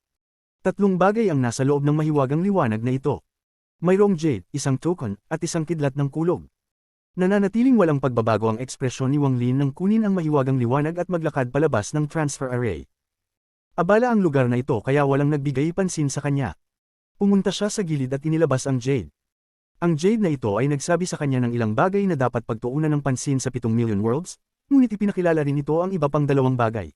3 bagay ang nasa loob ng mahiwagang liwanag na ito. Mayroong jade, isang token, at isang kidlat ng kulog. Nananatiling walang pagbabago ang ekspresyon ni Wang Lin nang kunin ang mahiwagang liwanag at maglakad palabas ng transfer array. Abala ang lugar na ito kaya walang nagbigay pansin sa kanya. Pumunta siya sa gilid at inilabas ang jade. Ang jade na ito ay nagsabi sa kanya ng ilang bagay na dapat pagtuunan ng pansin sa 7 million worlds, ngunit ipinakilala rin ito ang iba pang 2 bagay.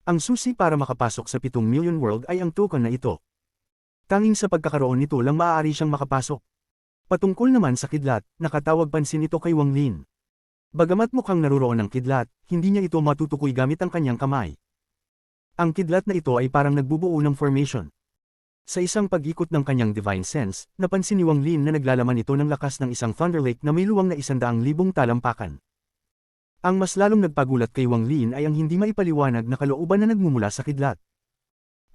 Ang susi para makapasok sa 7 million world ay ang token na ito. Tanging sa pagkakaroon nito lang maaari siyang makapasok. Patungkol naman sa kidlat, nakatawag pansin ito kay Wang Lin. Bagamat mukhang naruroon ang kidlat, hindi niya ito matutukoy gamit ang kanyang kamay. Ang kidlat na ito ay parang nagbubuo ng formation. Sa isang pag-ikot ng kanyang divine sense, napansin ni Wang Lin na naglalaman ito ng lakas ng isang thunder lake na may luwang na 100,000 talampakan. Ang mas lalong nagpagulat kay Wang Lin ay ang hindi maipaliwanag na kalooban na nagmumula sa kidlat.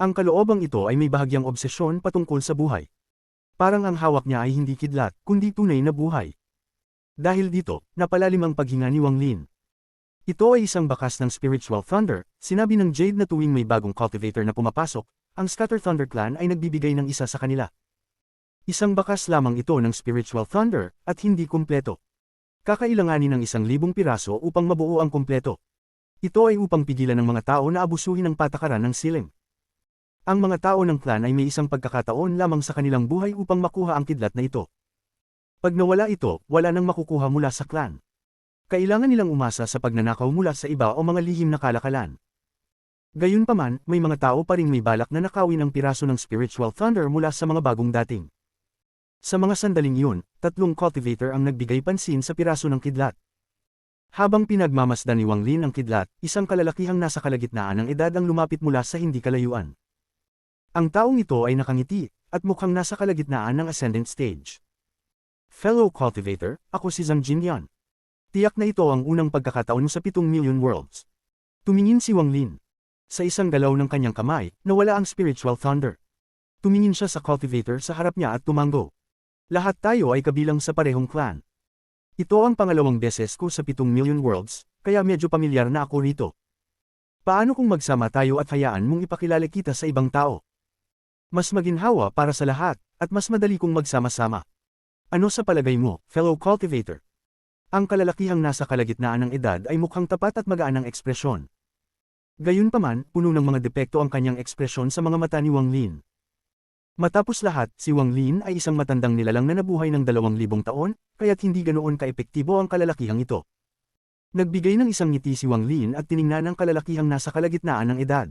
Ang kaloobang ito ay may bahagyang obsesyon patungkol sa buhay. Parang ang hawak niya ay hindi kidlat, kundi tunay na buhay. Dahil dito, napalalim ang paghinga ni Wang Lin. Ito ay isang bakas ng spiritual thunder, sinabi ng Jade na tuwing may bagong cultivator na pumapasok, ang Scatter Thunder Clan ay nagbibigay ng isa sa kanila. Isang bakas lamang ito ng spiritual thunder, at hindi kumpleto. Kakailanganin ng 1,000 piraso upang mabuo ang kumpleto. Ito ay upang pigilan ng mga tao na abusuhin ang patakaran ng siling. Ang mga tao ng clan ay may isang pagkakataon lamang sa kanilang buhay upang makuha ang kidlat na ito. Pag nawala ito, wala nang makukuha mula sa clan. Kailangan nilang umasa sa pagnanakaw mula sa iba o mga lihim na kalakalan. Gayunpaman, may mga tao pa ring may balak na nakawin ang piraso ng spiritual thunder mula sa mga bagong dating. Sa mga sandaling iyon, 3 cultivator ang nagbigay pansin sa piraso ng kidlat. Habang pinagmamasdan ni Wang Lin ang kidlat, isang kalalakihang nasa kalagitnaan ng edad ang lumapit mula sa hindi kalayuan. Ang taong ito ay nakangiti, at mukhang nasa kalagitnaan ng ascendant stage. Fellow cultivator, ako si Zhang Jinyan. Tiyak na ito ang unang pagkakataon sa 7 million worlds. Tumingin si Wang Lin. Sa isang galaw ng kanyang kamay, nawala ang spiritual thunder. Tumingin siya sa cultivator sa harap niya at tumango. Lahat tayo ay kabilang sa parehong clan. Ito ang pangalawang beses ko sa 7 million worlds, kaya medyo pamilyar na ako rito. Paano kung magsama tayo at hayaan mong ipakilala kita sa ibang tao? Mas maginhawa para sa lahat, at mas madali kong magsama-sama. Ano sa palagay mo, fellow cultivator? Ang kalalakihang nasa kalagitnaan ng edad ay mukhang tapat at magaan ang ekspresyon. Gayunpaman, puno ng mga depekto ang kanyang ekspresyon sa mga mata ni Wang Lin. Matapos lahat, si Wang Lin ay isang matandang nilalang na nabuhay ng 2,000 taon, kaya't hindi ganoon kaepektibo ang kalalakihang ito. Nagbigay ng isang ngiti si Wang Lin at tiningnan ang kalalakihang nasa kalagitnaan ng edad.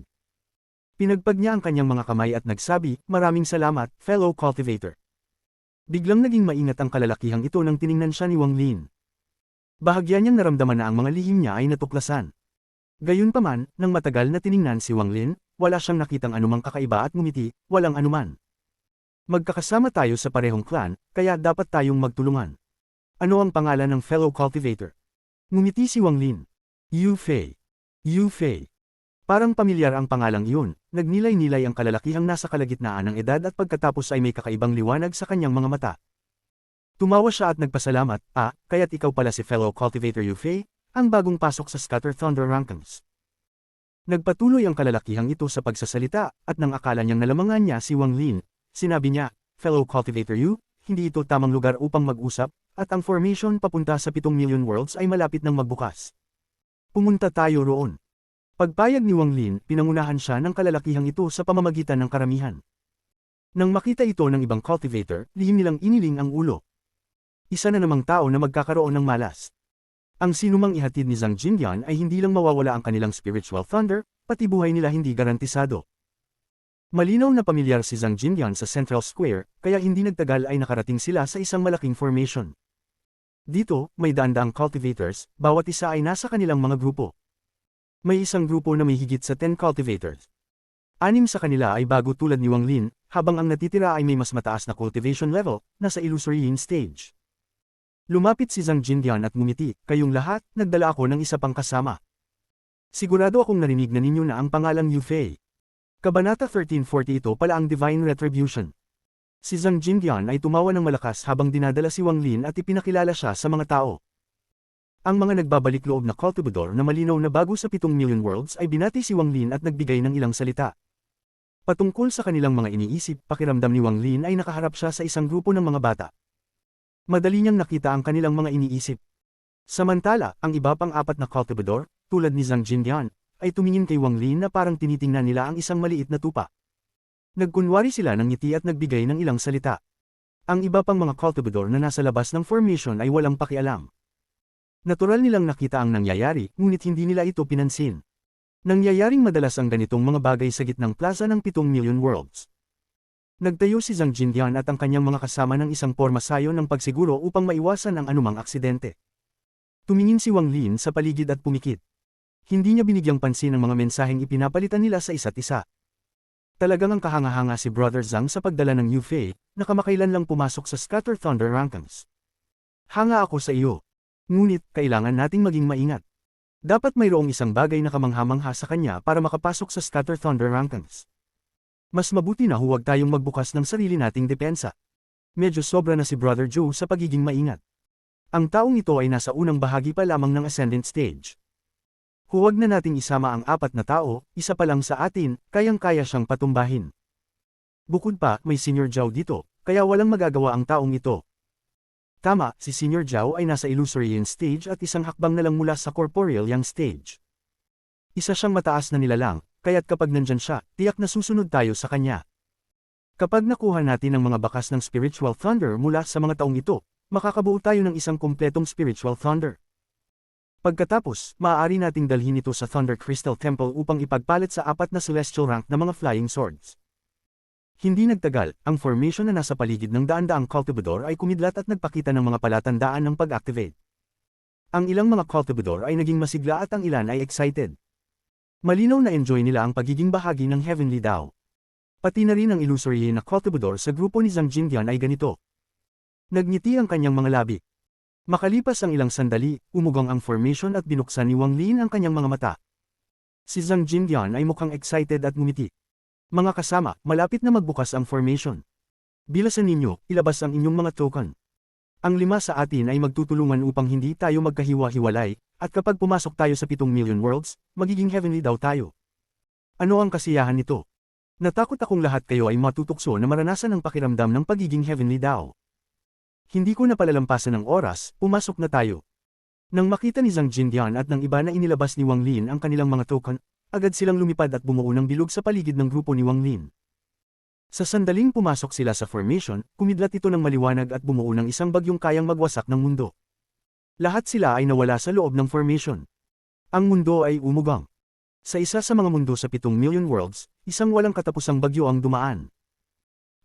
Pinagpag niya ang kanyang mga kamay at nagsabi, "Maraming salamat, fellow cultivator." Biglang naging maingat ang kalalakihang ito nang tiningnan siya ni Wang Lin. Bahagya niyang naramdaman na ang mga lihim niya ay natuklasan. Gayunpaman, nang matagal na tiningnan si Wang Lin, wala siyang nakitang anumang kakaiba at ngumiti, walang anuman. Magkakasama tayo sa parehong clan, kaya dapat tayong magtulungan. Ano ang pangalan ng fellow cultivator? Ngumiti si Wang Lin. Yu Fei. Yu Fei. Parang pamilyar ang pangalang iyon, nagnilay-nilay ang kalalakihang nasa kalagitnaan ng edad at pagkatapos ay may kakaibang liwanag sa kanyang mga mata. Tumawa siya at nagpasalamat, kaya't ikaw pala si fellow cultivator Yu Fei, ang bagong pasok sa Scatter Thunder Rankings. Nagpatuloy ang kalalakihang ito sa pagsasalita, at nang akala niyang nalamangan niya si Wang Lin, sinabi niya, "Fellow cultivator Yu, hindi ito tamang lugar upang mag-usap, at ang formation papunta sa 7 million worlds ay malapit nang magbukas. Pumunta tayo roon." Pagpayag ni Wang Lin, pinangunahan siya ng kalalakihang ito sa pamamagitan ng karamihan. Nang makita ito ng ibang cultivator, lihim nilang iniling ang ulo. Isa na namang tao na magkakaroon ng malas. Ang sinumang ihatid ni Zhang Jinyan ay hindi lang mawawala ang kanilang spiritual thunder, pati buhay nila hindi garantisado. Malinaw na pamilyar si Zhang Jinyan sa Central Square, kaya hindi nagtagal ay nakarating sila sa isang malaking formation. Dito, may daan-daang cultivators, bawat isa ay nasa kanilang mga grupo. May isang grupo na may higit sa 10 cultivators. 6 sa kanila ay bago tulad ni Wang Lin, habang ang natitira ay may mas mataas na cultivation level, nasa illusory stage. Lumapit si Zhang Jinyan at ngumiti, "Kayong lahat, nagdala ako ng isa pang kasama. Sigurado akong narinig na ninyo na ang pangalang Yu Fei. Kabanata 1340 ito pala ang Divine Retribution." Si Zhang Jinyan ay tumawa ng malakas habang dinadala si Wang Lin at ipinakilala siya sa mga tao. Ang mga nagbabalik loob na cultivador na malinaw na bago sa 7 million worlds ay binati si Wang Lin at nagbigay ng ilang salita. Patungkol sa kanilang mga iniisip, pakiramdam ni Wang Lin ay nakaharap siya sa isang grupo ng mga bata. Madali niyang nakita ang kanilang mga iniisip. Samantala, ang iba pang 4 na cultivador, tulad ni Zhang Jinyan, ay tumingin kay Wang Lin na parang tinitingnan nila ang isang maliit na tupa. Nagkunwari sila ng ngiti at nagbigay ng ilang salita. Ang iba pang mga cultivador na nasa labas ng formation ay walang pakialam. Natural nilang nakita ang nangyayari, ngunit hindi nila ito pinansin. Nangyayaring madalas ang ganitong mga bagay sa gitnang plaza ng 7 million worlds. Nagtayo si Zhang Jinyan at ang kanyang mga kasama ng isang pormasayo ng pagsiguro upang maiwasan ang anumang aksidente. Tumingin si Wang Lin sa paligid at pumikit. Hindi niya binigyang pansin ang mga mensaheng ipinapalitan nila sa isa't isa. Talagang ang kahanga-hanga si Brother Zhang sa pagdala ng Yu Fei, na kamakailan lang pumasok sa Scatter Thunder Rankings. "Hanga ako sa iyo. Ngunit, kailangan nating maging maingat. Dapat mayroong isang bagay na kamangha-mangha sa kanya para makapasok sa Scatter Thunder Rankings. Mas mabuti na huwag tayong magbukas ng sarili nating depensa." Medyo sobra na si Brother Joe sa pagiging maingat. Ang taong ito ay nasa unang bahagi pa lamang ng ascendant stage. Huwag na nating isama ang 4 na tao, isa pa lang sa atin, kayang-kaya siyang patumbahin. Bukod pa, may Senior Zhao dito, kaya walang magagawa ang taong ito. Tama, si Senior Zhao ay nasa illusory yin stage at isang hakbang na lang mula sa corporeal yang stage. Isa siyang mataas na nilalang, kaya't kapag nandyan siya, tiyak na susunod tayo sa kanya. Kapag nakuha natin ang mga bakas ng spiritual thunder mula sa mga taong ito, makakabuo tayo ng isang kumpletong spiritual thunder. Pagkatapos, maaari nating dalhin ito sa Thunder Crystal Temple upang ipagpalit sa 4 na celestial rank na mga flying swords. Hindi nagtagal, ang formation na nasa paligid ng daan-daang cultivador ay kumidlat at nagpakita ng mga palatandaan ng pag-activate. Ang ilang mga cultivador ay naging masigla at ang ilan ay excited. Malinaw na enjoy nila ang pagiging bahagi ng Heavenly Dao. Pati na rin ang illusory na cultivador sa grupo ni Zhang Jindian ay ganito. Nagngiti ang kanyang mga labi. Makalipas ang ilang sandali, umugang ang formation at binuksan ni Wang Lin ang kanyang mga mata. Si Zhang Jindian ay mukhang excited at ngumiti. Mga kasama, malapit na magbukas ang formation. Bilasan ninyo, ilabas ang inyong mga token. Ang 5 sa atin ay magtutulungan upang hindi tayo magkahiwa-hiwalay, at kapag pumasok tayo sa 7 million worlds, magiging heavenly daw tayo. Ano ang kasiyahan nito? Natakot akong lahat kayo ay matutukso na maranasan ang pakiramdam ng pagiging heavenly daw. Hindi ko na palalampasan ng oras, pumasok na tayo. Nang makita ni Zhang Jindian at ng iba na inilabas ni Wang Lin ang kanilang mga token, agad silang lumipad at bumuo ng bilog sa paligid ng grupo ni Wang Lin. Sa sandaling pumasok sila sa formation, kumidlat ito ng maliwanag at bumuo ng isang bagyong kayang magwasak ng mundo. Lahat sila ay nawala sa loob ng formation. Ang mundo ay umugang. Sa isa sa mga mundo sa 7 million worlds, isang walang katapusang bagyo ang dumaan.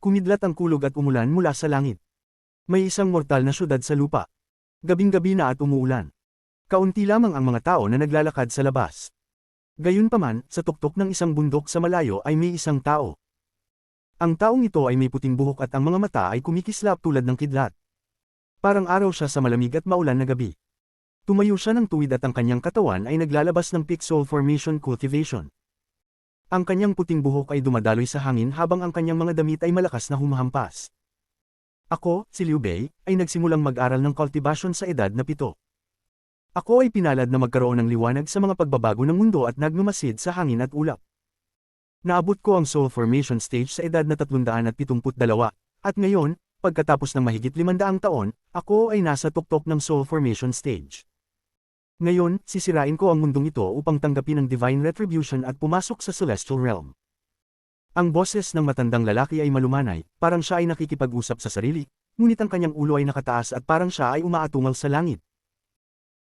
Kumidlat ang kulog at umulan mula sa langit. May isang mortal na syudad sa lupa. Gabing-gabi na at umuulan. Kaunti lamang ang mga tao na naglalakad sa labas. Gayunpaman, sa tuktok ng isang bundok sa malayo ay may isang tao. Ang taong ito ay may puting buhok at ang mga mata ay kumikislap tulad ng kidlat. Parang araw siya sa malamig at maulan na gabi. Tumayo siya ng tuwid at ang kanyang katawan ay naglalabas ng pixel formation cultivation. Ang kanyang puting buhok ay dumadaloy sa hangin habang ang kanyang mga damit ay malakas na humahampas. Ako, si Liu Bei, ay nagsimulang mag-aral ng cultivation sa edad na 7. Ako ay pinalad na magkaroon ng liwanag sa mga pagbabago ng mundo at nagmamasid sa hangin at ulap. Naabot ko ang soul formation stage sa edad na 372, at ngayon, pagkatapos ng mahigit 500 taon, ako ay nasa tuktok ng soul formation stage. Ngayon, sisirain ko ang mundong ito upang tanggapin ang divine retribution at pumasok sa celestial realm. Ang boses ng matandang lalaki ay malumanay, parang siya ay nakikipag-usap sa sarili, ngunit ang kanyang ulo ay nakataas at parang siya ay umaatungal sa langit.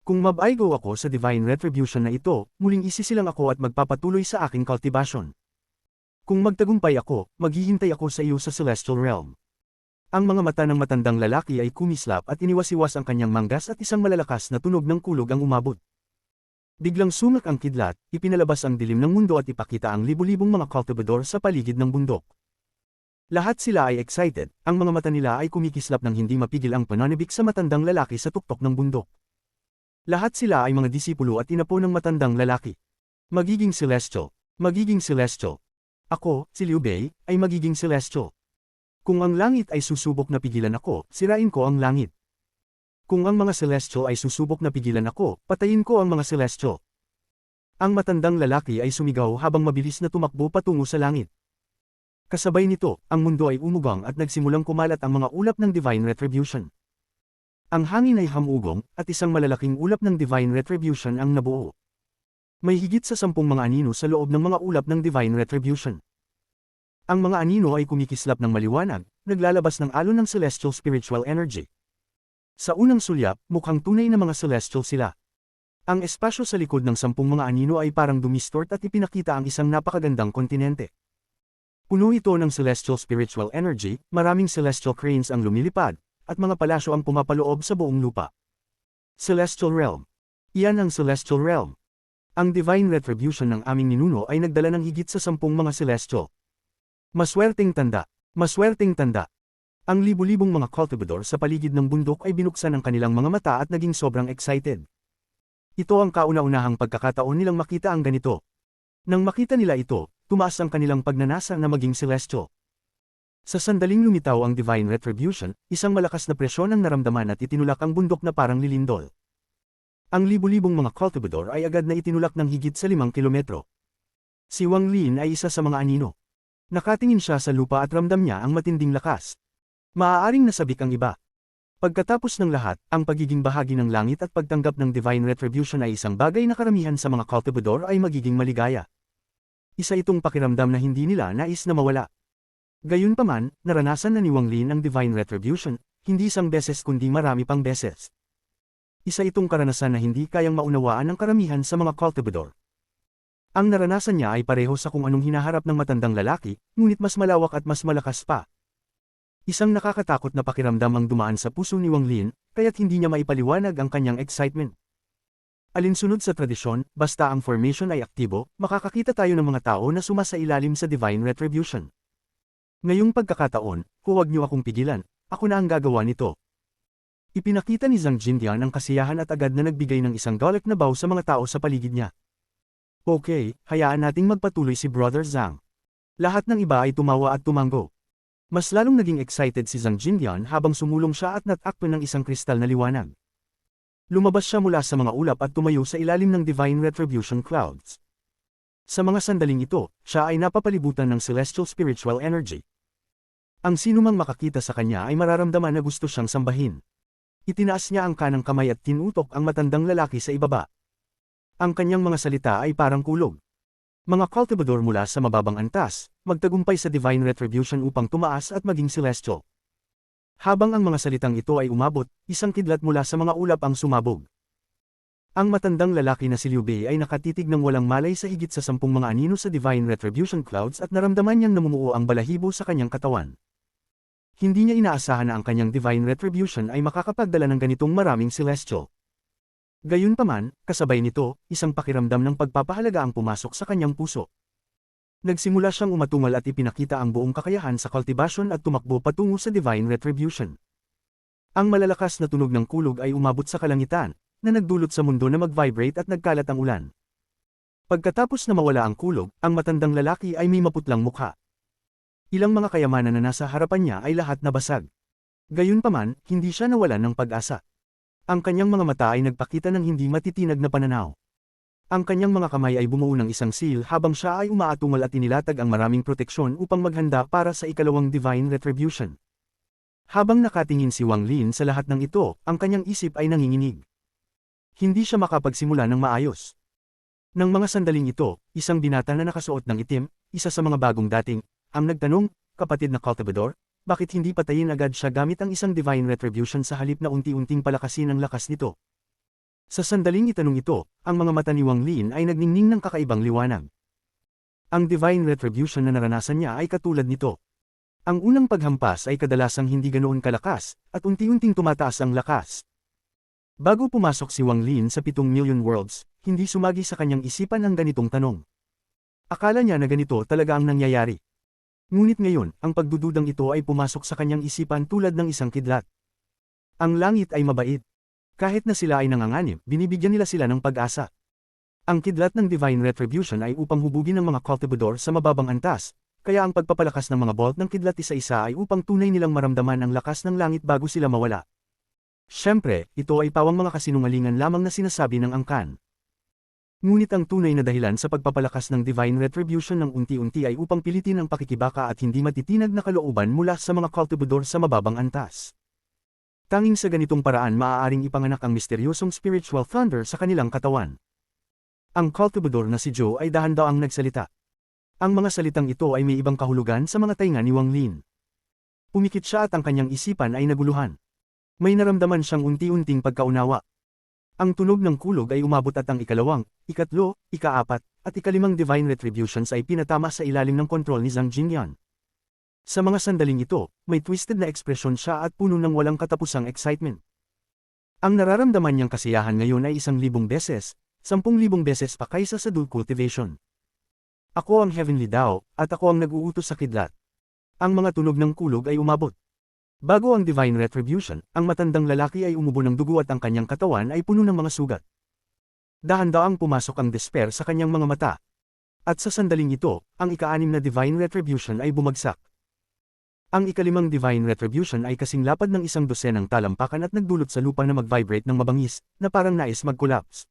Kung mabaigo ako sa divine retribution na ito, muling isisilang ako at magpapatuloy sa aking cultivation. Kung magtagumpay ako, maghihintay ako sa iyo sa celestial realm. Ang mga mata ng matandang lalaki ay kumislap at iniwasiwas ang kanyang manggas at isang malalakas na tunog ng kulog ang umabot. Biglang sumak ang kidlat, ipinalabas ang dilim ng mundo at ipakita ang libu-libong mga cultivador sa paligid ng bundok. Lahat sila ay excited, ang mga mata nila ay kumikislap ng hindi mapigil ang pananibik sa matandang lalaki sa tuktok ng bundok. Lahat sila ay mga disipulo at inapo ng matandang lalaki. Magiging celestial. Magiging celestial. Ako, si Liu Bei, ay magiging celestial. Kung ang langit ay susubok na pigilan ako, sirain ko ang langit. Kung ang mga celestial ay susubok na pigilan ako, patayin ko ang mga celestial. Ang matandang lalaki ay sumigaw habang mabilis na tumakbo patungo sa langit. Kasabay nito, ang mundo ay umugang at nagsimulang kumalat ang mga ulap ng divine retribution. Ang hangin ay hamugong, at isang malalaking ulap ng divine retribution ang nabuo. May higit sa 10 mga anino sa loob ng mga ulap ng divine retribution. Ang mga anino ay kumikislap ng maliwanag, naglalabas ng alon ng celestial spiritual energy. Sa unang sulyap, mukhang tunay na mga celestial sila. Ang espasyo sa likod ng 10 mga anino ay parang dumistort at ipinakita ang isang napakagandang kontinente. Puno ito ng celestial spiritual energy, maraming celestial cranes ang lumilipad, at mga palasyo ang pumapaloob sa buong lupa. Celestial Realm. Iyan ang Celestial Realm. Ang divine retribution ng aming ninuno ay nagdala ng higit sa 10 mga celestial. Maswerteng tanda. Maswerteng tanda. Ang libu-libong mga cultivador sa paligid ng bundok ay binuksan ang kanilang mga mata at naging sobrang excited. Ito ang kauna-unahang pagkakataon nilang makita ang ganito. Nang makita nila ito, tumaas ang kanilang pagnanasa na maging celestial. Sa sandaling lumitaw ang divine retribution, isang malakas na presyon ang naramdaman at itinulak ang bundok na parang lilindol. Ang libu-libong mga cultivador ay agad na itinulak ng higit sa 5 kilometro. Si Wang Lin ay isa sa mga anino. Nakatingin siya sa lupa at ramdam niya ang matinding lakas. Maaaring nasabik ang iba. Pagkatapos ng lahat, ang pagiging bahagi ng langit at pagtanggap ng divine retribution ay isang bagay na karamihan sa mga cultivador ay magiging maligaya. Isa itong pakiramdam na hindi nila nais na mawala. Gayunpaman, naranasan na ni Wang Lin ang divine retribution, hindi isang beses kundi marami pang beses. Isa itong karanasan na hindi kayang maunawaan ng karamihan sa mga cultivador. Ang naranasan niya ay pareho sa kung anong hinaharap ng matandang lalaki, ngunit mas malawak at mas malakas pa. Isang nakakatakot na pakiramdam ang dumaan sa puso ni Wang Lin, kaya't hindi niya maipaliwanag ang kanyang excitement. Alinsunod sa tradisyon, basta ang formation ay aktibo, makakakita tayo ng mga tao na sumasailalim sa divine retribution. Ngayong pagkakataon, huwag niyo akong pigilan, ako na ang gagawa nito. Ipinakita ni Zhang Jindian ang kasiyahan at agad na nagbigay ng isang galak na bow sa mga tao sa paligid niya. Okay, hayaan nating magpatuloy si Brother Zhang. Lahat ng iba ay tumawa at tumango. Mas lalong naging excited si Zhang Jindian habang sumulong siya at natakpan ng isang kristal na liwanag. Lumabas siya mula sa mga ulap at tumayo sa ilalim ng divine retribution clouds. Sa mga sandaling ito, siya ay napapalibutan ng celestial spiritual energy. Ang sinumang makakita sa kanya ay mararamdaman na gusto siyang sambahin. Itinaas niya ang kanang kamay at tinutok ang matandang lalaki sa ibaba. Ang kanyang mga salita ay parang kulog. Mga cultivador mula sa mababang antas, magtagumpay sa divine retribution upang tumaas at maging celestial. Habang ang mga salitang ito ay umabot, isang kidlat mula sa mga ulap ang sumabog. Ang matandang lalaki na si Liu Bei ay nakatitig ng walang malay sa higit sa 10 mga anino sa divine retribution clouds at naramdaman niyang namumuo ang balahibo sa kanyang katawan. Hindi niya inaasahan na ang kanyang divine retribution ay makakapagdala ng ganitong maraming celestial. Gayunpaman, kasabay nito, isang pakiramdam ng pagpapahalaga ang pumasok sa kanyang puso. Nagsimula siyang umatungal at ipinakita ang buong kakayahan sa cultivation at tumakbo patungo sa divine retribution. Ang malalakas na tunog ng kulog ay umabot sa kalangitan, na nagdulot sa mundo na mag-vibrate at nagkalat ang ulan. Pagkatapos na mawala ang kulog, ang matandang lalaki ay may maputlang mukha. Ilang mga kayamanan na nasa harapan niya ay lahat nabasag. Gayunpaman, hindi siya nawalan ng pag-asa. Ang kanyang mga mata ay nagpakita ng hindi matitinag na pananaw. Ang kanyang mga kamay ay bumuo ng isang seal habang siya ay umaatungal at inilatag ang maraming proteksyon upang maghanda para sa ikalawang divine retribution. Habang nakatingin si Wang Lin sa lahat ng ito, ang kanyang isip ay nanginginig. Hindi siya makapagsimula ng maayos. Nang mga sandaling ito, isang binata na nakasuot ng itim, isa sa mga bagong dating, ang nagtanong, kapatid na cultivador, bakit hindi patayin agad siya gamit ang isang divine retribution sa halip na unti-unting palakasin ang lakas nito? Sa sandaling itanong ito, ang mga mata ni Wang Lin ay nagningning ng kakaibang liwanag. Ang divine retribution na naranasan niya ay katulad nito. Ang unang paghampas ay kadalasang hindi ganoon kalakas, at unti-unting tumataas ang lakas. Bago pumasok si Wang Lin sa 7 million worlds, hindi sumagi sa kanyang isipan ang ganitong tanong. Akala niya na ganito talaga ang nangyayari. Ngunit ngayon, ang pagdududang ito ay pumasok sa kanyang isipan tulad ng isang kidlat. Ang langit ay mabait. Kahit na sila ay nanganganib, binibigyan nila sila ng pag-asa. Ang kidlat ng divine retribution ay upang hubugin ng mga cultivador sa mababang antas, kaya ang pagpapalakas ng mga bolt ng kidlat isa-isa ay upang tunay nilang maramdaman ang lakas ng langit bago sila mawala. Siyempre, ito ay pawang mga kasinungalingan lamang na sinasabi ng angkan. Ngunit ang tunay na dahilan sa pagpapalakas ng divine retribution ng unti-unti ay upang pilitin ang pakikibaka at hindi matitinag na kalooban mula sa mga cultivador sa mababang antas. Tanging sa ganitong paraan maaaring ipanganak ang misteryosong spiritual thunder sa kanilang katawan. Ang cultivador na si Joe ay dahan-daang nagsalita. Ang mga salitang ito ay may ibang kahulugan sa mga tainga ni Wang Lin. Pumikit siya at ang kanyang isipan ay naguluhan. May naramdaman siyang unti-unting pagkaunawa. Ang tunog ng kulog ay umabot at ang ikalawang, ikatlo, ikaapat, at ikalimang divine retributions ay pinatama sa ilalim ng kontrol ni Zhang Jindian. Sa mga sandaling ito, may twisted na ekspresyon siya at puno ng walang katapusang excitement. Ang nararamdaman niyang kasiyahan ngayon ay 1,000 beses, 10,000 beses pa kaysa sa dual cultivation. Ako ang Heavenly Dao, at ako ang nag-uutos sa kidlat. Ang mga tunog ng kulog ay umabot. Bago ang divine retribution, ang matandang lalaki ay umubo ng dugo at ang kanyang katawan ay puno ng mga sugat. Dahan-daang pumasok ang despair sa kanyang mga mata. At sa sandaling ito, ang ika-6 na divine retribution ay bumagsak. Ang ika-5 divine retribution ay kasing lapad ng 12 talampakan at nagdulot sa lupa na mag-vibrate ng mabangis, na parang nais mag-collapse.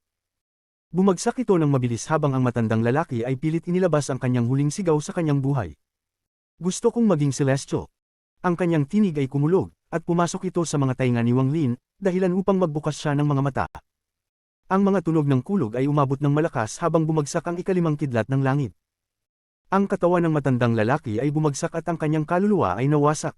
Bumagsak ito ng mabilis habang ang matandang lalaki ay pilit inilabas ang kanyang huling sigaw sa kanyang buhay. Gusto kong maging celestial. Ang kanyang tinig ay kumulog, at pumasok ito sa mga tainga ni Wang Lin, dahilan upang magbukas siya ng mga mata. Ang mga tunog ng kulog ay umabot ng malakas habang bumagsak ang ikalimang kidlat ng langit. Ang katawan ng matandang lalaki ay bumagsak at ang kanyang kaluluwa ay nawasak.